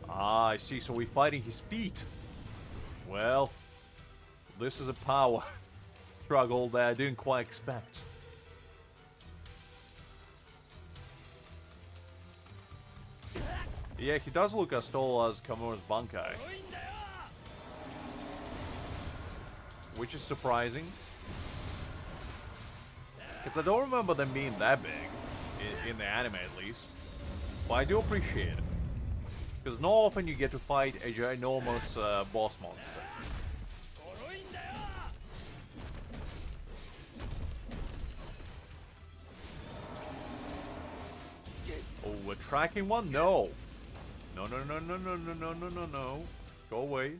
Ah, I see. So we're fighting his feet. Well, this is a power struggle that I didn't quite expect. Yeah, he does look as tall as Kamura's Bankai. Which is surprising. Because I don't remember them being that big. In the anime, at least. But I do appreciate it. Because not often you get to fight a ginormous boss monster. Oh, a tracking one? No. No, no, no, no, no, no, no, no, no, no. Go away.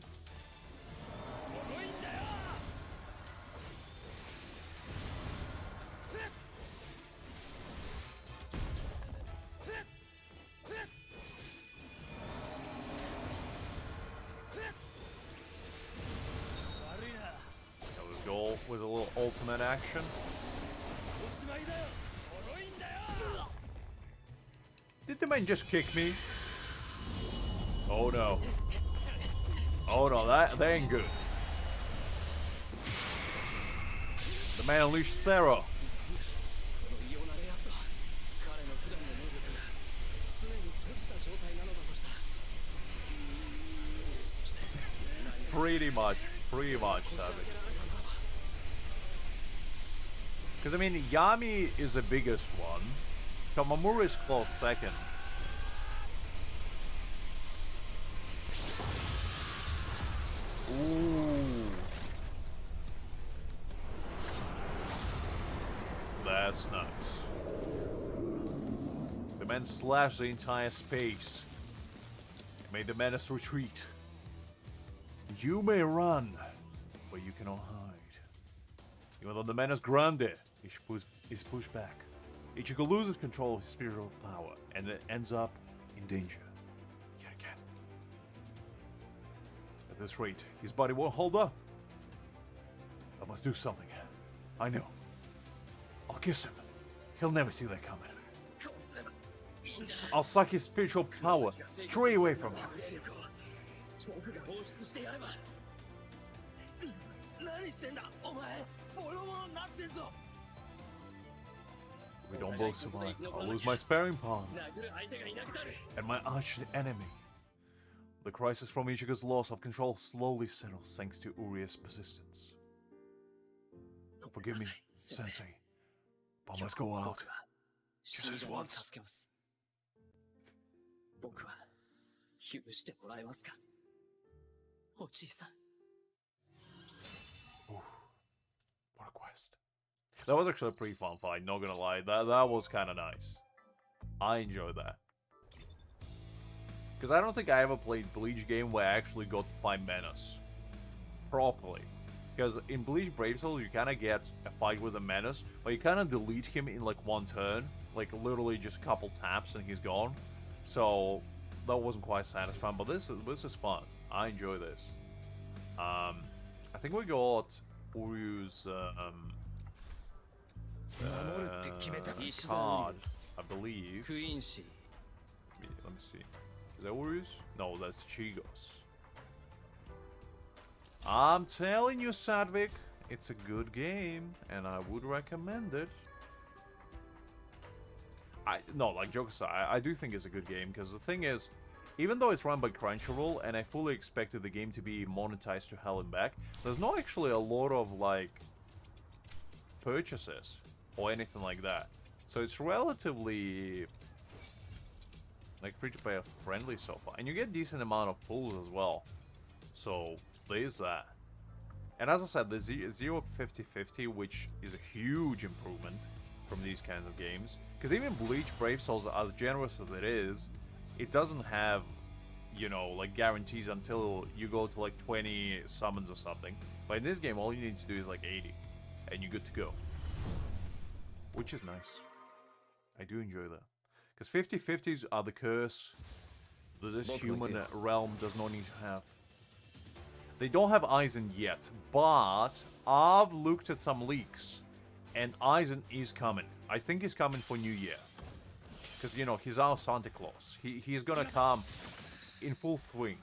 That was goal with a little ultimate action. Did the man just kick me? Oh no. Oh no, that ain't good. The man unleashed Sarah. この異様なレアツは彼の普段の能力が常に閉じた状態なのだとしたらそして Pretty much, Savage. Because I mean, Yami is the biggest one. Kamamura is close second. Ooh. That's nice. The men slashed the entire space. It made the menace retreat. You may run, but you cannot hide. Even though the menace grande is pushed back, Ichigo loses control of his spiritual power and it ends up in danger. Yet again. At this rate, his body won't hold up. I must do something. I know. I'll kiss him. He'll never see that coming. I'll suck his spiritual power straight away from him. 僕が放出してやれば何してんだお前ボロボロになってんぞ We don't both survive. I'll lose my sparring partner 殴る相手がいなくなる and my arch enemy. The crisis from Ichigo's loss of control slowly settles thanks to Uria's persistence. Forgive me, Sensei, but I must go out. Just this once. 助けます僕は許してもらえますかおじいさん What a quest. That was actually a pretty fun fight, not gonna lie. That was kind of nice. I enjoyed that. Because I don't think I ever played Bleach game where I actually got to fight Menace properly. Because in Bleach Brave Soul, you kind of get a fight with a Menace, but you kind of delete him in like one turn. Like literally just a couple taps and he's gone. So that wasn't quite satisfying, but this is fun. I enjoy this. I think we got Uryu's card, I believe.クイーンシー Let me see. Is that Uryu's? No, that's Chigo's. I'm telling you, Sadvik, it's a good game, and I would recommend it. No, like jokes aside, I do think it's a good game, because the thing is, even though it's run by Crunchyroll, and I fully expected the game to be monetized to hell and back, there's not actually a lot of, like, purchases, or anything like that. So it's relatively, like, free-to-play friendly so far. And you get a decent amount of pulls as well. So, there's that. And as I said, the 0 50-50, which is a huge improvement from these kinds of games. Because even Bleach Brave Souls, as generous as it is, it doesn't have, you know, like guarantees until you go to like 20 summons or something. But in this game, all you need to do is like 80, and you're good to go. Which is nice. I do enjoy that. Because 50-50s are the curse that this human realm does not need to have. They don't have Aizen yet, but I've looked at some leaks, and Aizen is coming. I think he's coming for New Year. Because, you know, he's our Santa Claus. He's gonna come in full swing.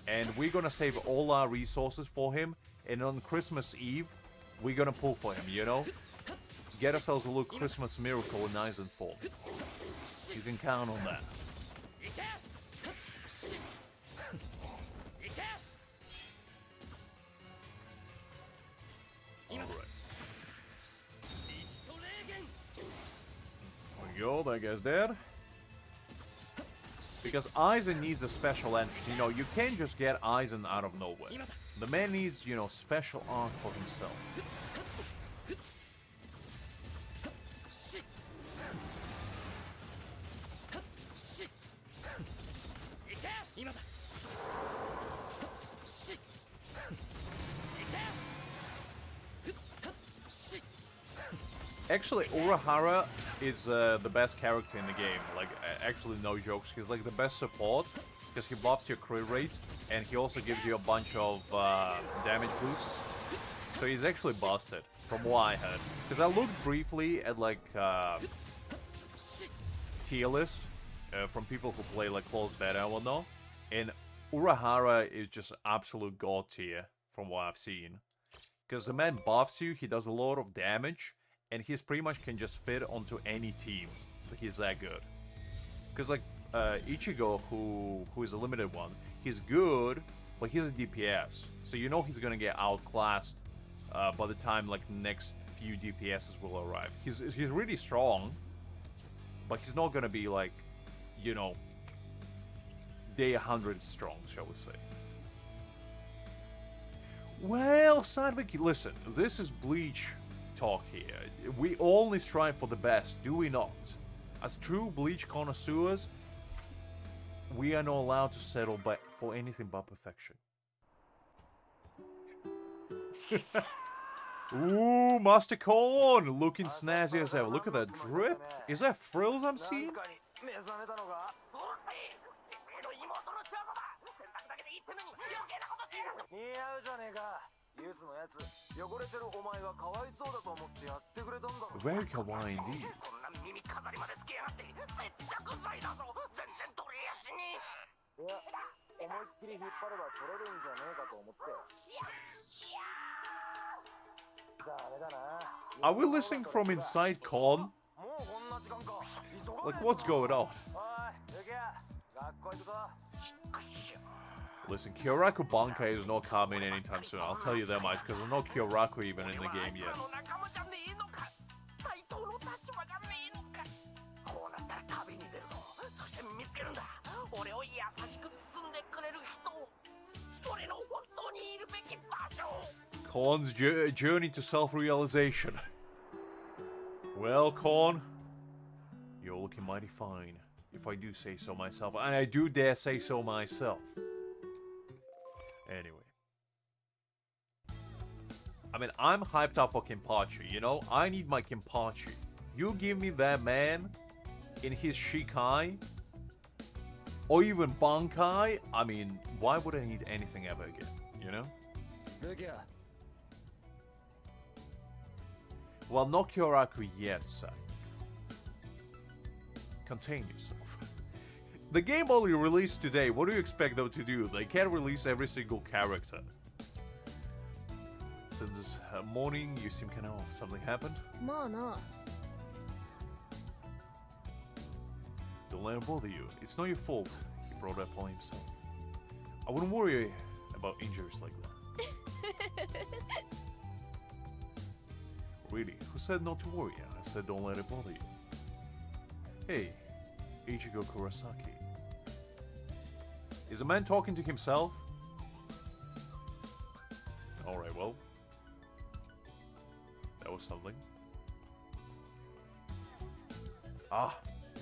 And we're gonna save all our resources for him. And on Christmas Eve, we're gonna pull for him, you know? Get ourselves a little Christmas miracle in Aizen form. You can count on that. Alright. There we go, that guy's dead. Because Aizen needs a special entrance. You know, you can't just get Aizen out of nowhere. The man needs, you know, special art for himself. Actually, Urahara is the best character in the game. Like, actually, no jokes. He's like the best support because he buffs your crit rate and he also gives you a bunch of damage boosts. So he's actually busted, from what I heard. Because I looked briefly at like tier list from people who play like closed beta and whatnot, and Urahara is just absolute god tier from what I've seen. Because the man buffs you, he does a lot of damage, and he's pretty much can just fit onto any team. So he's that good. Because like Ichigo, who is a limited one, he's good, but he's a DPS. So you know he's gonna get outclassed by the time like next few DPSs will arrive. He's really strong, but he's not gonna be like, you know, day 100 strong, shall we say. Well, Sadvik, listen, this is Bleach talk here. We only strive for the best, do we not? As true Bleach connoisseurs, we are not allowed to settle for anything but perfection. Ooh, Master Corn! Looking snazzy as ever. Look at that drip. Is that frills I'm seeing? Very kawaii indeed. Are we listening from inside Con? Like, what's going on? Listen, Kyoraku Bankai is not coming anytime soon. I'll tell you that much, because there's no Kyoraku even in the game yet. Korn's journey to self-realization. Well, Korn, you're looking mighty fine, if I do say so myself. And I do dare say so myself. Anyway. I mean, I'm hyped up for Kenpachi, you know? I need my Kenpachi. You give me that man in his Shikai, or even Bankai, I mean, why would I need anything ever again, you know? Look here. Well, not Kyoraku yet, son. Contain yourself. The game only released today. What do you expect them to do? They can't release every single character. Since morning, you seem kind of off. Something happened? Don't let him bother you. It's not your fault. He brought up on himself. I wouldn't worry about injuries like that. Really? Who said not to worry? I said don't let it bother you. Hey, Ichigo Kurosaki. Is a man talking to himself? Alright, well. That was something. Ah,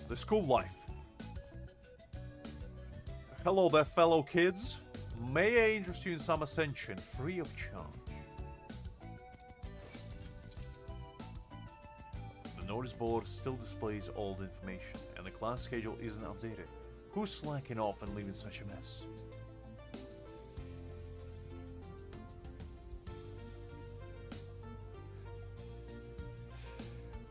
the school life. Hello there, fellow kids. May I interest you in some ascension, free of charge? The notice board still displays old information, and the class schedule isn't updated. Who's slacking off and leaving such a mess?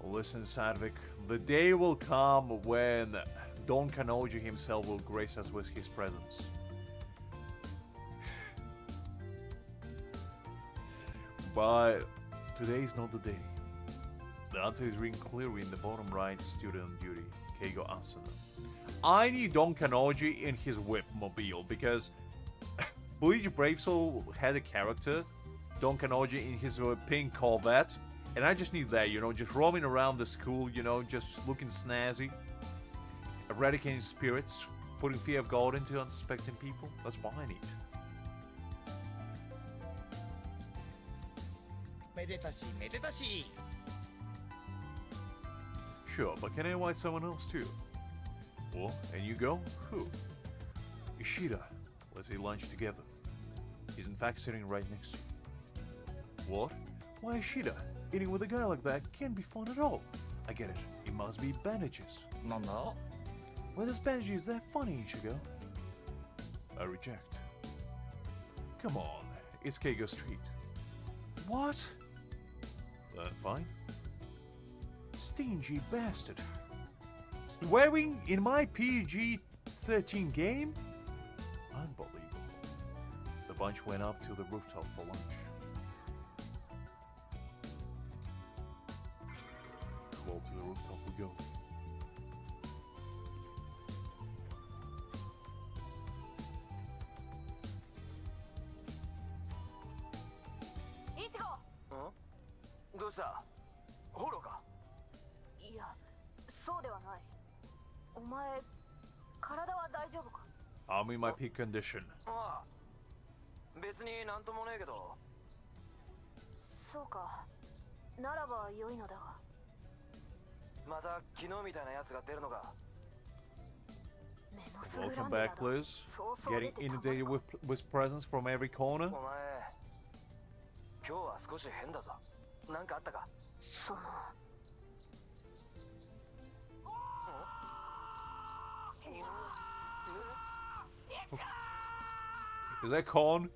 Listen, Sadvik, the day will come when Don Kanoji himself will grace us with his presence. But today is not the day. The answer is written clearly in the bottom right, student on duty, Keigo Asuna. I need Don Kanoji in his whip mobile because Bleach Brave Soul had a character, Don Kanoji in his pink Corvette, and I just need that, you know, just roaming around the school, you know, just looking snazzy, eradicating spirits, putting fear of God into unsuspecting people. That's what I need. Sure, but can I invite someone else too? Well, and you go? Who? Ishida. Let's eat lunch together. He's in fact sitting right next to you. What? Why Ishida? Eating with a guy like that can't be fun at all. I get it. It must be bandages. なんだ Well, this bandage is that funny, Ichigo? I reject. Come on, it's Keigo's treat. What? Then fine. Stingy bastard. Swearing in my PG-13 game? Unbelievable. The bunch went up to the rooftop for lunch. Well, to the rooftop we go. Ichigo! どうしたホロかいや、そうではない。お前、体は大丈夫か？ I'm in my peak condition. ああ別になんともねえけどそうか。ならば良いのだが。また昨日みたいなやつが出るのか Welcome back, Liz. Getting inundated with presents from every corner. お前今日は少し変だぞなんかあったかその Is that corn?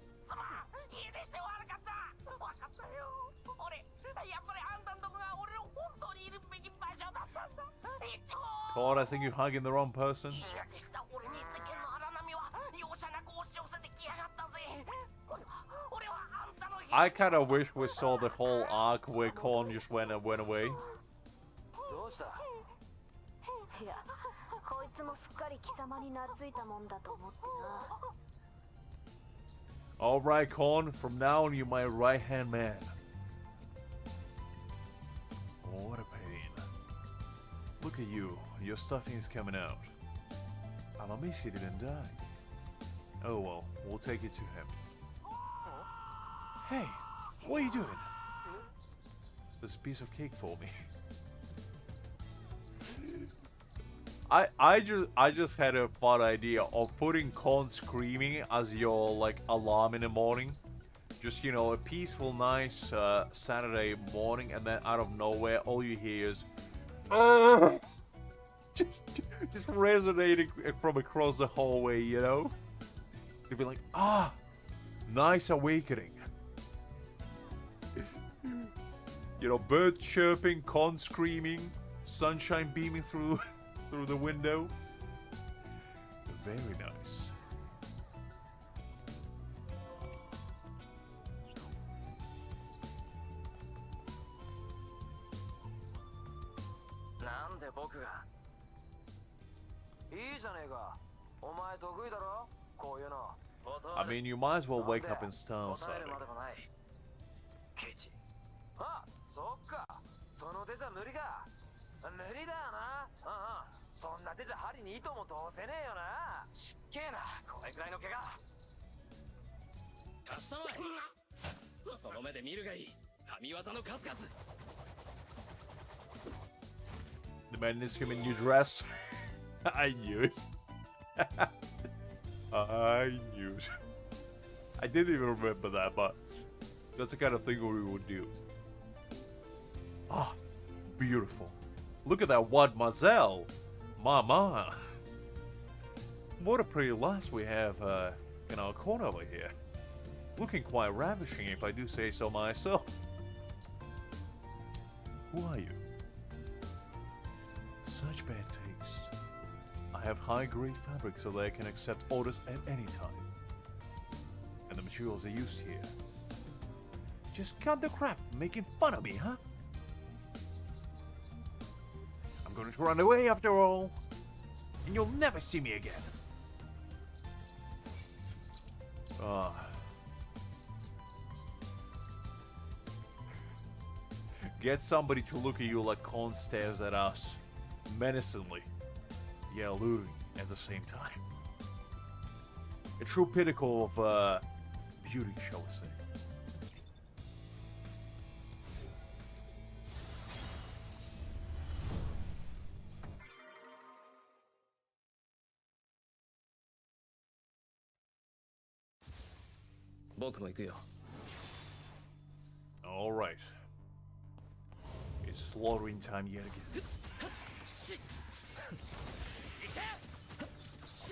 Corn, I think you're hugging the wrong person. I kind of wish we saw the whole arc where Corn just went away. どうしたいや、こいつもすっかり貴様に懐いたもんだと思ってな。 Alright, Corn, from now on you're my right-hand man. Oh, what a pain. Look at you, your stuffing is coming out. I'm amazed he didn't die. Oh well, we'll take it to him. Hey, what are you doing? There's a piece of cake for me. I just had a fun idea of putting Corn screaming as your like alarm in the morning. Just, you know, a peaceful, nice Saturday morning, and then out of nowhere, all you hear is just resonating from across the hallway, you know? You'd be like, ah, nice awakening. You know, birds chirping, Corn screaming, sunshine beaming through the window. Very nice. I mean, you might as well wake up in style, Sonic. あ、そっか。その手じゃ無理か。無理だよな。そんな手じゃ針に糸も通せねえよな。しっけえな。これくらいの怪我。貸したまえ。その目で見るがいい。神業の数々。The man is him in new dress. I knew it. I knew it. I didn't even remember that, but that's the kind of thing we would do. Ah, beautiful. Look at that mademoiselle. Mama. What a pretty lass we have in our corner over here. Looking quite ravishing if I do say so myself. Who are you? Such bad taste. I have high-grade fabric so that I can accept orders at any time. And the materials are used here. Just cut the crap, making fun of me, huh? I'm going to run away after all, and you'll never see me again. Get somebody to look at you like Corn stares at us, menacingly, yet alluring at the same time. A true pinnacle of beauty, shall we say. All right. slaughtering time yet again.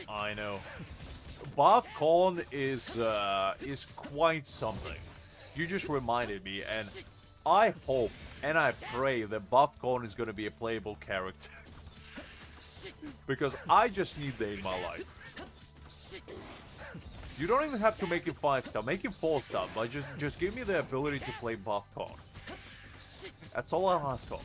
I know. Buff Con is quite something. You just reminded me, and I hope and I pray that Buff Con is gonna be a playable character. Because I just need that in my life. You don't even have to make it 5-star, make it 4-star, but just give me the ability to play Buff Con. That's all I'll ask for.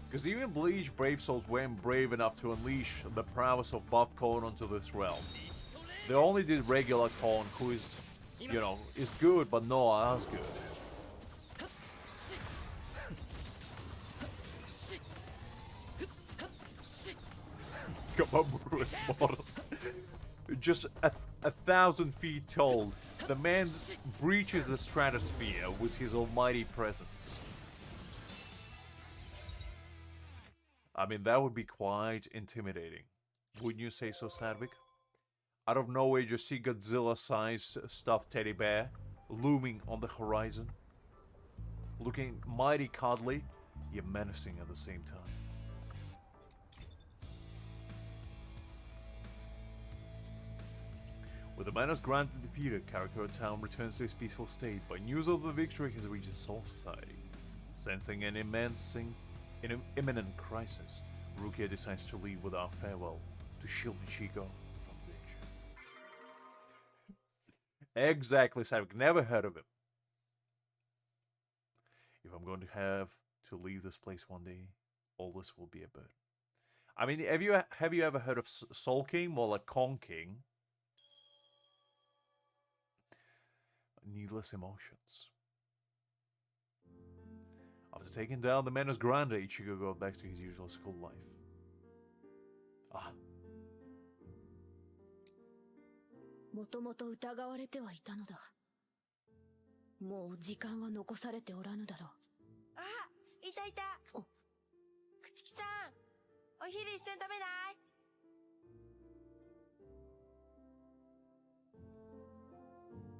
Because even Bleach Brave Souls weren't brave enough to unleash the prowess of Buff Con onto this realm. They only did regular Con, who is, you know, is good, but not as good. Come on, Bruce model. Just a 1,000 feet tall. The man breaches the stratosphere with his almighty presence. I mean, that would be quite intimidating. Wouldn't you say so, Sadvik? Out of nowhere, you see Godzilla-sized stuffed teddy bear looming on the horizon. Looking mighty cuddly, yet menacing at the same time. With the menace granted defeated, Karakura Town returns to its peaceful state, but news of the victory has reached the Soul Society. Sensing an imminent crisis, Rukia decides to leave without farewell to shield Ichigo from danger. Exactly, Sadvik. Never heard of him. If I'm going to have to leave this place one day, all this will be a burden. I mean, have you ever heard of Soul King? More like Kong King. Needless emotions. After taking down the Menace Grande, Ichigo goes back to his usual school life. Ah. もともと疑われてはいたのだ。もう時間は残されておらぬだろう。あ、いたいた。朽木さん、お昼一緒に食べない？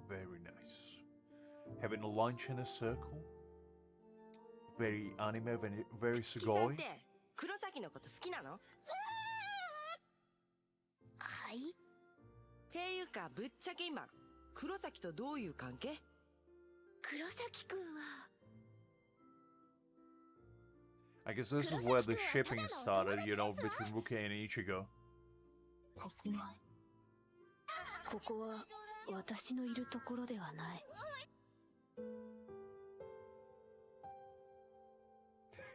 Very nice. Having a lunch in a circle. Very anime, very sugoi. 黒崎のこと好きなの？はい。っていうかぶっちゃけ今黒崎とどういう関係？黒崎くんは I guess this is where the shipping started, you know, between Rukia and Ichigo. ここは私のいるところではない。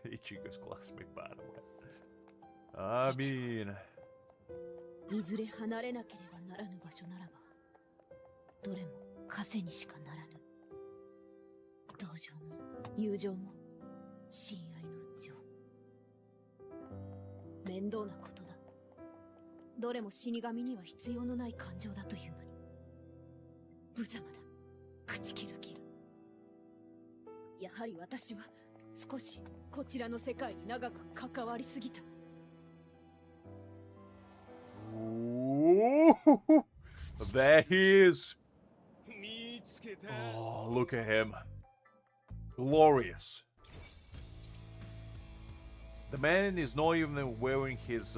Ichigo's classmate, by the way. I mean... いずれ離れなければならぬ場所ならば、どれも枷にしかならぬ。道場も友情も親愛の情。面倒なことだ。どれも死神には必要のない感情だというのに。無様だ。口切る切る。やはり私は少しこちらの世界に長く関わりすぎた。Ooh, there he is. Oh, look at him. Glorious. The man is not even wearing his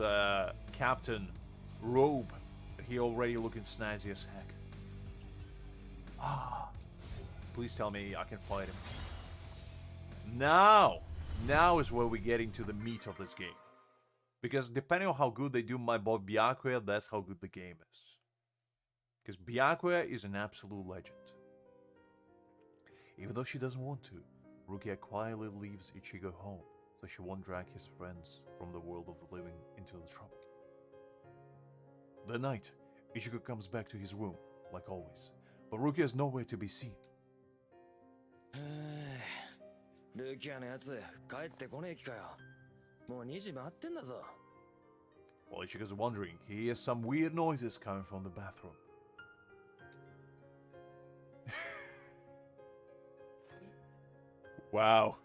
captain robe. He already looking snazzy as heck. Ah, please tell me I can fight him. Now is where we're getting to the meat of this game. Because depending on how good they do my boy Byakuya, that's how good the game is. Because Byakuya is an absolute legend. Even though she doesn't want to, Rukia quietly leaves Ichigo home, so she won't drag his friends from the world of the living into the trouble. That night, Ichigo comes back to his room, like always, but Rukia is nowhere to be seen. ルキアのやつ帰ってこねえ気かよ。もう2時回ってんだぞ。 While Ichigo's wondering, he hears some weird noises coming from the bathroom. Wow.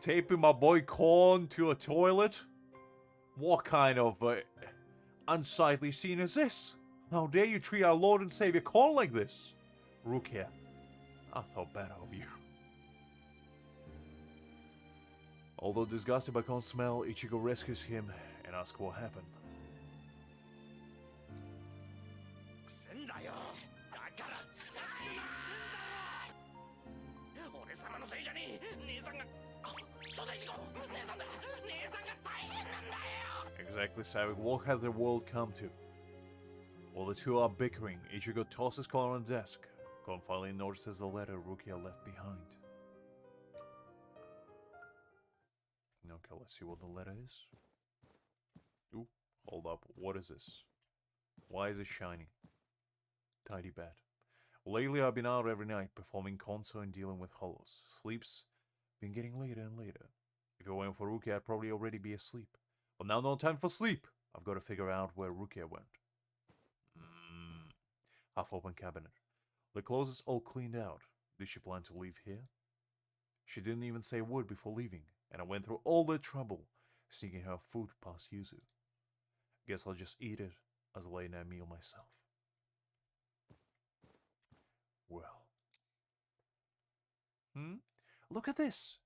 Taping my boy Korn to a toilet? What kind of unsightly scene is this? How dare you treat our Lord and Savior Korn like this? Rukia, I thought better of you. Although disgusted by Kon's smell, Ichigo rescues him and asks what happened. くせんだよ。だから使えな。俺様のせいじゃねえ。姉さんが。あ、そうだ、イチゴ。姉さんだ。姉さんが大変なんだよ。 Exactly, Savik. What had the world come to? While the two are bickering, Ichigo tosses Kon on the desk. Kon finally notices the letter Rukia left behind. Okay, let's see what the letter is. Ooh, hold up. What is this? Why is it shiny? Tidy bed. Lately, I've been out every night performing console and dealing with hollows. Sleep's been getting later and later. If you're waiting for Rukia, I'd probably already be asleep. But now no time for sleep. I've got to figure out where Rukia went. Half-open cabinet. The clothes is all cleaned out. Did she plan to leave here? She didn't even say a word before leaving, and I went through all the trouble sneaking her food past Yuzu. Guess I'll just eat it as a late-night meal myself. Well. Look at this!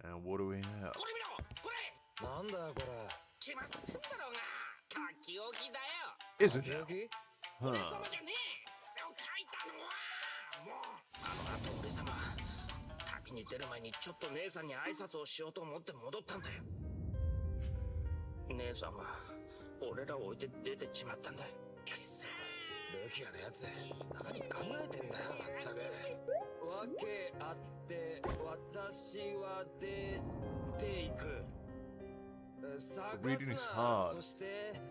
And what do we have? これ見ろ。これ。なんだよこれ。決まってんだろうが。書き置きだよ。 Is it now? 俺 Huh. 様じゃねえ。書いたのはもうあと俺様旅に出る前にちょっと姉さんに挨拶をしようと思って戻ったんだよ。姉様俺らを置いて出てちまったんだよ。くそルキアのやつ何考えてんだよまったく。わけあって私は出ていく。 Reading is hard. そして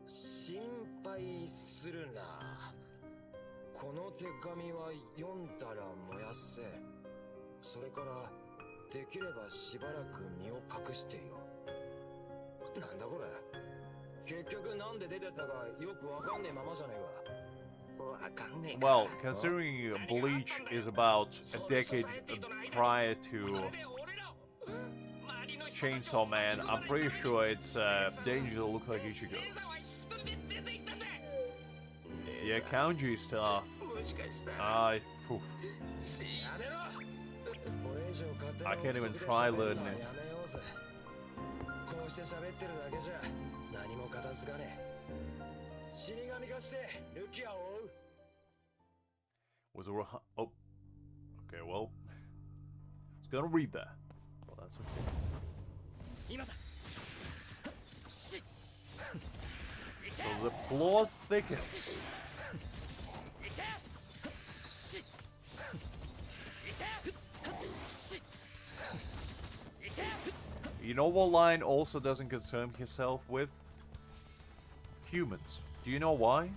心配するな。この手紙は読んだら燃やせ。それからできればしばらく身を隠してよ。なんだこれ。結局なんで出てったかよくわかんねえままじゃねえか。わかんねえか。 Well, considering Bleach is about a decade prior to Chainsaw Man, I'm pretty sure it's Danger to look like Ichigo. Yeah, Kanji stuff. Poof. I can't even try learning it. こうして喋ってるだけじゃ何も片付かねえ。死神化してルキアを追う。 Was a oh, okay. Well, I was gonna read that. Well, that's okay. So the plot thickens. You know what line also doesn't concern himself with? Humans. Do you know why?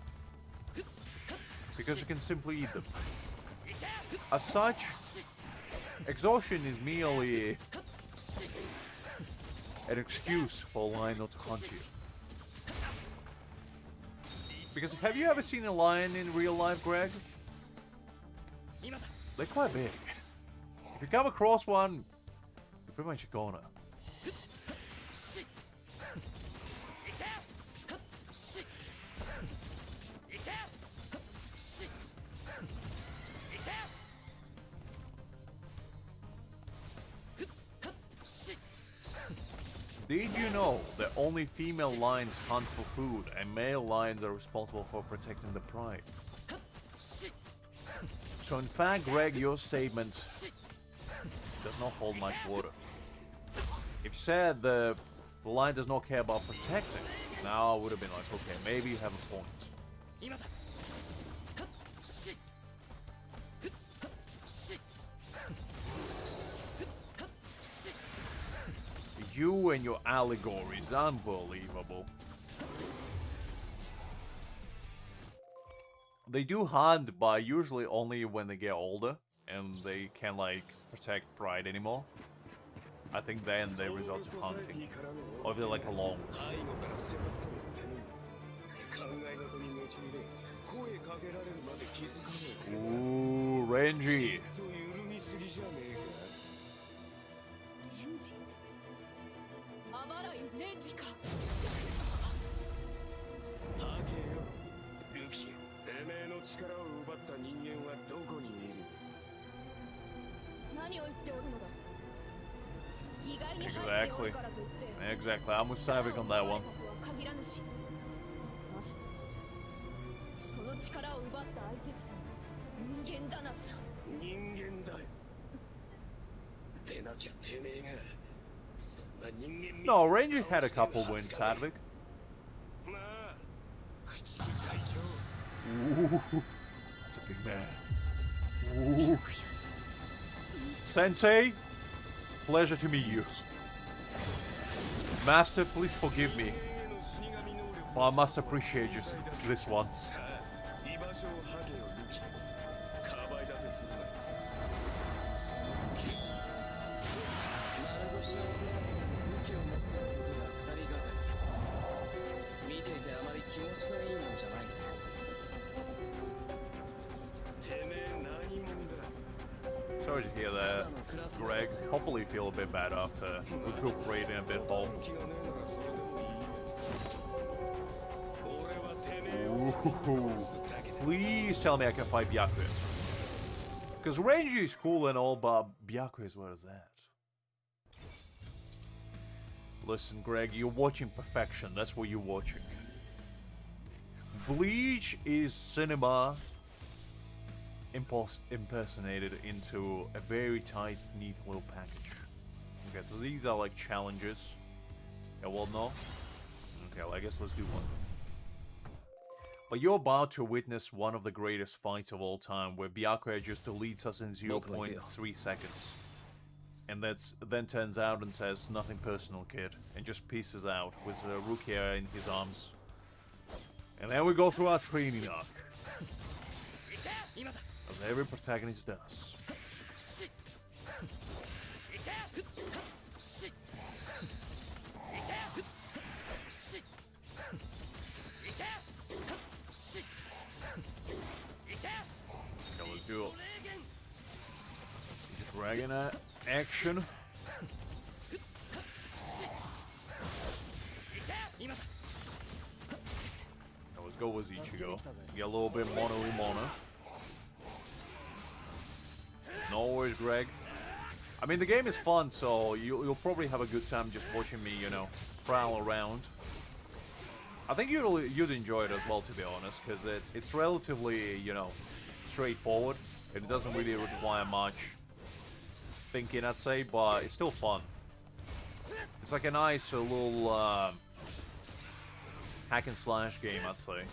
Because you can simply eat them. As such, exhaustion is merely an excuse for a lion not to hunt you. Because have you ever seen a lion in real life, Greg? They're quite big. If you come across one, you're pretty much a goner. Did you know that only female lions hunt for food and male lions are responsible for protecting the pride? So in fact, Greg, your statement does not hold much water. If you said the lion does not care about protecting, now I would have been like, okay, maybe you have a point. You and your allegories, unbelievable. They do hunt, but usually only when they get older and they can't like protect pride anymore. I think then they resort to hunting. Or if they're like alone. Ooh, Renji. あばらよレンジか。ハゲよルキア、てめえの力を奪った人間はどこに何を言っておるのだ。意外に入っておるからといって Exactly. I'm with Savik on that one. 限らぬし、ましてその力を奪った相手が人間だなどと。人間だよ。でなきゃてめえがそんな人間みたいな No, Ranger had a couple wins, Savik. なあ、口木隊長。 Ooh, that's a big man. Ooh. Sensei, pleasure to meet you. Master, please forgive me. But I must appreciate just this once. 居場所をハゲを抜き、かばい立てするな。そのケツ。丸腰の女の武器を持った男が二人がかり。見ていてあまり気持ちのいいもんじゃない。てめえ何者だ。 Sorry to hear that, Greg. Hopefully you feel a bit better after recuperating a bit more. 気がねえならそれでもいいよ。俺はてめえを殺すだけだ。 Please tell me I can fight Byakuya. Because Ranger is cool and all, but Byakuya is where is that? Listen, Greg, you're watching perfection. That's what you're watching. Bleach is cinema impersonated into a very tight, neat little package. Okay, so these are like challenges and whatnot. Okay, well, I guess let's do one. But you're about to witness one of the greatest fights of all time, where Byakuya just deletes us in 0.3 seconds. And then turns out and says, nothing personal, kid, and just pieces out with Rukia in his arms. And then we go through our training arc. As every protagonist does. Okay, let's do it. Just dragging that action. Now let's go with Ichigo. Get a little bit mono y mono. No worries, Greg. I mean, the game is fun, so you'll probably have a good time just watching me, you know, prowl around. I think you'd enjoy it as well, to be honest, because it's relatively, you know, straightforward. It doesn't really require much thinking, I'd say, but it's still fun. It's like a nice little hack and slash game, I'd say.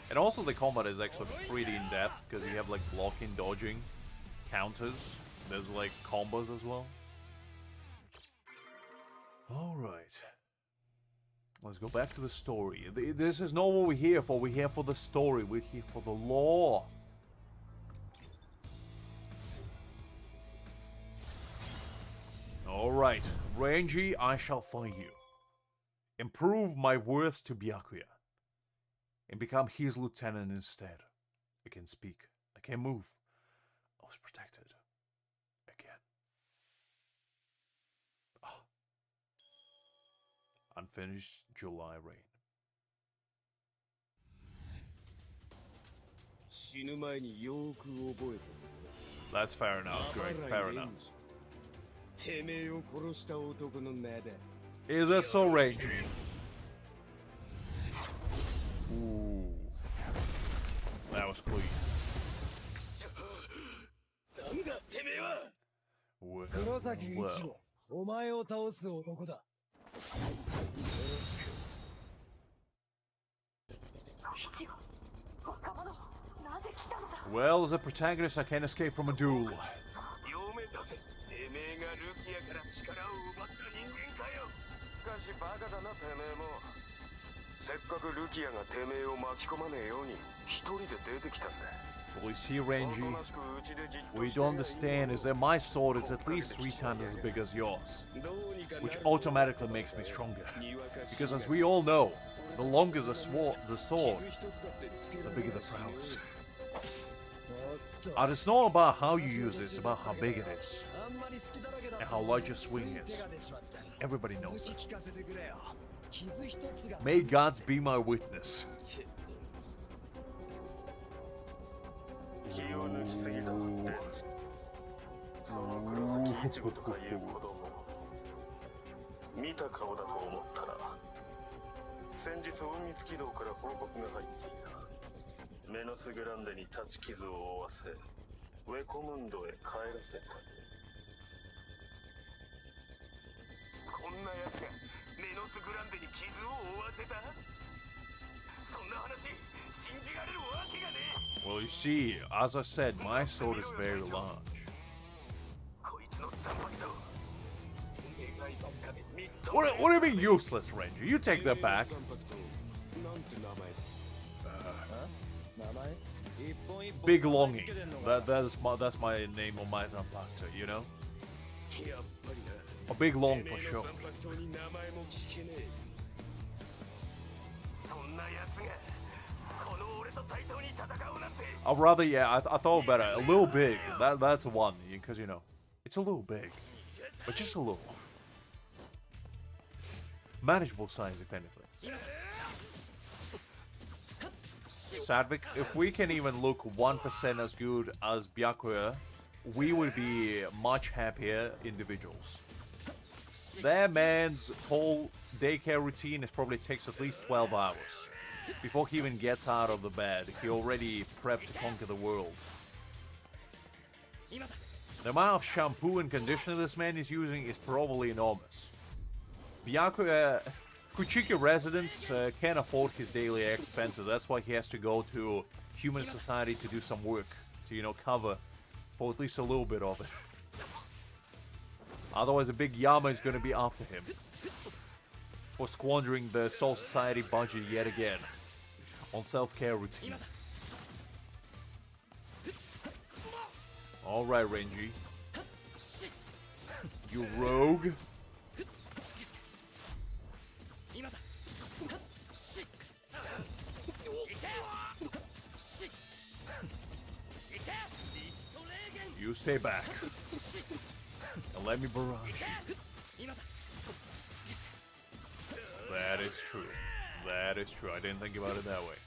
And also the combat is actually pretty in-depth, because you have like blocking, dodging, counters. There's like combos as well. Alright. Let's go back to the story. This is not what we're here for. We're here for the story. We're here for the lore. Alright. Rangy, I shall find you. Improve my worth to Byakuya. And become his lieutenant instead. I can speak. I can move. I was protected. Again. Oh. Unfinished July rain. 死ぬ前によーく覚えて That's fair enough, Greg. Fair enough. てめえを殺した男の名だ Is that so, Ranger? Ooh. That was clean. なんだてめえは Well, 黒崎一 well. 郎、お前を倒す男だ。 Well, as a protagonist, I can't escape from a duel. 読めたぜてめえがルキアから力を奪った人間かよしかしバカだなてめえもせっかくルキアがてめえを巻き込まねえように一人で出てきたんだ Well, you see, Rangy, what you don't understand is that my sword is at least 3 times as big as yours, which automatically makes me stronger. Because as we all know, the longer the sword, the bigger the prowess. And it's not about how you use it, it's about how big it is. And how large your swing is. Everybody knows it. May gods be my witness. Ooh. ちごとかいう子供見た顔だと思ったら、先日隠密軌道から報告が入っていた。メノスグランデに立ち傷を負わせ、ウェコムンドへ帰らせた。こんな奴がメノスグランデに傷を負わせた？そんな話信じられるわけがねえ。 Well, you see, as I said, my sword is very large. こいつの残白と願いばっかでみっと What do you mean useless, Ranger? You take that back. なんて名前だ？名前一本一本 Big 名前 longing. つけてんのか。 That's my name on my Zanpakuto, you know? やっぱりな。 A big long てめ for えの sure. 残白刀に名前も聞けねえ。そんな奴がこの俺と対等に戦うなんて。 I'd rather, yeah, I thought better. A little big. That's one, because, you know, it's a little big. But just a little. Manageable size, if anything. Sadvik, if we can even look 1% as good as Byakuya, we would be much happier individuals. That man's whole daycare routine is probably takes at least 12 hours. Before he even gets out of the bed, he already prepped to conquer the world. The amount of shampoo and conditioner this man is using is probably enormous. Byakuya, Kuchiki residents can't afford his daily expenses. That's why he has to go to human society to do some work, to, you know, cover for at least a little bit of it. Otherwise, a big Yama is going to be after him for squandering the Soul Society budget yet again on self-care routine. Alright, Renji. You rogue. You stay back. And let me barrage you. That is true. That is true. I didn't think about it that way.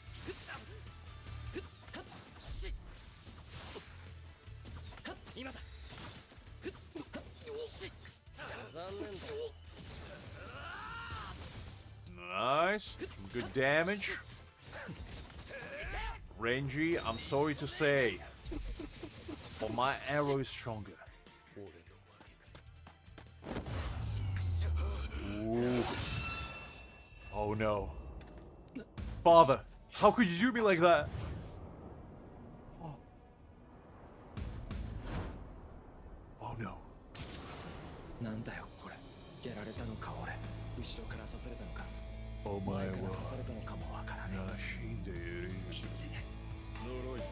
Nice. Some good damage. Renji, I'm sorry to say, but my arrow is stronger. Ooh. Oh no. Father, how could you do me like that? Oh no. なんだよこれ。やられたのか俺。後ろから刺されたのか。お前は前から刺されたのかもわからねえ。死んでいる。呪いが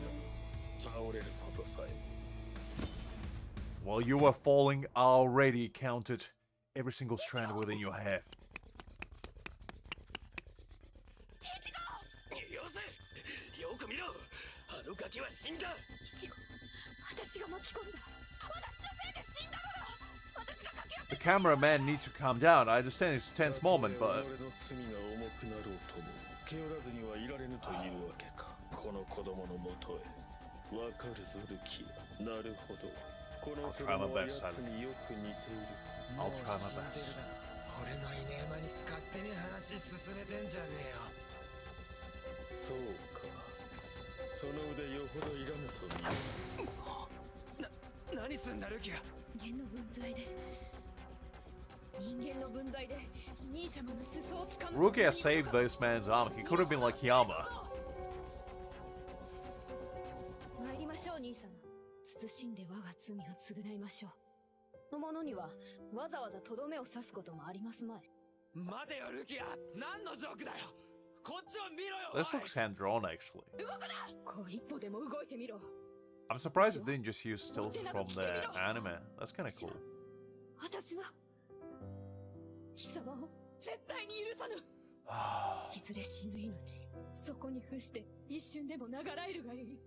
倒れることさえ。 While you were falling, I already counted every single strand within your hair. よせ、よく見ろ。あのガキは死んだ。イチゴ、私が巻き込んだ。私のせいで死んだのだ。私が駆け寄って。 The cameraman needs to calm down. I understand it's a tense moment, but 俺の罪が重くなろうとも、気負らずにはいられぬというわけか。この子供のもとへ。わかるぞルキア。なるほど。この子供は奴によく似ている。 I'll try my best. 俺のいねえ間に勝手に話進めてんじゃねえよ。そうか。その腕よほどいらぬと見る。何すんだルキア。人間の分際で兄様の裾を掴む。 Rukia saved this man's arm. He could have been like Yama. 参りましょう兄様。慎んで我が罪を償いましょう。の者にはわざわざとどめを刺すこともありますまい。待てよルキア。何のジョークだよ。こっちを見ろよ。 This looks hand drawn, actually. 動くな。こう一歩でも動いてみろ。 I'm surprised it didn't just use stills from the anime. That's kind of cool. 私は貴様を絶対に許さぬ。いずれ死ぬ命、そこに伏して一瞬でも流らえるがいい。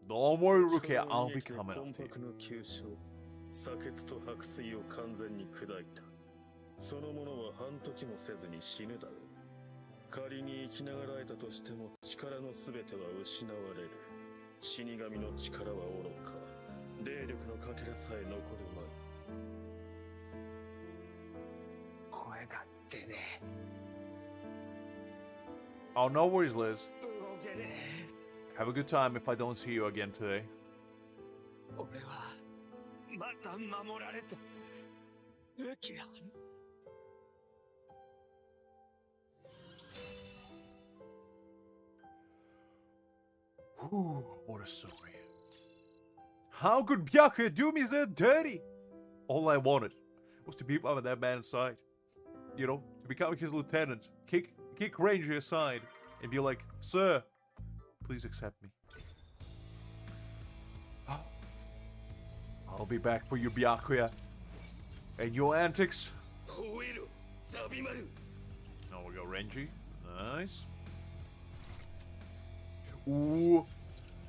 Don't worry, Rukia, I'll be coming 魂 up to 魄 you. の急所、砂血と白水を完全に砕いた。その者は半時もせずに死ぬだろう。仮に生きながらえたとしても力のすべては失われる。死神の力はおろか、霊力のかけらさえ残る声が出ね Oh, no worries, Liz. え。動けね Have a good time if I don't see you again today. え。俺はまた守られた。アキラ。Whew, what a story. How could Byakuya do me so dirty? All I wanted was to be by that man's side. You know, to become his lieutenant, kick Ranger aside, and be like, "Sir, please accept me. I'll be back for you, Byakuya. And your antics." 吠えろ、サビマル。 Now we go Renji. Nice. Ooh.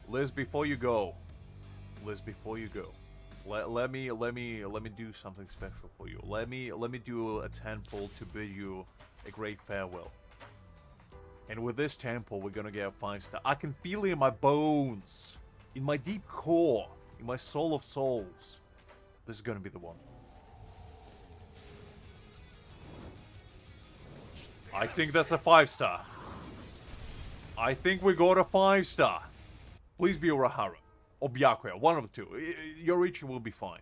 Liz, before you go. Let me do something special for you. Let me do a temple to bid you a great farewell. And with this temple, we're gonna get a 5-star. I can feel it in my bones, in my deep core, in my soul of souls. This is gonna be the one. I think that's a 5-star. I think we got a 5-star. Please be Urahara. Or Byakuya, one of the two. Yorichi will be fine.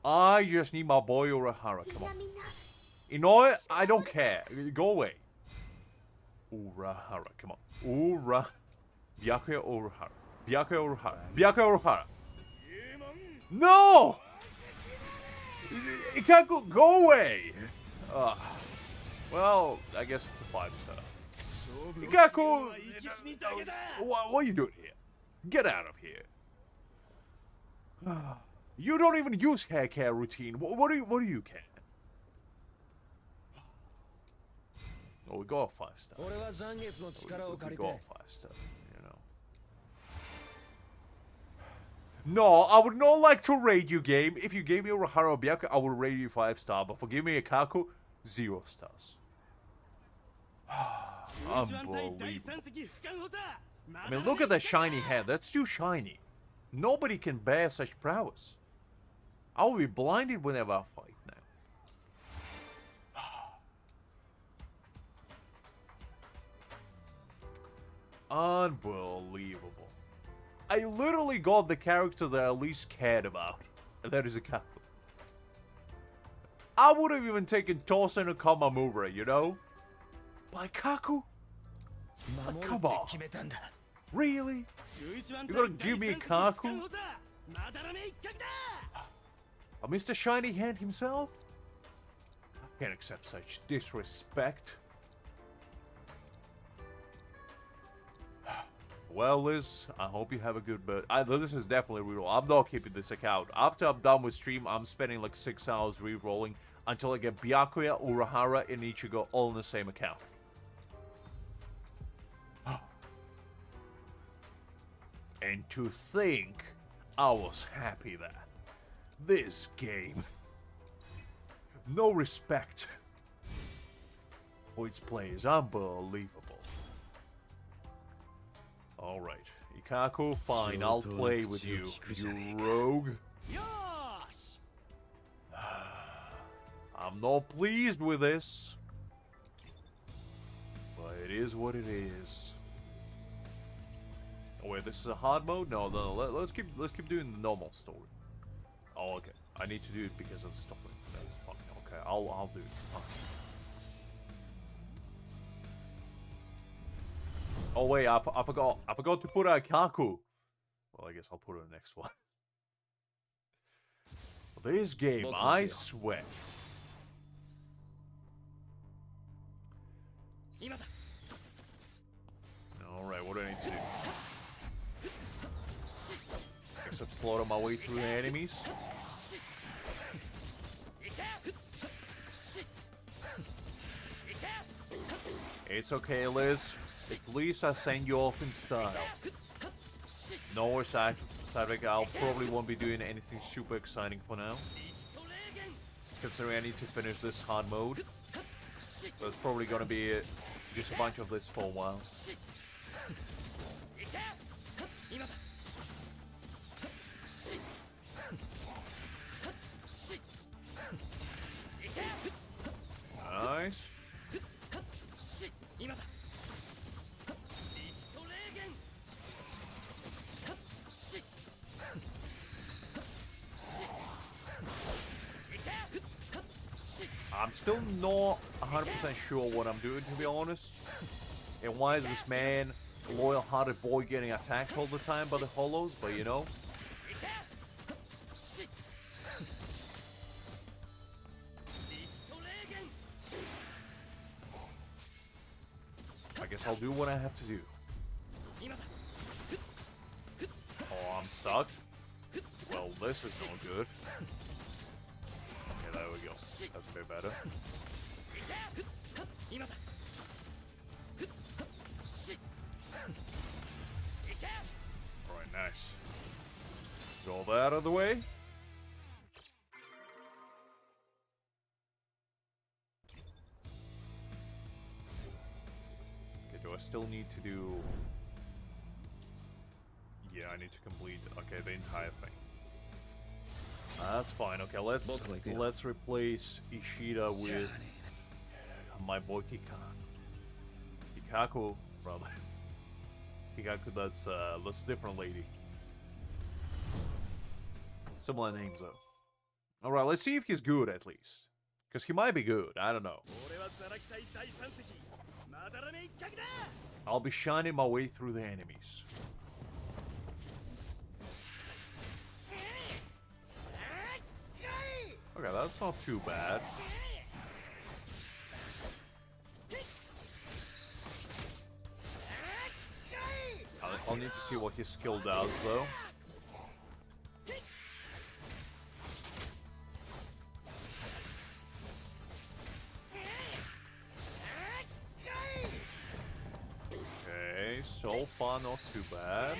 I just need my boy Urahara, come on. Inoue, I don't care. Go away. Urahara, come on. Byakuya Urahara. Byakuya Urahara. Byakuya Urahara. No! It can't go away! Well, I guess it's a 5-star. Ikaku! What are you doing here? Get out of here. You don't even use hair care routine. What do you care? Oh, we got a 5-star. We got a 5-star, you know. No, I would not like to rate you, game. If you gave me Urahara Byakuya, I would rate you 5-star. But for giving me a Kaku, 0 stars. Unbelievable. I mean, look at that shiny head. That's too shiny. Nobody can bear such prowess. I will be blinded whenever I fight now. Unbelievable. I literally got the character that I least cared about. And that is a Kaku. I would have even taken Tosen and Kamamura, you know? By Kaku? But come on. Really? You're gonna give me a Kaku? Mr. Shiny Hand himself? I can't accept such disrespect. Well, Liz, I hope you have a good this is definitely reroll. I'm not keeping this account. After I'm done with stream, I'm spending like 6 hours rerolling until I get Byakuya, Urahara, and Ichigo all in the same account. And to think, I was happy that this game, no respect for its players, unbelievable. Alright, Ikaku, fine, I'll play with you, you rogue. I'm not pleased with this, but it is what it is. Oh wait, this is a hard mode? No, let's keep doing the normal story. Oh, okay. I need to do it because of the stopping. That's fine. Okay, I'll do it. Fine. Oh wait, I forgot to put a Kaku. Well, I guess I'll put it in the next one. This game, I swear. Alright, what do I need to do? Except slaughter my way through the enemies. It's okay, Liz. At least I send you off in style. No worries, Sadvik. I'll probably won't be doing anything super exciting for now. Considering I need to finish this hard mode. So it's probably gonna be just a bunch of this for a while. I'm still not 100% sure what I'm doing, to be honest. And why is this man, a loyal-hearted boy, getting attacked all the time by the hollows? But you know. I guess I'll do what I have to do. Oh, I'm stuck. Well, this is not good. Okay, there we go. That's a bit better. Alright, nice. Get all that out of the way. Okay, do I still need to do... Yeah, I need to complete, okay, the entire thing. That's fine. Okay, let's replace Ishida with my boy Kikaku, rather. Kikaku, that's a different lady. Similar names though. Alright, let's see if he's good at least. Because he might be good, I don't know. I'll be shining my way through the enemies. Okay, that's not too bad. I'll need to see what his skill does, though. Okay, so far not too bad.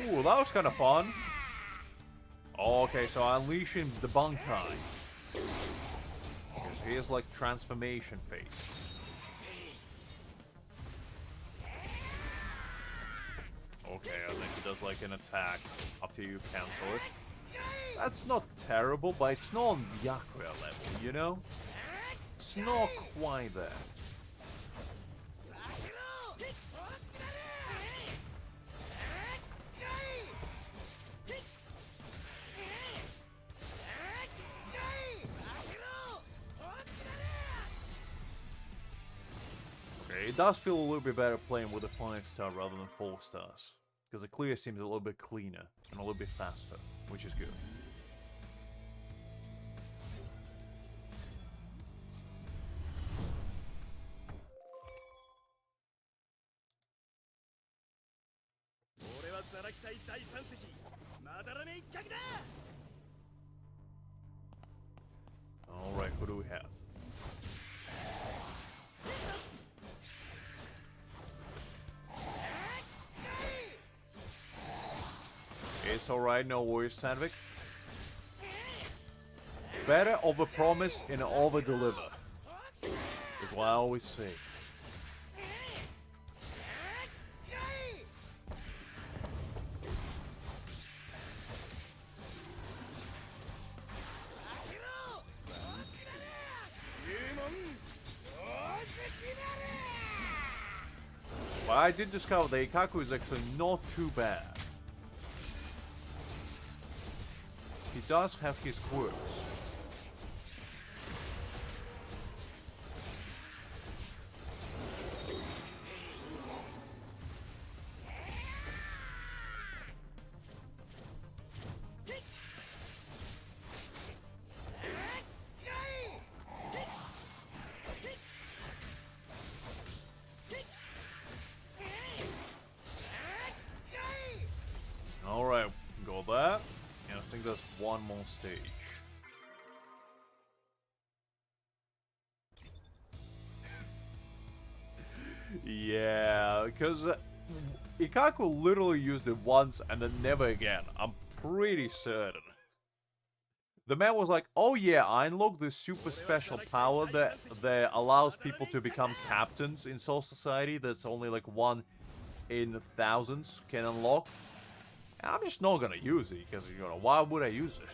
Ooh, that was kind of fun. Oh, okay, so I unleash him the Bankai. Because he has like transformation phase. Okay, I think he does like an attack after you cancel it. That's not terrible, but it's not on Yakuya level, you know? It's not quite there. It does feel a little bit better playing with a 5-star rather than 4 stars. Because the clear seems a little bit cleaner and a little bit faster, which is good. Alright, who do we have? It's alright, no worries, Sandvik. Better overpromise and overdeliver. Is what I always say. But I did discover that Ikaku is actually not too bad. He does have his quirks. Alright, got that. And I think there's one more stage. Yeah, because Ikaku literally used it once and then never again. I'm pretty certain. The man was like, oh yeah, I unlocked this super special power that allows people to become captains in Soul Society. That's only like 1 in thousands can unlock. And I'm just not gonna use it, because, you know, why would I use it?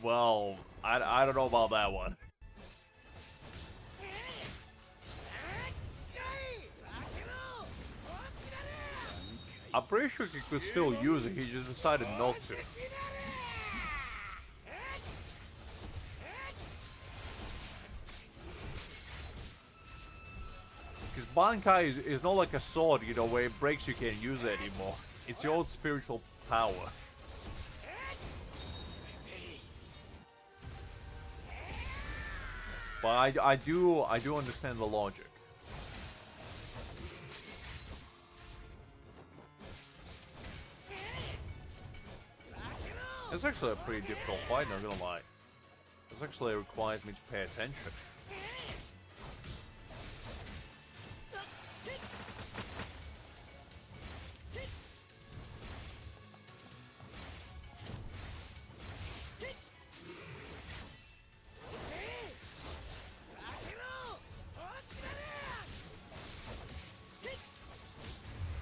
Well, I don't know about that one. I'm pretty sure he could still use it, he just decided not to. Because Bankai is not like a sword, you know, where it breaks you can't use it anymore. It's your own spiritual power. But I do understand the logic. It's actually a pretty difficult fight, not gonna lie. This actually requires me to pay attention.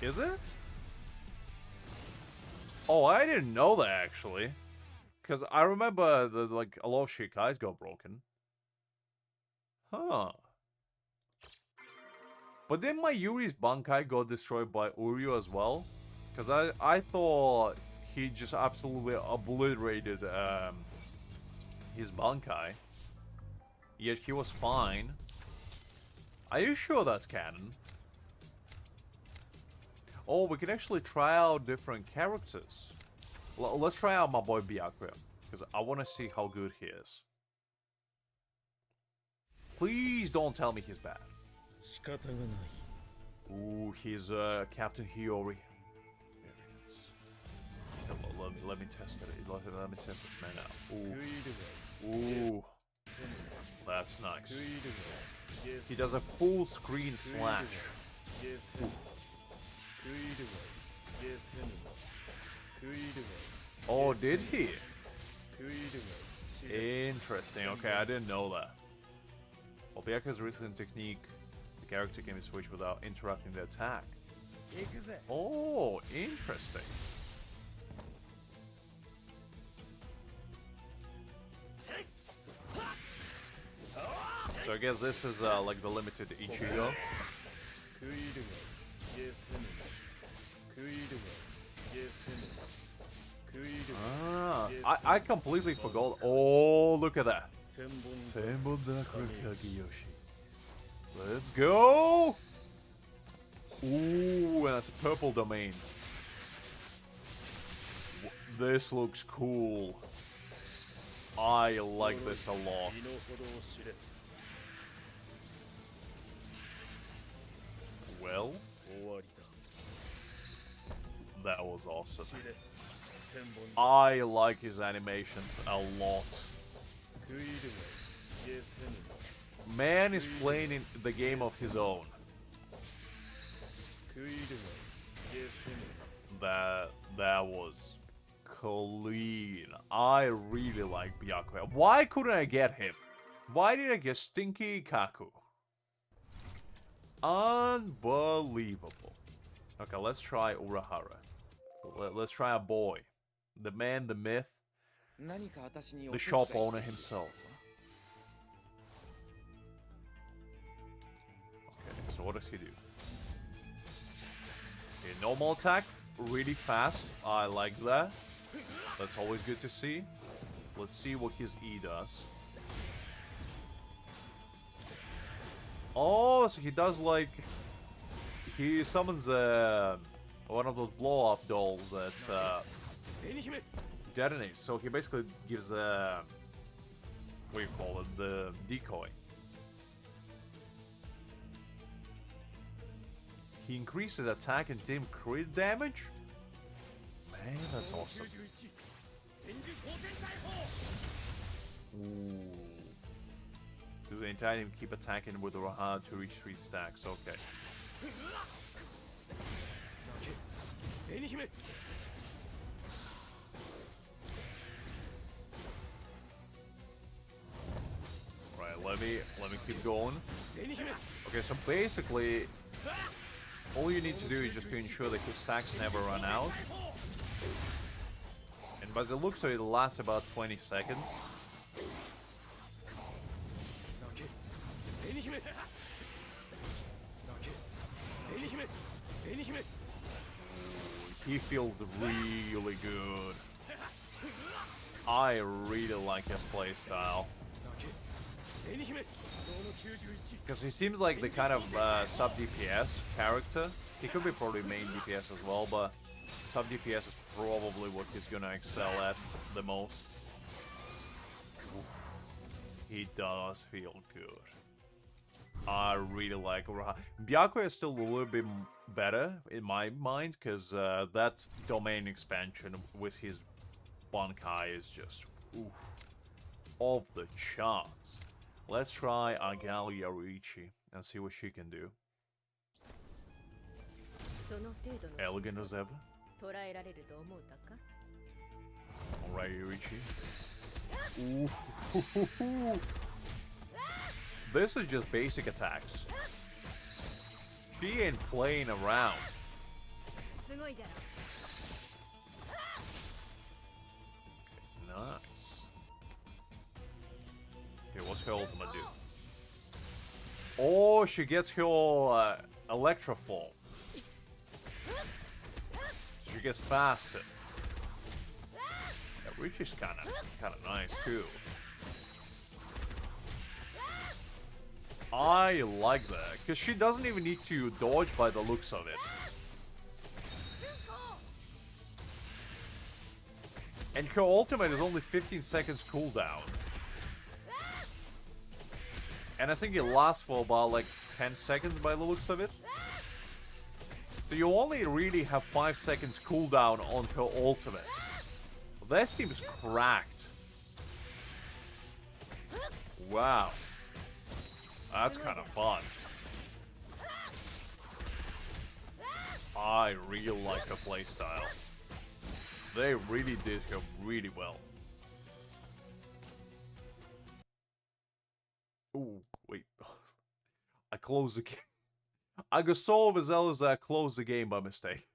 Is it? Oh, I didn't know that actually. Because I remember that like a lot of Shikais got broken. Huh. But then my Yuri's Bankai got destroyed by Uryu as well. Because I thought he just absolutely obliterated his Bankai. Yet he was fine. Are you sure that's canon? Oh, we can actually try out different characters. Let's try out my boy Byakuya, because I want to see how good he is. Please don't tell me he's bad. Ooh, he's Captain Hiyori. Very nice. Let me test it. Let me test it, man. Out. Ooh. Ooh. That's nice. He does a full screen slash. Ooh. Oh, did he? Interesting. Okay, I didn't know that. Well, Byakuya's recent technique, the character can be switched without interrupting the attack. Oh, interesting. So I guess this is like the limited Ichigo. Ah, I completely forgot. Oh, look at that. Let's go. Ooh, and that's a purple domain. This looks cool. I like this a lot. Well, that was awesome. I like his animations a lot. Man is playing in the game of his own. That was clean. I really like Byakuya. Why couldn't I get him? Why did I get Stinky Kaku? Unbelievable. Okay, let's try Urahara. Let's try a boy. The man, the myth, the shop owner himself. Okay, so what does he do? Okay, normal attack, really fast. I like that. That's always good to see. Let's see what his E does. Oh, so he does like... He summons one of those blow-up dolls that detonates. So he basically gives what do you call it? The decoy. He increases attack and team crit damage? Man, that's awesome. Ooh. Do the entire team keep attacking with the Rohan to reach 3 stacks? Okay. Alright, let me keep going. Okay, so basically all you need to do is just to ensure that his stacks never run out. And by the looks of it, it'll last about 20 seconds. He feels really good. I really like his playstyle. Because he seems like the kind of sub DPS character. He could be probably main DPS as well, but sub DPS is probably what he's gonna excel at the most. Oof. He does feel good. I really like Uraha. Byakuya is still a little bit better in my mind, because that domain expansion with his Bankai is just off the charts. Let's try Agali Yaruichi and see what she can do. Elegant as ever. Alright, Yaruichi. Ooh. This is just basic attacks. She ain't playing around. Okay, nice. Okay, what's her ultimate do? Oh, she gets her Electro Fall. She gets faster. Yeah, which is kind of nice too. I like that, because she doesn't even need to dodge by the looks of it. And her ultimate is only 15 seconds cooldown. And I think it lasts for about like 10 seconds by the looks of it. So you only really have 5 seconds cooldown on her ultimate. That seems cracked. Wow. That's kind of fun. I really like the playstyle. They really did her really well. Ooh, wait. I closed the game. I got so overzealous that I closed the game by mistake.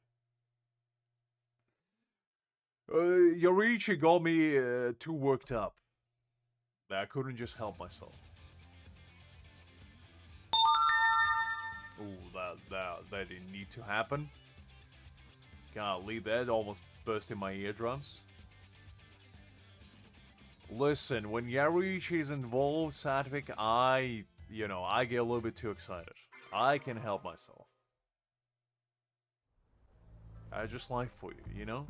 Yorichi got me too worked up. I couldn't just help myself. Ooh, that didn't need to happen. Golly, that almost burst in my eardrums. Listen, when Yaruichi is involved, Satvik, I get a little bit too excited. I can help myself. I just like for you, you know?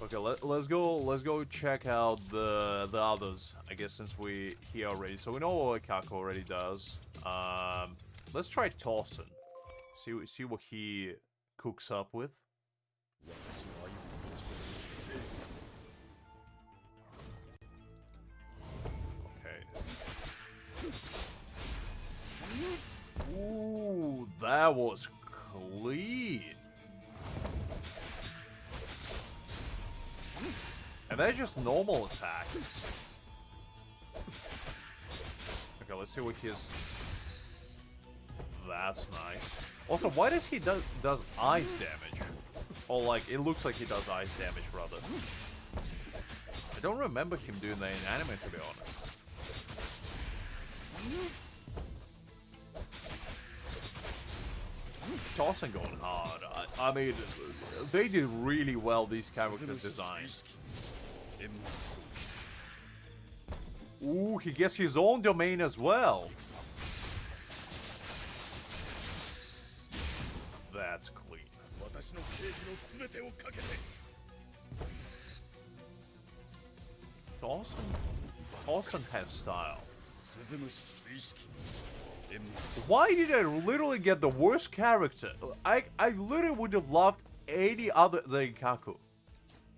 Okay, let's go check out the others, I guess, since we here already. So we know what Kako already does. Let's try Torsen. See what he cooks up with. Okay. Ooh, that was clean. And that's just normal attack. Okay, let's see what his... That's nice. Also, why does he does ice damage? Or like, it looks like he does ice damage rather. I don't remember him doing that in anime, to be honest. Tossing going hard. I mean, they did really well, these character designs. Ooh, he gets his own domain as well. That's clean. Torsen has style. Why did I literally get the worst character? I literally would have loved any other than Ikaku.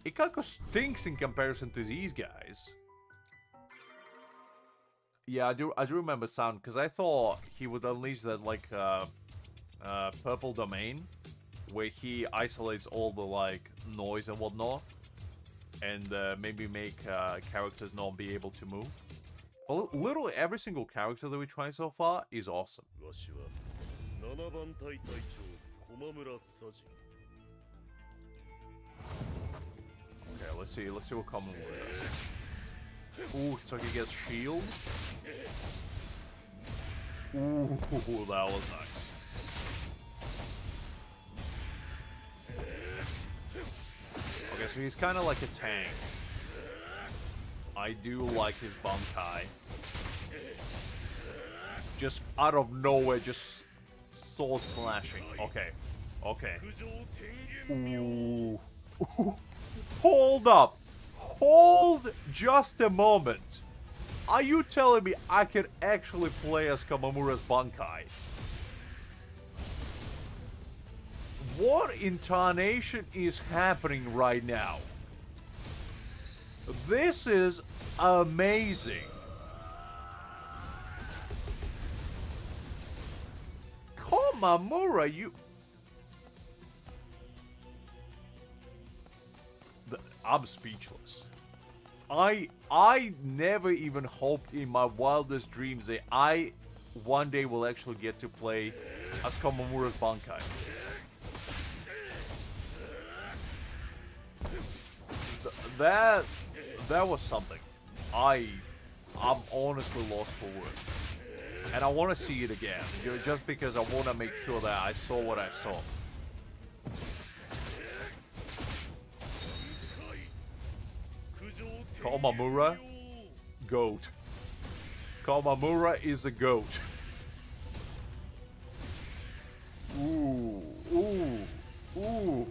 Ikaku stinks in comparison to these guys. Yeah, I do remember Sound, because I thought he would unleash that like purple domain where he isolates all the like noise and whatnot, and maybe make characters not be able to move. Well, literally every single character that we tried so far is awesome. Okay, let's see what Common War does. Ooh, so he gets shield. Ooh, that was nice. Okay, so he's kind of like a tank. I do like his Bankai. Just out of nowhere, just sword slashing. Okay. Okay. Ooh. Hold up. Hold just a moment. Are you telling me I can actually play as Kamamura's Bankai? What intonation is happening right now? This is amazing. Kamamura, you... I'm speechless. I never even hoped in my wildest dreams that I one day will actually get to play as Kamamura's Bankai. That was something. I'm honestly lost for words. And I want to see it again, just because I want to make sure that I saw what I saw. Kamamura, goat. Kamamura is a goat. Ooh, ooh, ooh.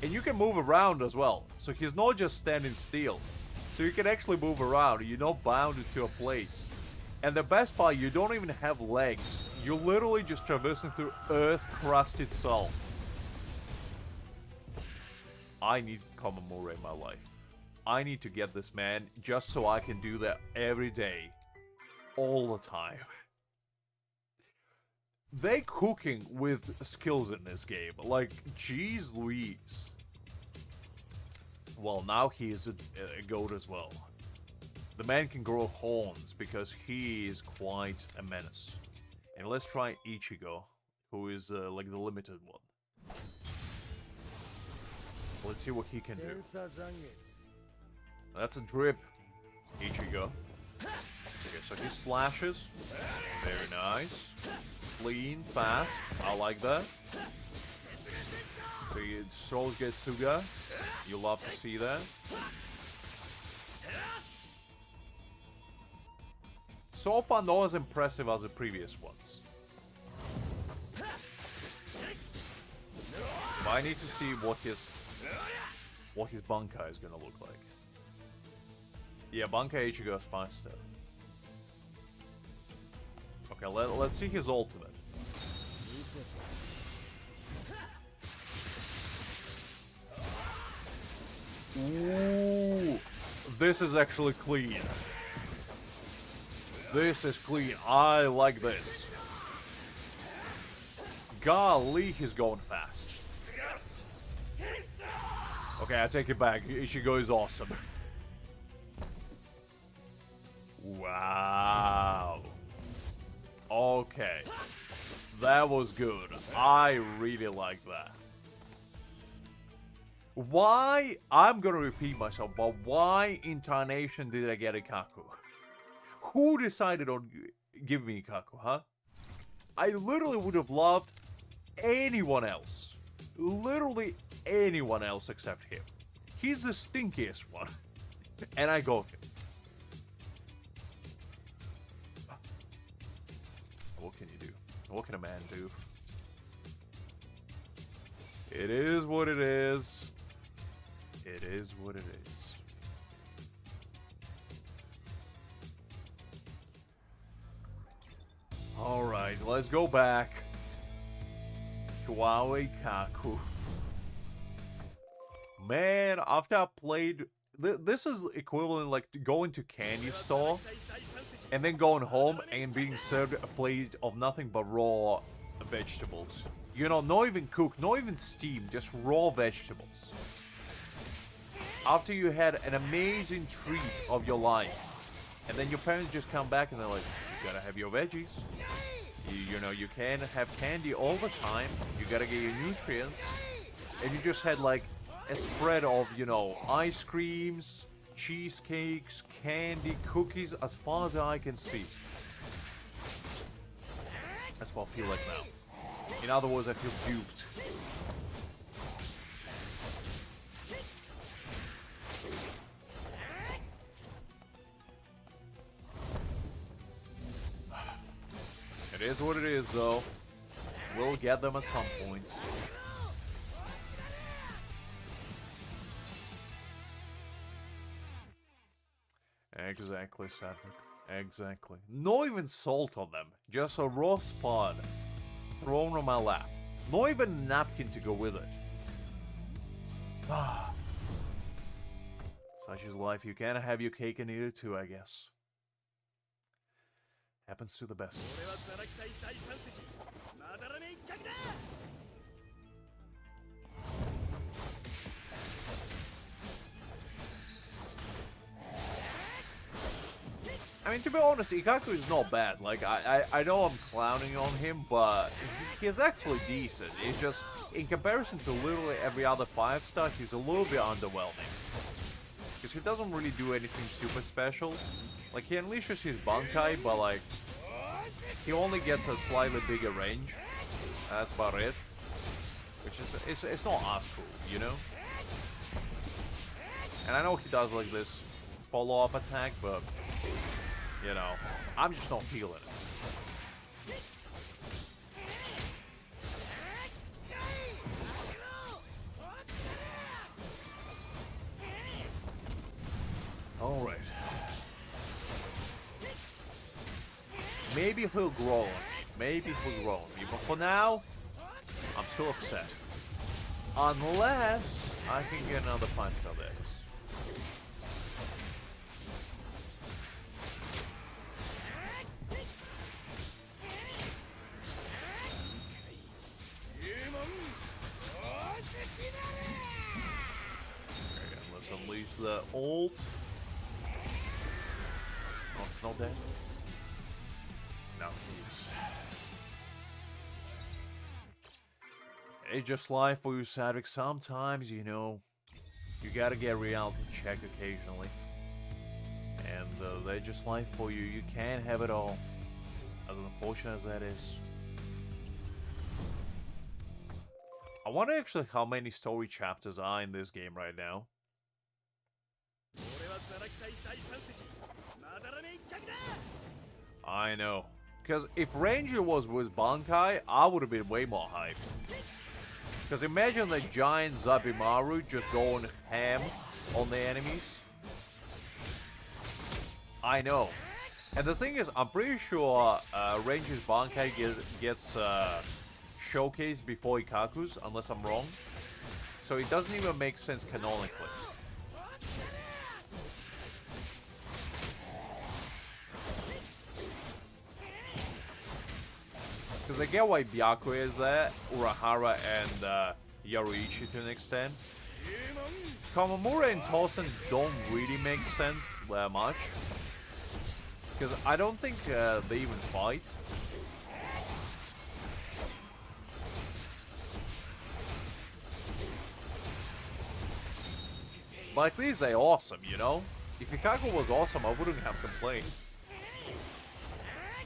And you can move around as well. So he's not just standing still. So you can actually move around. You're not bounded to a place. And the best part, you don't even have legs. You're literally just traversing through earth crust itself. I need Kamamura in my life. I need to get this man just so I can do that every day. All the time. They cooking with skills in this game. Like, jeez Louise. Well, now he is a goat as well. The man can grow horns because he is quite a menace. And let's try Ichigo, who is like the limited one. Let's see what he can do. That's a drip, Ichigo. Okay, so he slashes. Very nice. Clean, fast. I like that. So he throws Getsuga. You love to see that. So far, not as impressive as the previous ones. But I need to see what his Bankai is gonna look like. Yeah, Bankai Ichigo is 5-step. Okay, let's see his ultimate. Ooh, this is actually clean. This is clean. I like this. Golly, he's going fast. Okay, I take it back. Ichigo is awesome. Wow. Okay. That was good. I really like that. Why? I'm gonna repeat myself, but why intonation did I get Ikaku? Who decided on giving me Ikaku, huh? I literally would have loved anyone else. Literally anyone else except him. He's the stinkiest one. And I go him. What can you do? What can a man do? It is what it is. It is what it is. Alright, let's go back to our Ikaku. Man, after I played... This is equivalent like to going to candy store and then going home and being served a plate of nothing but raw vegetables. You know, not even cooked, not even steamed, just raw vegetables. After you had an amazing treat of your life. And then your parents just come back and they're like, you gotta have your veggies. You know, you can't have candy all the time. You gotta get your nutrients. And you just had like a spread of, you know, ice creams, cheesecakes, candy, cookies, as far as I can see. That's what I feel like now. In other words, I feel duped. It is what it is, though. We'll get them at some point. Exactly, Cedric. Exactly. Not even salt on them. Just a raw spud thrown on my lap. Not even a napkin to go with it. Ah. Such is life. You can't have your cake and eat it too, I guess. Happens to the best of us. I mean, to be honest, Ikaku is not bad. Like, I know I'm clowning on him, but he's actually decent. It's just, in comparison to literally every other 5-star, he's a little bit underwhelming. Because he doesn't really do anything super special. Like, he unleashes his Bankai, but like, he only gets a slightly bigger range. That's about it. Which is, it's not as cool, you know? And I know he does like this follow-up attack, but, you know, I'm just not feeling it. Alright. Maybe he'll grow on me. Maybe he'll grow on me. But for now, I'm still upset. Unless I can get another 5-star X. Okay, let's unleash the ult. Oh, not dead. No, he's... It's just life for you, Cedric. Sometimes, you know, you gotta get reality check occasionally. And that's just life for you. You can't have it all. As unfortunate as that is. I wonder actually how many story chapters are in this game right now. I know. Because if Ranger was with Bankai, I would have been way more hyped. Because imagine the giant Zabimaru just going ham on the enemies. I know. And the thing is, I'm pretty sure Ranger's Bankai gets showcased before Ikaku's, unless I'm wrong. So it doesn't even make sense canonically. Because I get why Byakuya is there, Urahara and Yaruichi to an extent. Kamamura and Tosen don't really make sense that much. Because I don't think they even fight. But at least they're awesome, you know? If Ikaku was awesome, I wouldn't have complaints.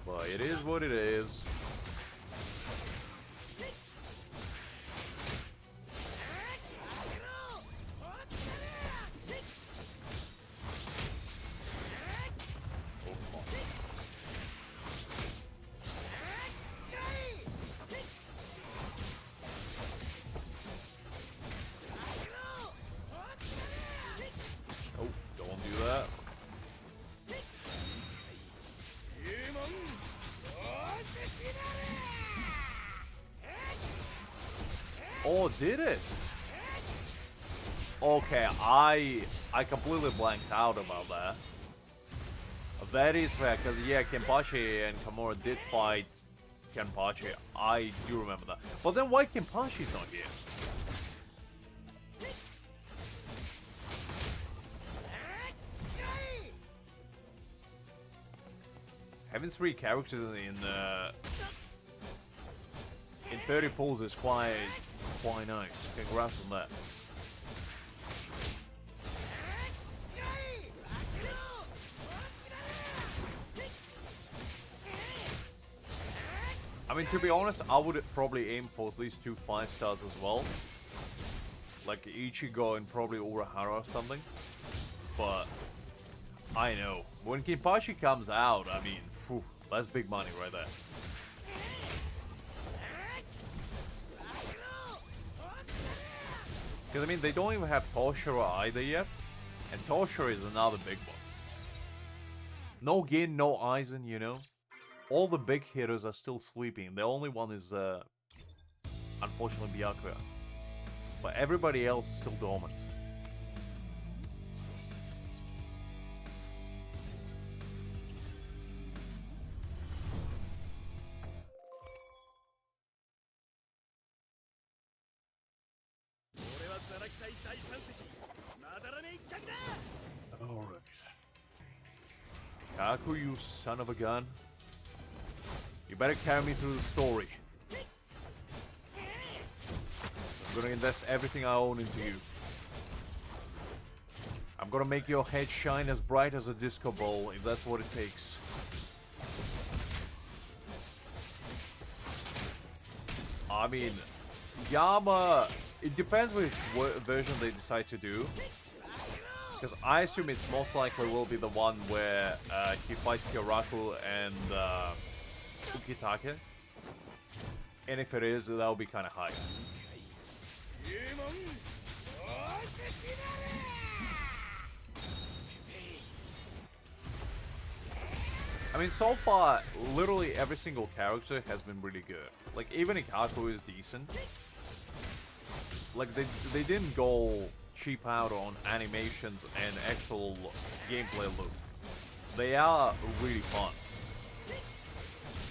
But it is what it is. Oh, did it? Okay, I completely blanked out about that. That is fair, because yeah, Kenpachi and Kamura did fight Kenpachi. I do remember that. But then why Kenpachi's not here? Having 3 characters in 30 pulls is quite nice. Congrats on that. I mean, to be honest, I would probably aim for at least 2 5 stars as well. Like Ichigo and probably Urahara or something. But I know. When Kinpachi comes out, I mean, phew, that's big money right there. Because, I mean, they don't even have Toshiro either yet. And Toshiro is another big one. No Gin, no Aizen, you know. All the big hitters are still sleeping. The only one is, unfortunately, Byakuya. But everybody else is still dormant. Alright. Kaku, you son of a gun. You better carry me through the story. I'm gonna invest everything I own into you. I'm gonna make your head shine as bright as a disco ball, if that's what it takes. I mean, Yama... It depends which version they decide to do. Because I assume it's most likely will be the one where he fights Kyoraku and Ukitake. And if it is, that'll be kind of high. I mean, so far, literally every single character has been really good. Like, even Ikaku is decent. Like, they didn't go cheap out on animations and actual gameplay loop. They are really fun.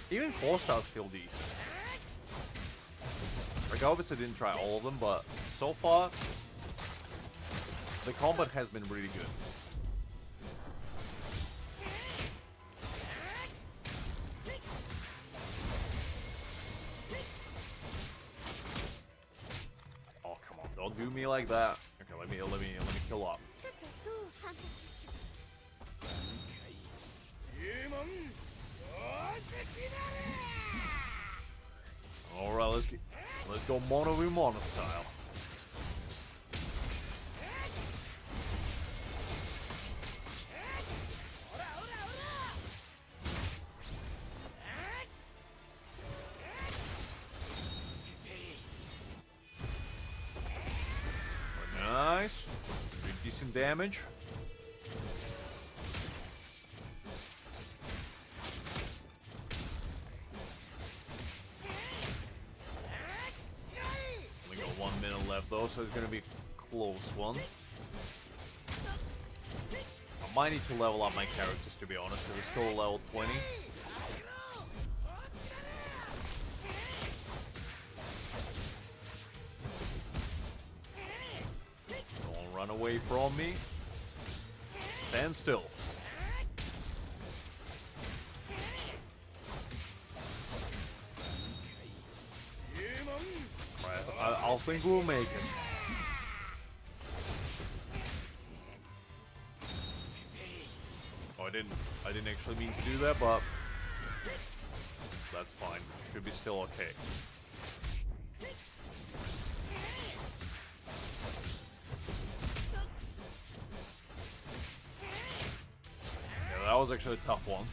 Even 4 stars feel decent. Like, I obviously didn't try all of them, but so far, the combat has been really good. Oh, come on, don't do me like that. Okay, let me kill up. Alright, let's go mono v mono style. Nice. Pretty decent damage. Only got 1 minute left though, so it's gonna be a close one. I might need to level up my characters, to be honest, because it's still level 20. Don't run away from me. Stand still. Right, I'll think we'll make it. Oh, I didn't actually mean to do that, but that's fine. Should be still okay. Yeah, that was actually a tough one.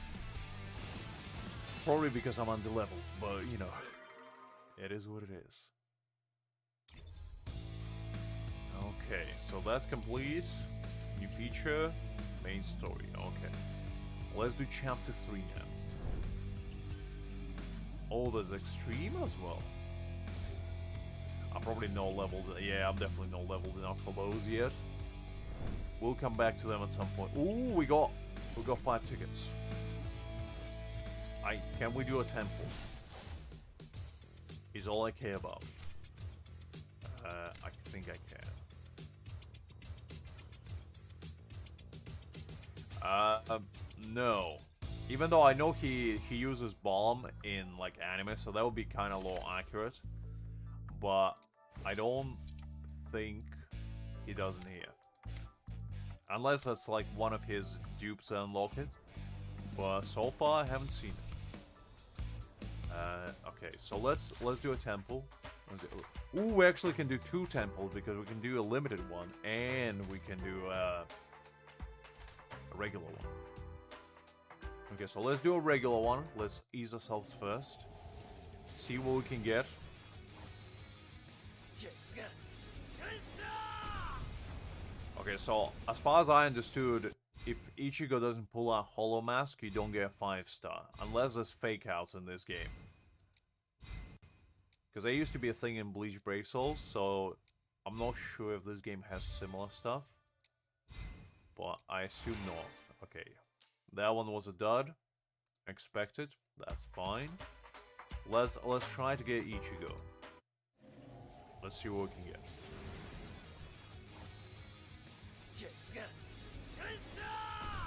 Probably because I'm underleveled, but you know, it is what it is. Okay, so that's complete. New feature, main story. Okay, let's do chapter 3 now. Oh, there's extreme as well. I'm probably no leveled. Yeah, I'm definitely no leveled enough for those yet. We'll come back to them at some point. Ooh, we got 5 tickets. Can we do a temple? Is all I care about. I think I can. No. Even though I know he uses bomb in like anime, so that would be kind of low accurate. But I don't think he does in here. Unless that's like one of his dupes unlock it. But so far I haven't seen it. Okay, so let's do a temple. Ooh, we actually can do 2 temples because we can do a limited one and we can do a regular one. Okay, so let's do a regular one. Let's ease ourselves first. See what we can get. Okay, so as far as I understood, if Ichigo doesn't pull out Hollow Mask, you don't get 5-star. Unless there's fake outs in this game. Because there used to be a thing in Bleach Brave Souls, so I'm not sure if this game has similar stuff. But I assume not. Okay, that one was a dud. Expected. That's fine. Let's try to get Ichigo. Let's see what we can get.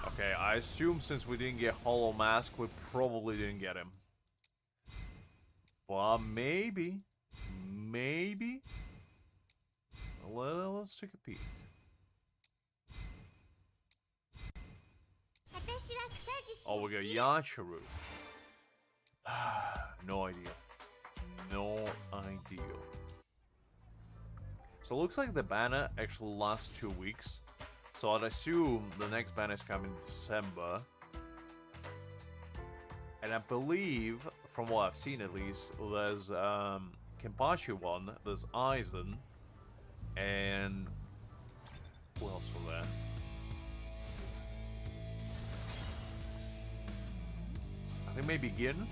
Okay, I assume since we didn't get Hollow Mask, we probably didn't get him. But maybe. Let's take a peek. Oh, we got Yachiru. No idea. No idea. So it looks like the banner actually lasts 2 weeks. So I'd assume the next banner is coming in December. And I believe, from what I've seen at least, there's Kenpachi one, there's Aizen, and who else was there? I think maybe Gin.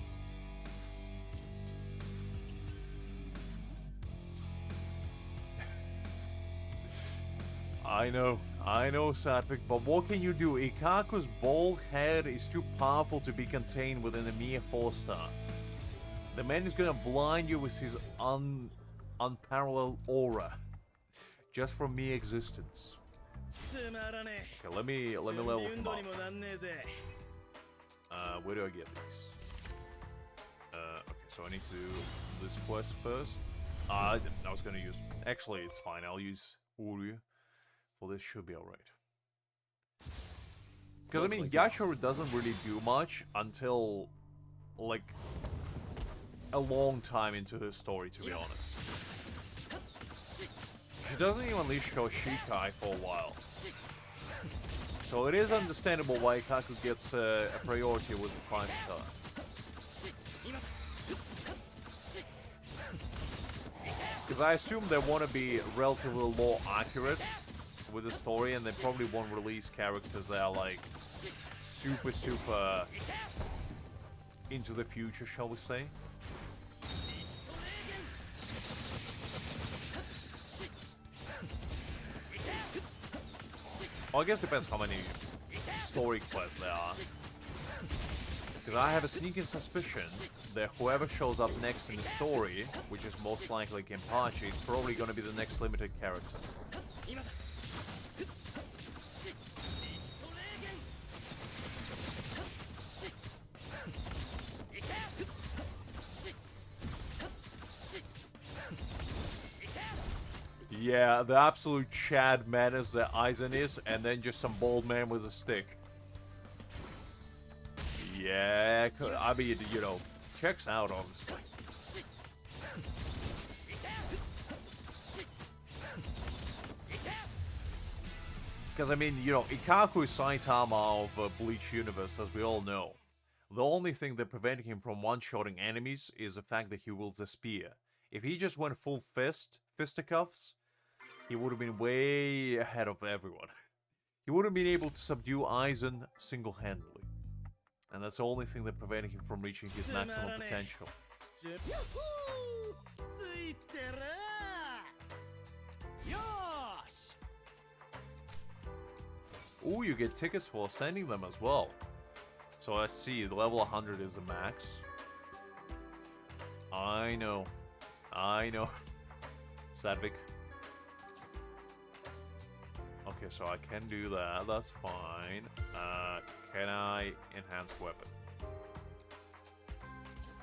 I know, Satvik, but what can you do? Ikaku's bald head is too powerful to be contained within a mere 4-star. The man is gonna blind you with his unparalleled aura, just from mere existence. Okay, let me level him up. Where do I get these? Okay, so I need to do this quest first. I was gonna use... Actually, it's fine. I'll use Uryu. Well, this should be alright. Because, I mean, Yachiru doesn't really do much until, like, a long time into his story, to be honest. She doesn't even unleash her Shikai for a while. So it is understandable why Ikaku gets a priority with the 5-star. Because I assume they want to be relatively more accurate with the story, and they probably won't release characters that are like super into the future, shall we say. Well, I guess it depends how many story quests there are. Because I have a sneaking suspicion that whoever shows up next in the story, which is most likely Kenpachi, is probably going to be the next limited character. Yeah, the absolute Chad menace that Aizen is, and then just some bald man with a stick. Yeah, I mean, you know, checks out, honestly. Because, I mean, you know, Ikaku is Saitama of Bleach Universe, as we all know. The only thing that preventing him from one-shotting enemies is the fact that he wields a spear. If he just went full fisticuffs, he would have been way ahead of everyone. He would have been able to subdue Aizen single-handedly. And that's the only thing that prevented him from reaching his maximum potential. Ooh, you get tickets for sending them as well. So I see, the level 100 is the max. I know. Sadvik. Okay, so I can do that, that's fine. Can I enhance weapon?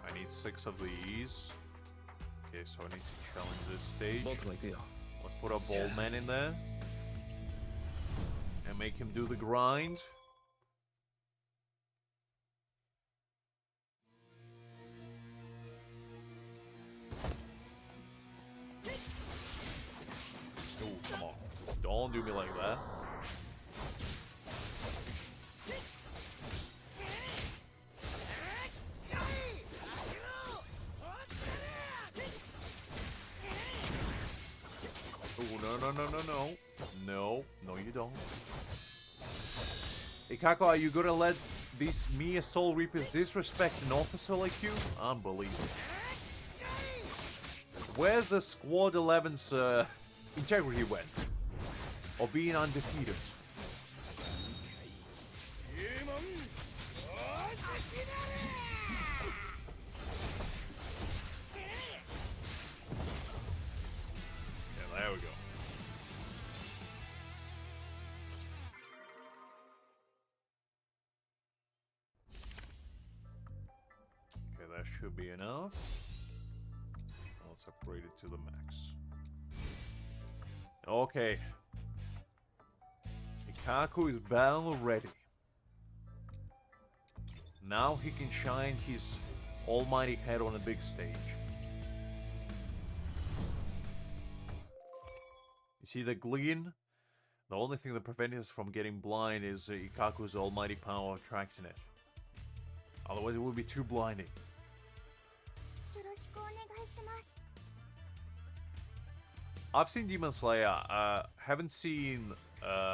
I need 6 of these. Okay, so I need to challenge this stage. Let's put a bald man in there. And make him do the grind. Don't do me like that. Oh, no, you don't. Ikako, are you gonna let these me as Soul Reapers disrespect an officer like you? Unbelievable. Where's the Squad 11's integrity went? Or being undefeated? Yeah, there we go. Okay, that should be enough. Let's upgrade it to the max. Okay. Ikaku is battle ready. Now he can shine his almighty head on a big stage. You see the gleam? The only thing that prevents us from getting blind is Ikaku's almighty power attracting it. Otherwise it would be too blinding. I've seen Demon Slayer, haven't seen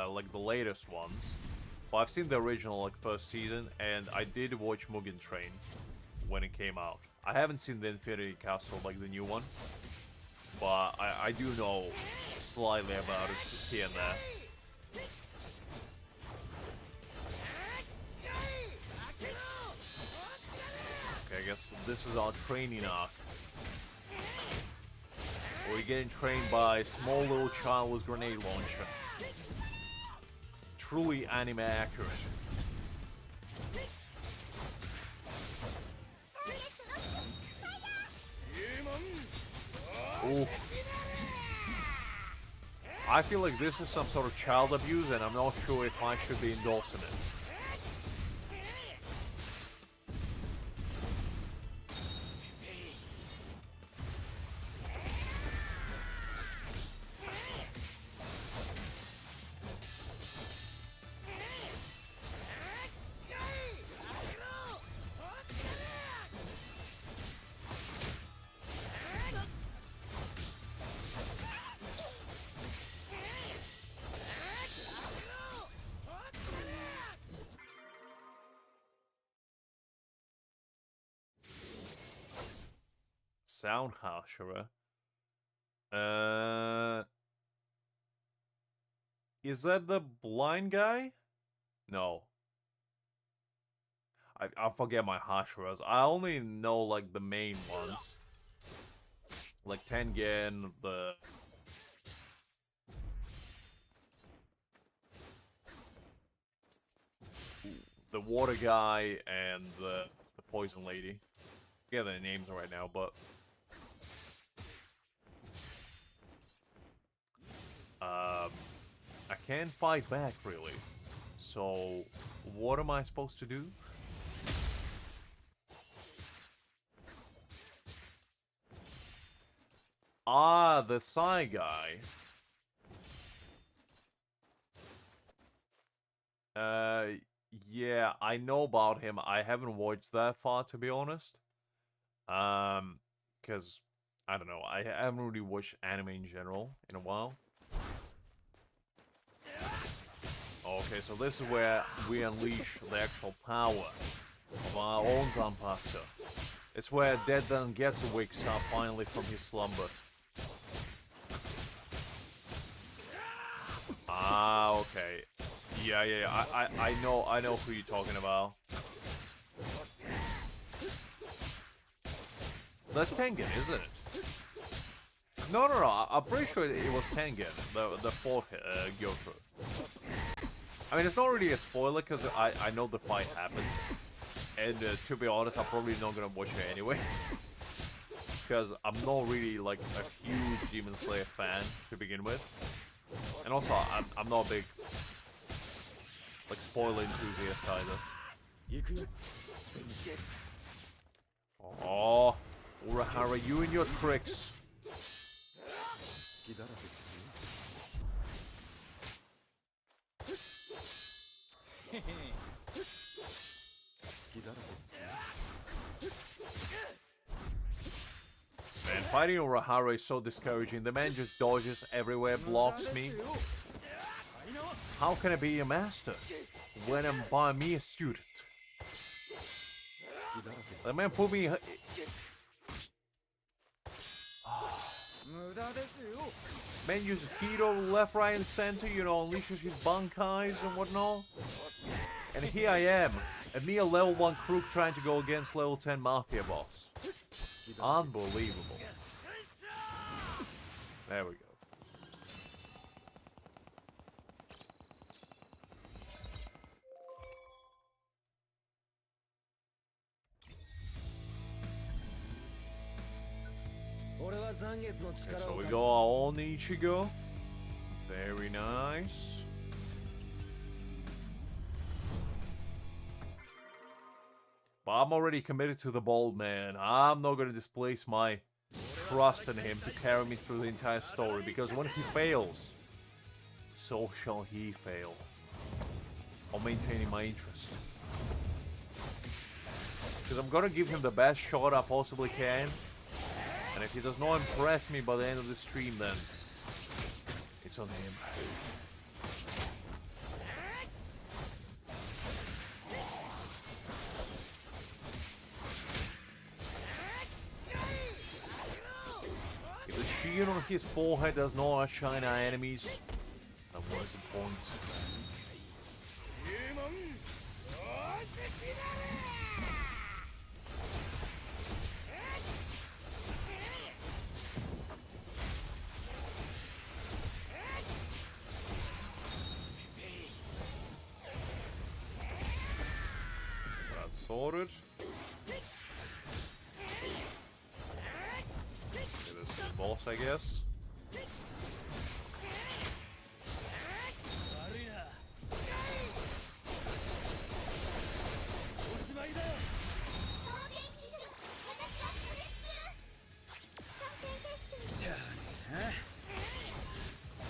like the latest ones, but I've seen the original like first season, and I did watch Mugen Train when it came out. I haven't seen the Infinity Castle like the new one, but I do know slightly about it here and there. Okay, I guess this is our training arc. We're getting trained by a small little child with grenade launcher. Truly anime accurate. Ooh. I feel like this is some sort of child abuse, and I'm not sure if I should be endorsing it. Sound Hashira. Is that the blind guy? No. I forget my Hashiras. I only know like the main ones. Like Tengen, the water guy, and the poison lady. I forget their names right now, but I can't fight back, really. So, what am I supposed to do? Ah, the Psy guy. Yeah, I know about him. I haven't watched that far, to be honest. Because, I don't know, I haven't really watched anime in general in a while. Okay, so this is where we unleash the actual power of our own Zanpakuto. It's where Dead Zangetsu wakes up finally from his slumber. Ah, okay. Yeah, I know who you're talking about. That's Tengen, isn't it? No, I'm pretty sure it was Tengen, the fourth Gyotro. I mean, it's not really a spoiler, because I know the fight happens. And to be honest, I'm probably not gonna watch it anyway. Because I'm not really, like, a huge Demon Slayer fan to begin with. And also, I'm not a big, like, spoiler enthusiast either. Oh, Urahara, you and your tricks. Fighting Urahara is so discouraging. The man just dodges everywhere, blocks me. How can I be a master when I'm by me a student? The man put me... Man uses Keto left, right, and center, you know, unleashes his Bankais and whatnot. And here I am, a mere level 1 crook trying to go against level 10 Mafia boss. Unbelievable. There we go. Okay, so we go our own Ichigo. Very nice. But I'm already committed to the bold man. I'm not going to displace my trust in him to carry me through the entire story, because when he fails, so shall he fail on maintaining my interest. Because I'm going to give him the best shot I possibly can. And if he does not impress me by the end of the stream, then it's on him. If the shield on his forehead does not outshine our enemies, then what's the point? Sorted. Okay, this is the boss, I guess.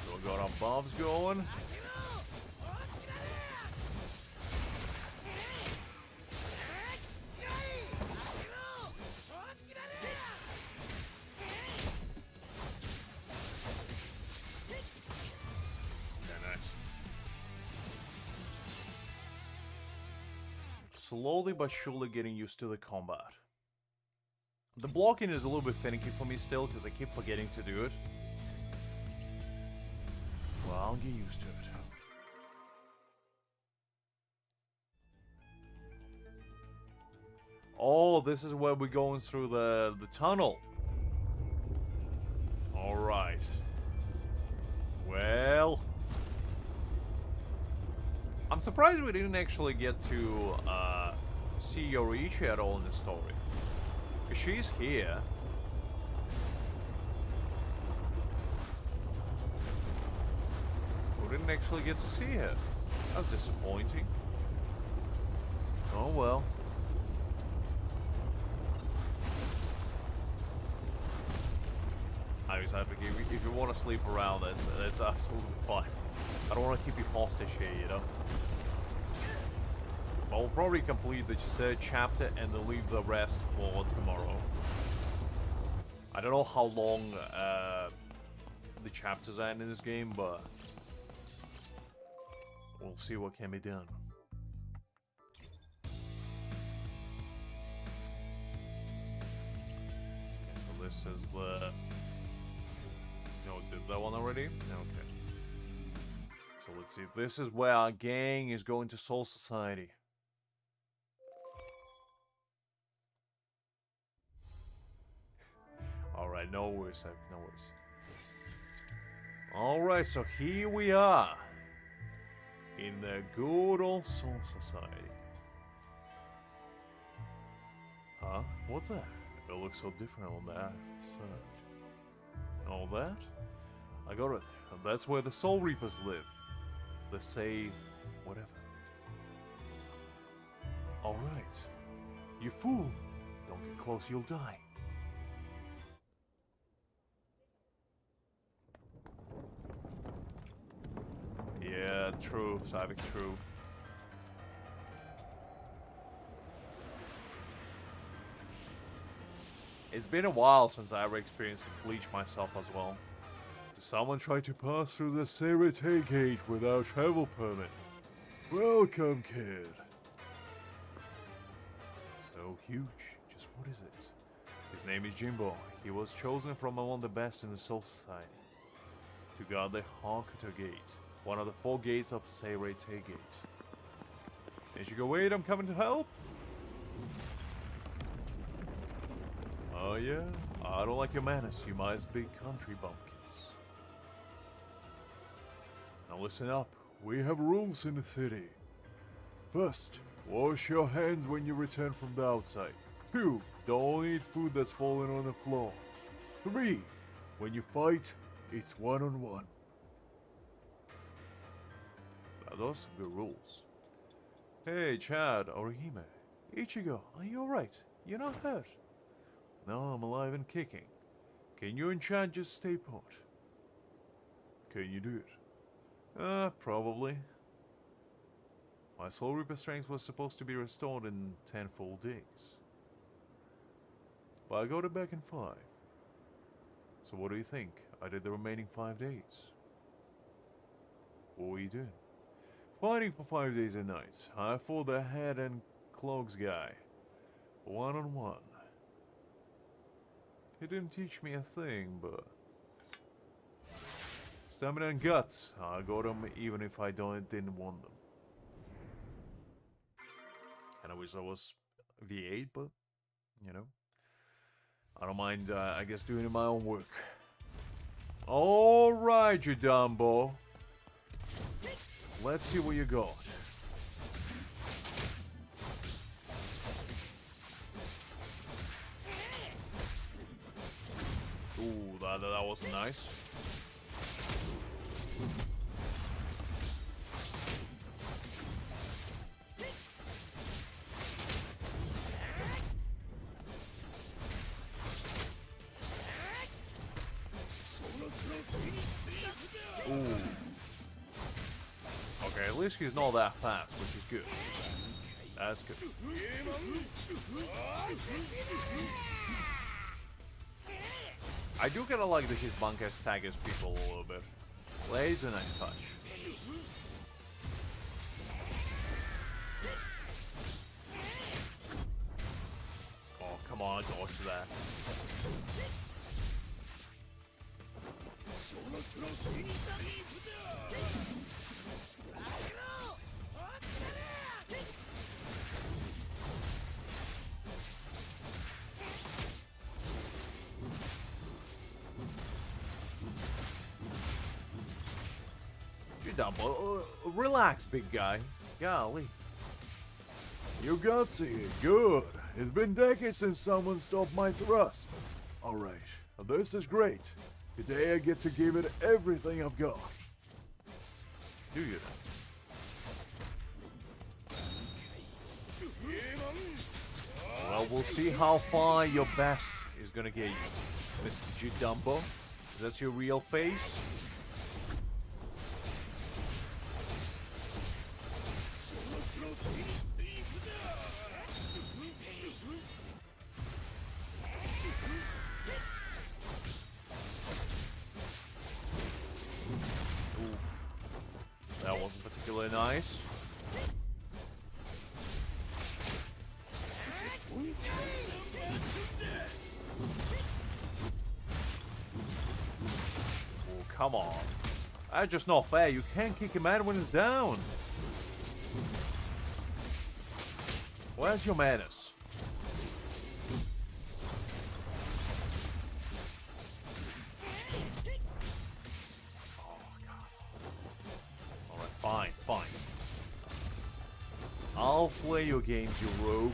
So we got our bombs going. Slowly but surely getting used to the combat. The blocking is a little bit finicky for me still, because I keep forgetting to do it. Well, I'll get used to it. Oh, this is where we're going through the tunnel. Alright. Well... I'm surprised we didn't actually get to see Yoriichi at all in the story. Because she's here. We didn't actually get to see her. That's disappointing. Oh well. I was happy if you want to sleep around, that's absolutely fine. I don't want to keep you hostage here, you know. But we'll probably complete the third chapter and then leave the rest for tomorrow. I don't know how long the chapters are in this game, but we'll see what can be done. So this is the... No, did that one already? Okay. So let's see. This is where our gang is going to Soul Society. Alright, no worries, no worries. Alright, so here we are. In the good old Soul Society. Huh? What's that? It looks so different on that side. All that? I got it. That's where the Soul Reapers live. They say whatever. Alright. You fool! Don't get close, you'll die. Yeah, true, Savik, true. It's been a while since I ever experienced Bleach myself as well. Did someone try to pass through the Seirete gate without travel permit? Welcome, kid. So huge. Just what is it? His name is Jimbo. He was chosen from among the best in the Soul Society to guard the Hakuto Gate, one of the 4 gates of Seirete Gate. Ichigo, wait, I'm coming to help. Oh yeah? I don't like your manners, you mice big country bumpkins. Now listen up, we have rules in the city. First, wash your hands when you return from the outside. 2, don't eat food that's fallen on the floor. 3, when you fight, it's one-on-one. Now those are good rules. Hey, Chad, Orihime. Ichigo, are you alright? You're not hurt? No, I'm alive and kicking. Can you and Chad just stay put? Can you do it? Probably. My Soul Reaper strength was supposed to be restored in 10 full days. But I got it back in 5. So what do you think? I did the remaining 5 days. What were you doing? Fighting for 5 days and nights. I fought the head and cloaks guy. One-on-one. He didn't teach me a thing, but... Stamina and guts. I got them even if I didn't want them. And I wish I was V8, but, you know. I don't mind, I guess, doing my own work. Alright, you Dumbo. Let's see what you got. Ooh, that was nice. Ooh. Okay, at least he's not that fast, which is good. That's good. I do kinda like that his Bankai staggers people a little bit. Well, it's a nice touch. Oh, come on, dodge that. Dumbo, relax, big guy. Golly. You gutsy, good. It's been decades since someone stopped my thrust. Alright, this is great. Today I get to give it everything I've got. Do you? Well, we'll see how far your best is gonna get you, Mr. G Dumbo. That's your real face? That wasn't particularly nice. Oh, come on. That's just not fair. You can't kick him out when he's down. Where's your manners? Fine, fine. I'll play your games, you rogue.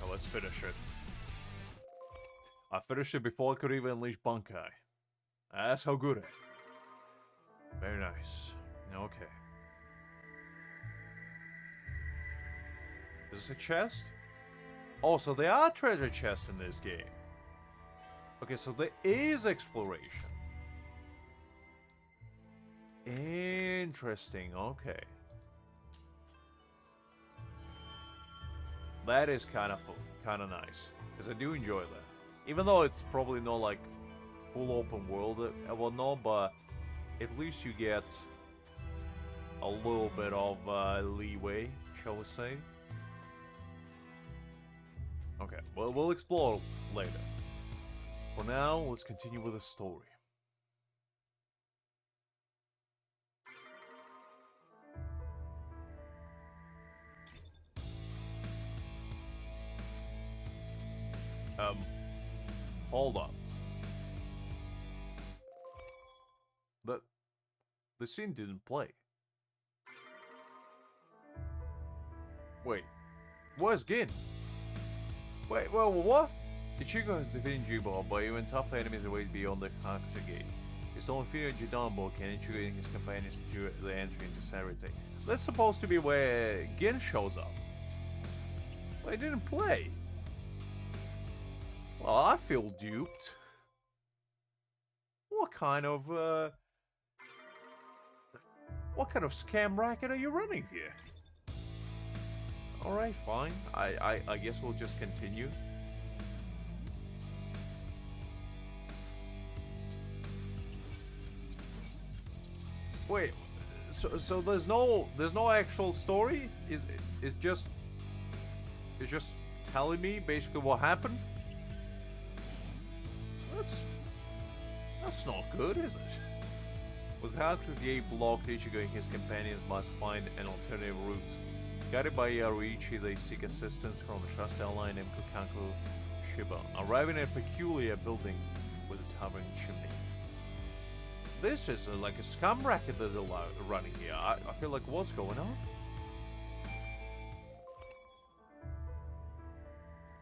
Now let's finish it. I finished it before I could even unleash Bankai. That's how good I am. Very nice. Okay. Is this a chest? Oh, so there are treasure chests in this game. Okay, so there is exploration. Interesting, okay. That is kind of nice, because I do enjoy that. Even though it's probably not like full open world and whatnot, but at least you get a little bit of leeway, shall we say. Okay, well, we'll explore later. For now, let's continue with the story. Hold up. The scene didn't play. Wait, where's Gin? Wait, well, what? Ichigo has defeated Jubal, but even tough enemies await beyond the Hakuto Gate. His own fear Jidanbo can intriguing his companions to the entry into Sarite. That's supposed to be where Gin shows up. But it didn't play. Well, I feel duped. What kind of scam racket are you running here? Alright, fine. I guess we'll just continue. Wait, so there's no actual story? It's just telling me basically what happened? That's not good, is it? With Hakuto Gate blocked, Ichigo and his companions must find an alternative route. Guided by Yaruichi, they seek assistance from a trusted ally named Kukanko Shiba, arriving at a peculiar building with a towering chimney. This is like a scam racket that they're running here. I feel like, what's going on?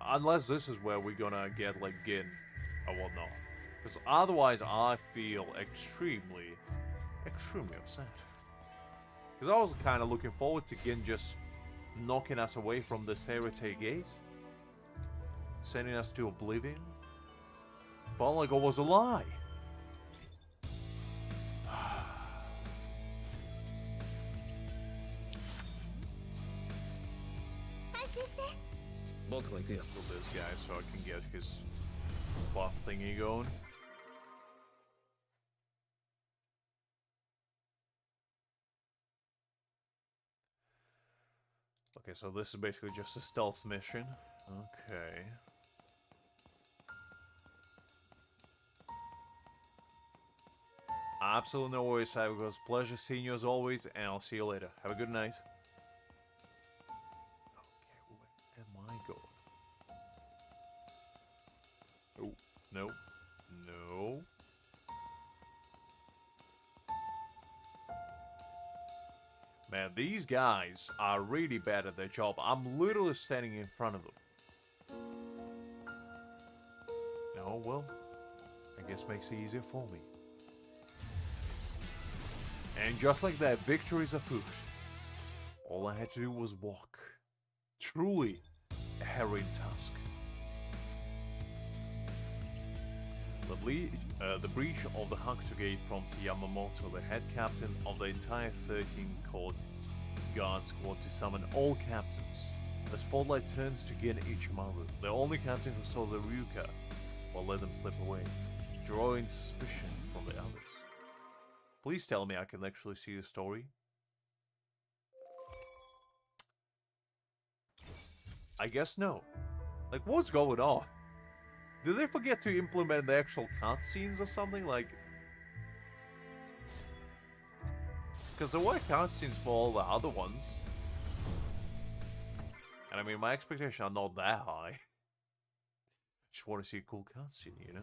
Unless this is where we're gonna get like Gin or whatnot. Because otherwise I feel extremely upset. Because I was kind of looking forward to Gin just knocking us away from the Sarite Gate. Sending us to oblivion. But like it was a lie. Kill this guy so I can get his buff thingy going. Okay, so this is basically just a stealth mission. Okay. Absolutely no worries, Cybergirls. Pleasure seeing you as always, and I'll see you later. Have a good night. Okay, where am I going? Oh, no. No. Man, these guys are really bad at their job. I'm literally standing in front of them. Oh, well. I guess makes it easier for me. And just like that, victory is afoot. All I had to do was walk. Truly a harrowing task. The breach of the Hakuto Gate prompts Yamamoto, the head captain of the entire 13 court guard squad, to summon all captains. The spotlight turns to Gin Ichimaru, the only captain who saw the Ryuka, or let them slip away, drawing suspicion from the others. Please tell me I can actually see the story. I guess no. Like, what's going on? Did they forget to implement the actual cutscenes or something? Like, because there were cutscenes for all the other ones. And I mean, my expectations are not that high. Just want to see a cool cutscene, you know?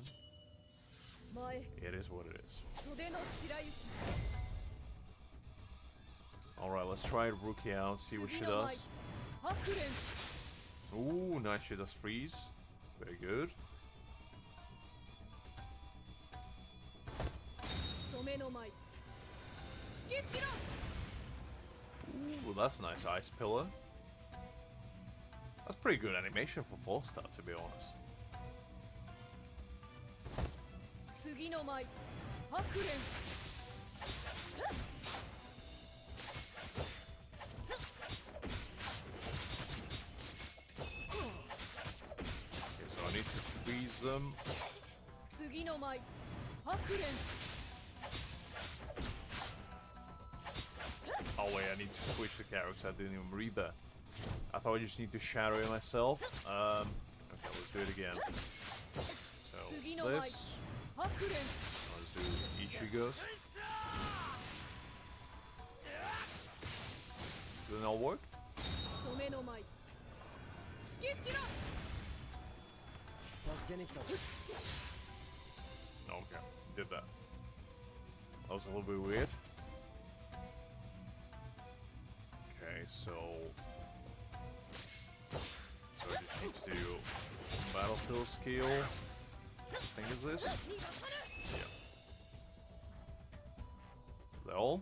It is what it is. Alright, let's try Ruki out, see what she does. Ooh, nice, she does freeze. Very good. Ooh, that's a nice ice pillar. That's pretty good animation for 4-star, to be honest. use them. 次の舞白蓮 Oh wait, I need to switch the characters. I didn't even read that. I thought I just need to shadow it myself. Okay, let's do it again. So this. Let's do Ichigo's. Did it not work? 染めの舞突きしろ 助けに来た。 Okay, did that. That was a little bit weird. Okay, so I just need to do battlefield skill. What thing is this? Yeah. Is that all?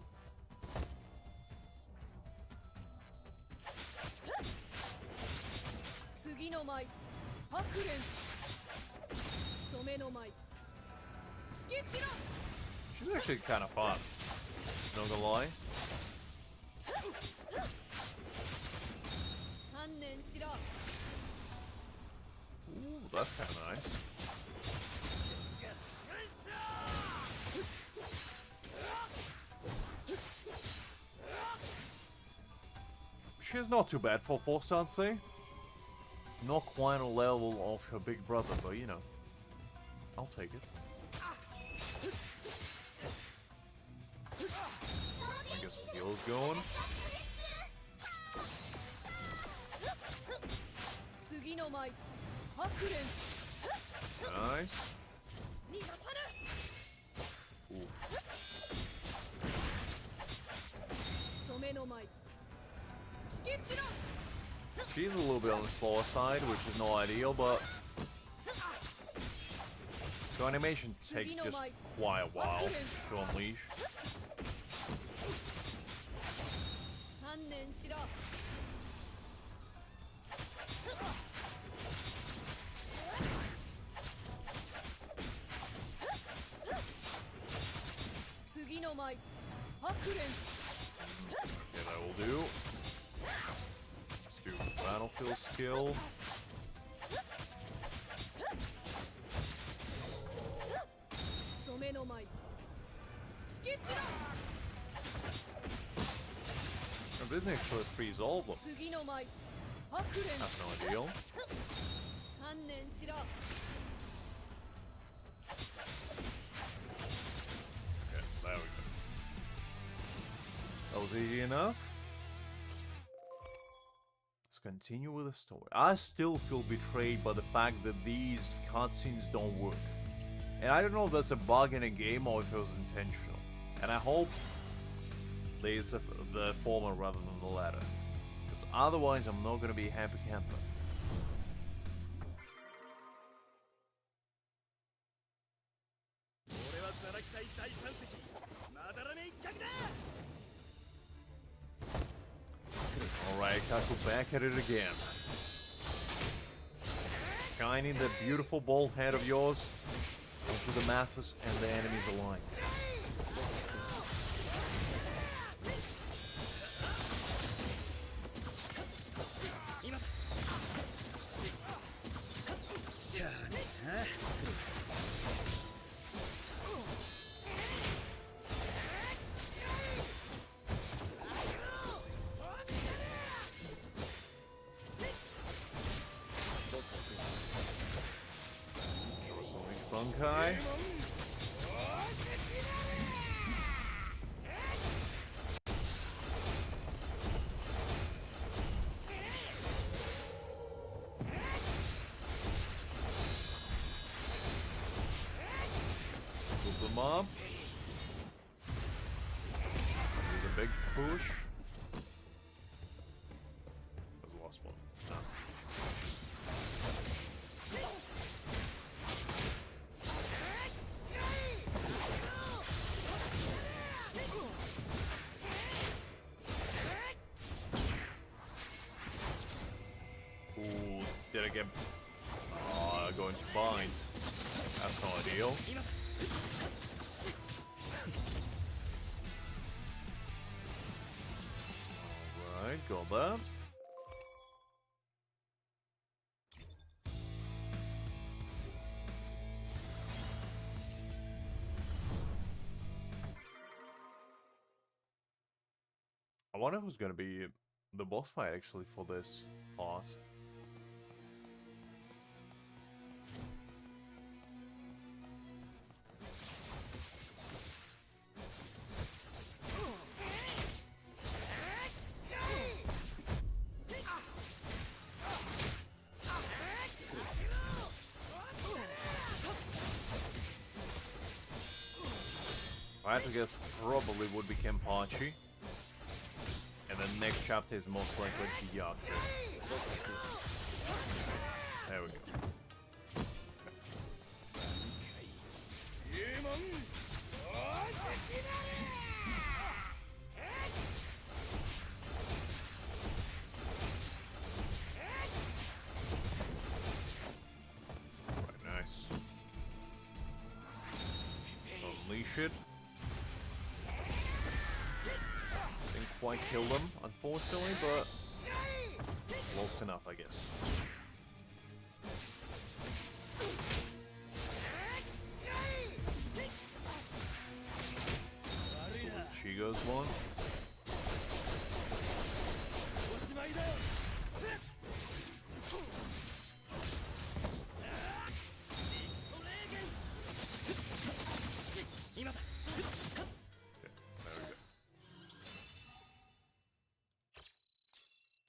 She's actually kind of fun. Not gonna lie. Ooh, that's kind of nice. She's not too bad for 4-star, say. Not quite on level of her big brother, but you know, I'll take it. I guess the skill's going. Nice. Ooh. She's a little bit on the slower side, which is not ideal, but the animation takes just quite a while to unleash. Okay, that will do. Let's do battlefield skill. I didn't actually freeze all of them. That's no ideal. Okay, there we go. That was easy enough. Let's continue with the story. I still feel betrayed by the fact that these cutscenes don't work. And I don't know if that's a bug in a game or if it was intentional. And I hope there's the former rather than the latter. Because otherwise I'm not going to be a happy camper. Alright, Kaku, back at it again. Shining the beautiful bald head of yours onto the masses and the enemies alike. Bankai. Move them up. There's a big push. That was the last one. No. Did I get going to bind? That's not ideal. Alright, got that. I wonder who's gonna be the boss fight actually for this part. I had to guess probably would be Kenpachi. And the next chapter is most likely Byaku. There we go. Right, nice. Unleash it. Didn't quite kill them, unfortunately, but close enough, I guess. She goes one.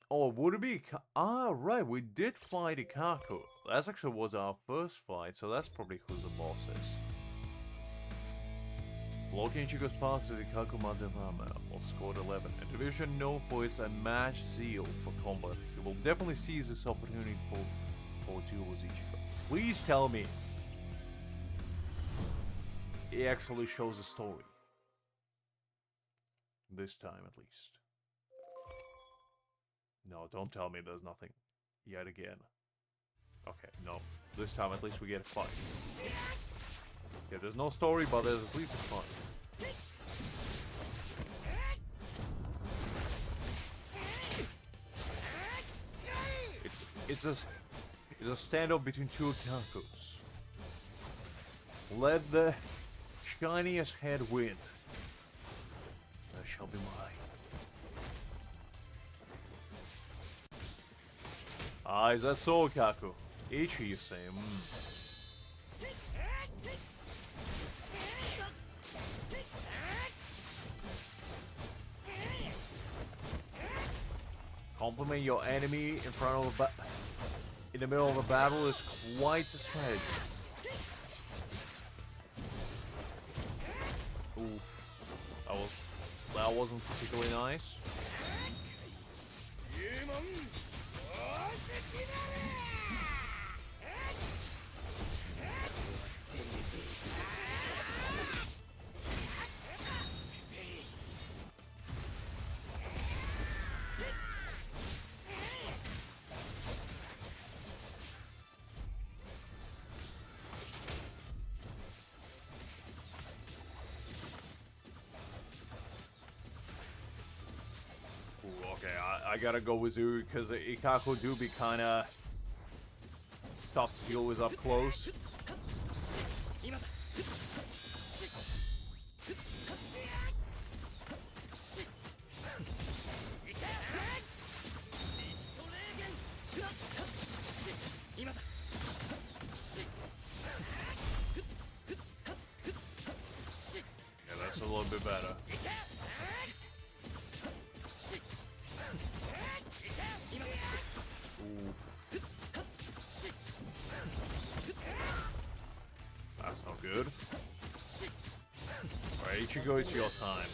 Oh, would it be... right, we did fight Ikaku. That actually was our first fight, so that's probably who the boss is. Blocking Ichigo's path to Ikaku Madara was scored 11. A division known for its unmatched zeal for combat. You will definitely seize this opportunity for a duel with Ichigo. Please tell me it actually shows a story. This time, at least. No, don't tell me there's nothing. Yet again. Okay, no. This time at least we get a fight. Yeah, there's no story, but there's at least a fight. It's a standoff between two Ikakus. Let the shiniest head win. That shall be mine. Ah, is that so, Ikaku? Ichi, you say? Compliment your enemy in front of in the middle of a battle is quite a strategy. Oof. That wasn't particularly nice. Okay, I gotta go with Zuru because Ikaku do be kinda tough to deal with up close. Yeah, that's a little bit better. That's not good. Alright, Ichigo, it's your time.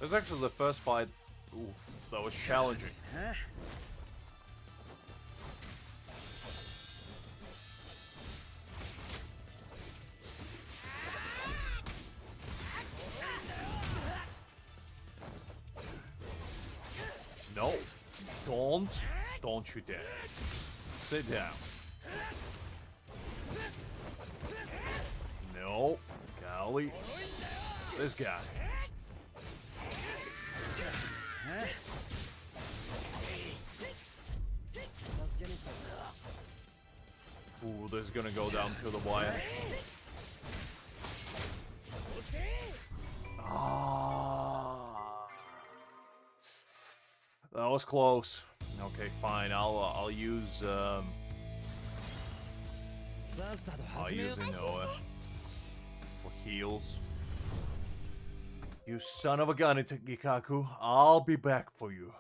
This is actually the first fight that was challenging. No. Don't you dare. Sit down. No. Golly. This guy. Ooh, this is gonna go down to the wire. Ah, that was close. Okay, fine. I'll use Inoue for heals. You son of a gun, Gikaku. I'll be back for you.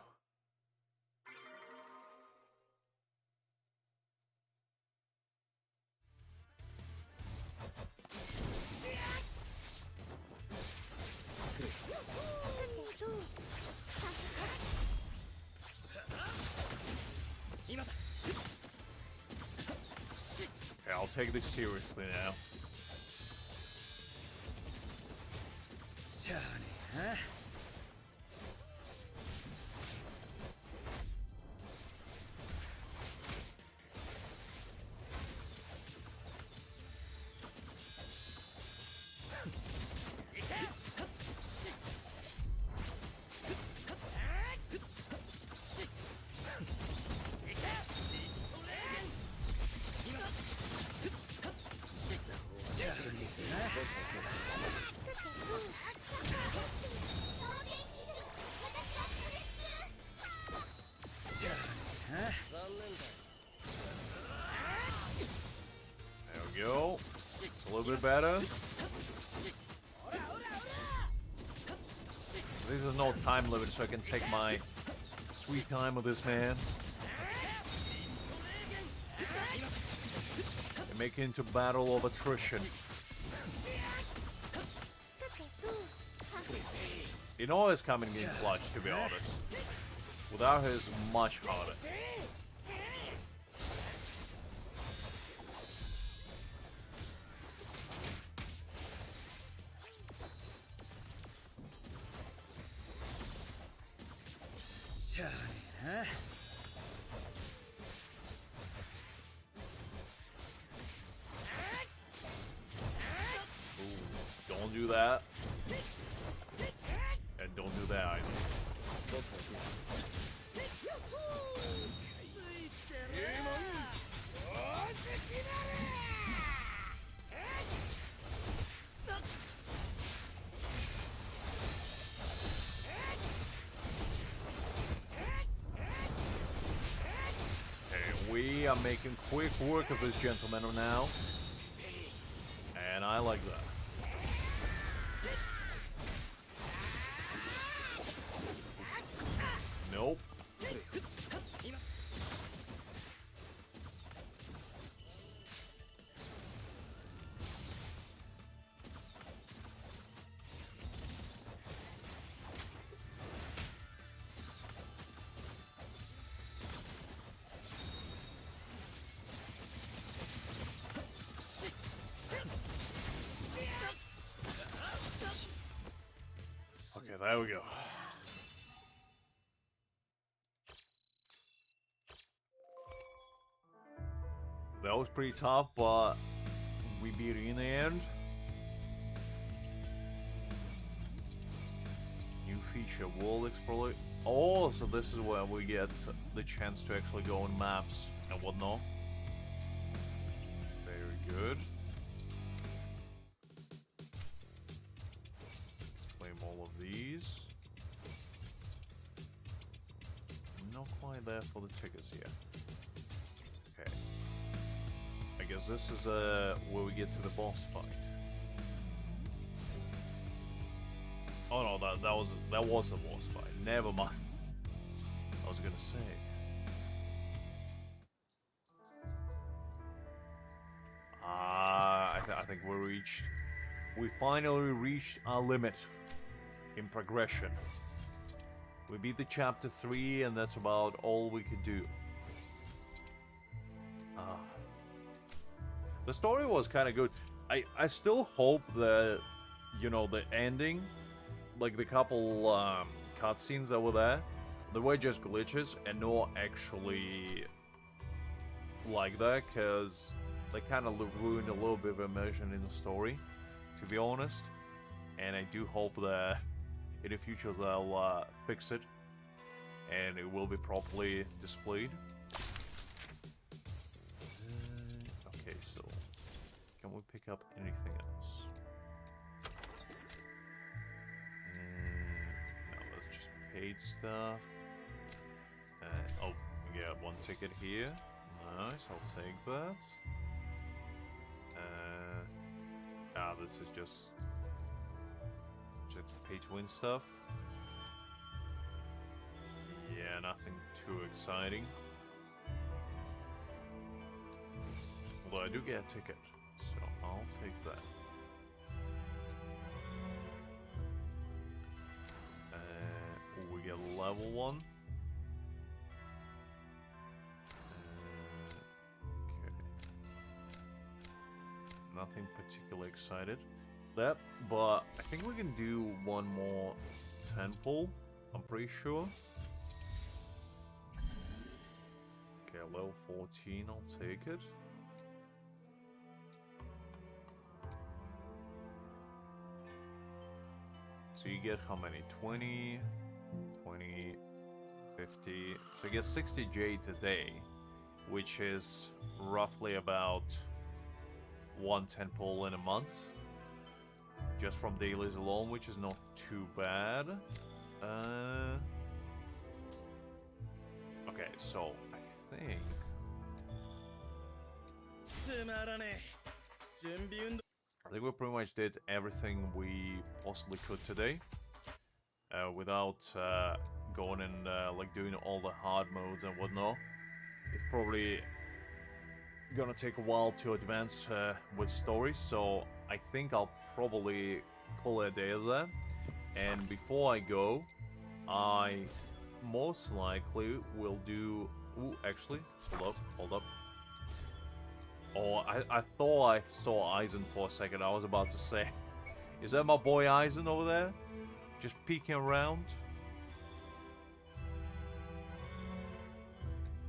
Okay, I'll take this seriously now. There we go. It's a little bit better. There's no time limit, so I can take my sweet time with this man. And make it into battle of attrition. Inoue is coming in clutch, to be honest. Without her, it's much harder. Ooh, don't do that. And don't do that either. Okay, we are making quick work of this gentleman now. And I like that. Nope. Okay, there we go. That was pretty tough, but we beat it in the end. New feature, World Exploit. Oh, so this is where we get the chance to actually go on maps and whatnot. Very good. Claim all of these. Not quite there for the tickets yet. Okay. I guess this is where we get to the boss fight. Oh no, that was the boss fight. Never mind. I was gonna say. I think we finally reached our limit in progression. We beat the chapter 3, and that's about all we could do. The story was kind of good. I still hope that, you know, the ending, like the couple cutscenes that were there, there were just glitches and not actually like that, because they kind of ruined a little bit of immersion in the story, to be honest. And I do hope that in the future they'll fix it and it will be properly displayed. Okay, so can we pick up anything else? No, that's just paid stuff. Oh, we got one ticket here. Nice, I'll take that. This is just pay to win stuff. Yeah, nothing too exciting. Although I do get a ticket, so I'll take that. We get level 1. Nothing particularly excited that, but I think we can do one more temple, I'm pretty sure. Okay, level 14, I'll take it. So you get how many? 20, 20, 50. So you get 60 jades a day, which is roughly about 1 temple in a month, just from dailies alone, which is not too bad. Okay, so I think we pretty much did everything we possibly could today, without going and like doing all the hard modes and whatnot. It's probably gonna take a while to advance with stories, so I think I'll probably call it a day of that. And before I go, I most likely will do... Ooh, actually, hold up. Oh, I thought I saw Eisen for a second. I was about to say, is that my boy Eisen over there? Just peeking around?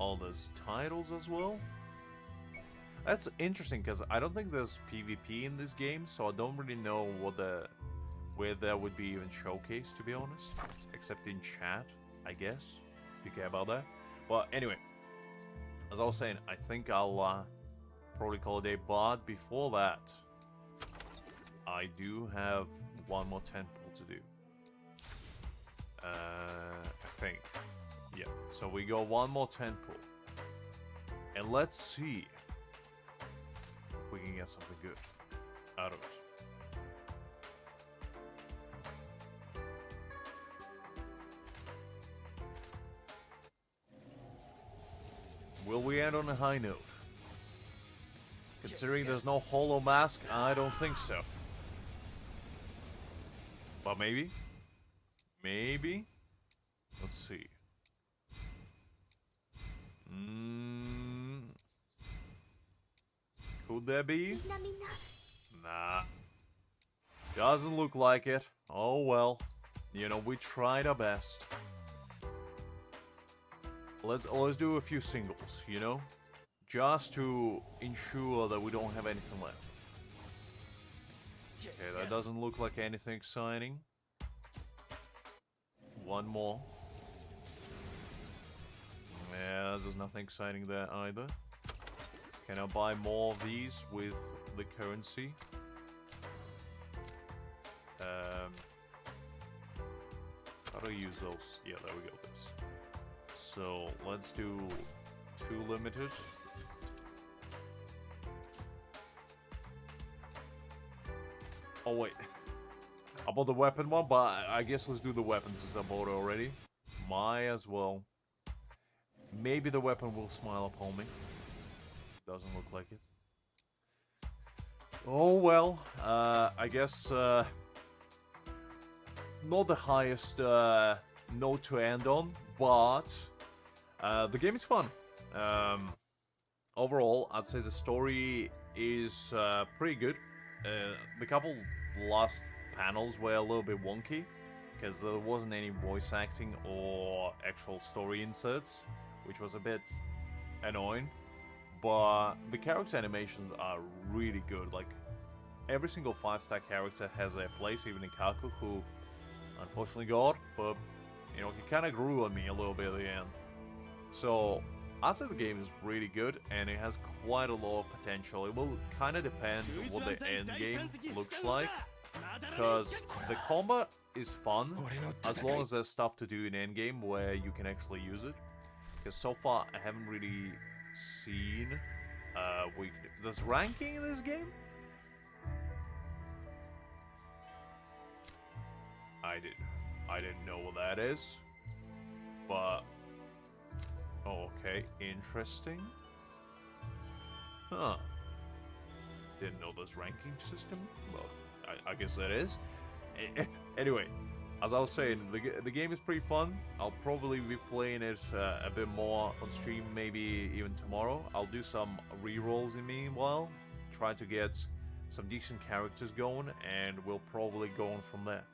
Oh, there's titles as well? That's interesting, because I don't think there's PvP in this game, so I don't really know where that would be even showcased, to be honest. Except in chat, I guess, if you care about that. But anyway, as I was saying, I think I'll probably call it a day, but before that, I do have one more temple to do. I think. Yeah, so we got one more temple. And let's see if we can get something good out of it. Will we end on a high note? Considering there's no hollow mask, I don't think so. But maybe? Maybe? Let's see. Could there be? Nah. Doesn't look like it. Oh well. You know, we tried our best. Let's do a few singles, you know? Just to ensure that we don't have anything left. Okay, that doesn't look like anything exciting. One more. Yeah, there's nothing exciting there either. Can I buy more of these with the currency? How do I use those? Yeah, there we go, this. So, let's do 2 limited. Oh wait, I bought the weapon one, but I guess let's do the weapons since I bought it already. Might as well. Maybe the weapon will smile upon me. Doesn't look like it. Oh well, I guess not the highest note to end on, but the game is fun. Overall, I'd say the story is pretty good. The couple last panels were a little bit wonky, because there wasn't any voice acting or actual story inserts, which was a bit annoying. But the character animations are really good. Like, every single 5-star character has their place, even Ikaku, who unfortunately got, but you know, he kind of grew on me a little bit at the end. So I'd say the game is really good, and it has quite a lot of potential. It will kind of depend on what the end game looks like, because the combat is fun as long as there's stuff to do in end game where you can actually use it. Because so far I haven't really seen there's ranking in this game. I didn't know what that is, but oh, okay, interesting. Huh. Didn't know this ranking system. Well, I guess that is. Anyway, as I was saying, the game is pretty fun. I'll probably be playing it a bit more on stream, maybe even tomorrow. I'll do some rerolls in the meanwhile, try to get some decent characters going, and we'll probably go on from there.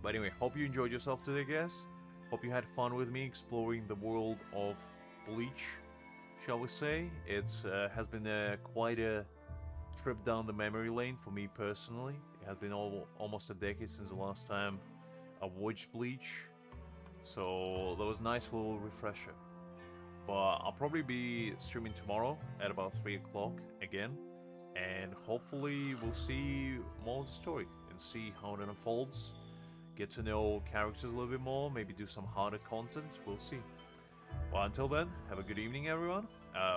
But anyway, hope you enjoyed yourself today, guys. Hope you had fun with me exploring the world of Bleach, shall we say. It has been quite a trip down the memory lane for me personally. It has been almost a decade since the last time I watched Bleach, so that was a nice little refresher. But I'll probably be streaming tomorrow at about 3 o'clock again, and hopefully we'll see more of the story and see how it unfolds. Get to know characters a little bit more, maybe do some harder content, we'll see. But until then, have a good evening everyone,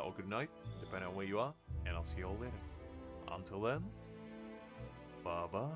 or good night, depending on where you are, and I'll see you all later. Until then, bye bye.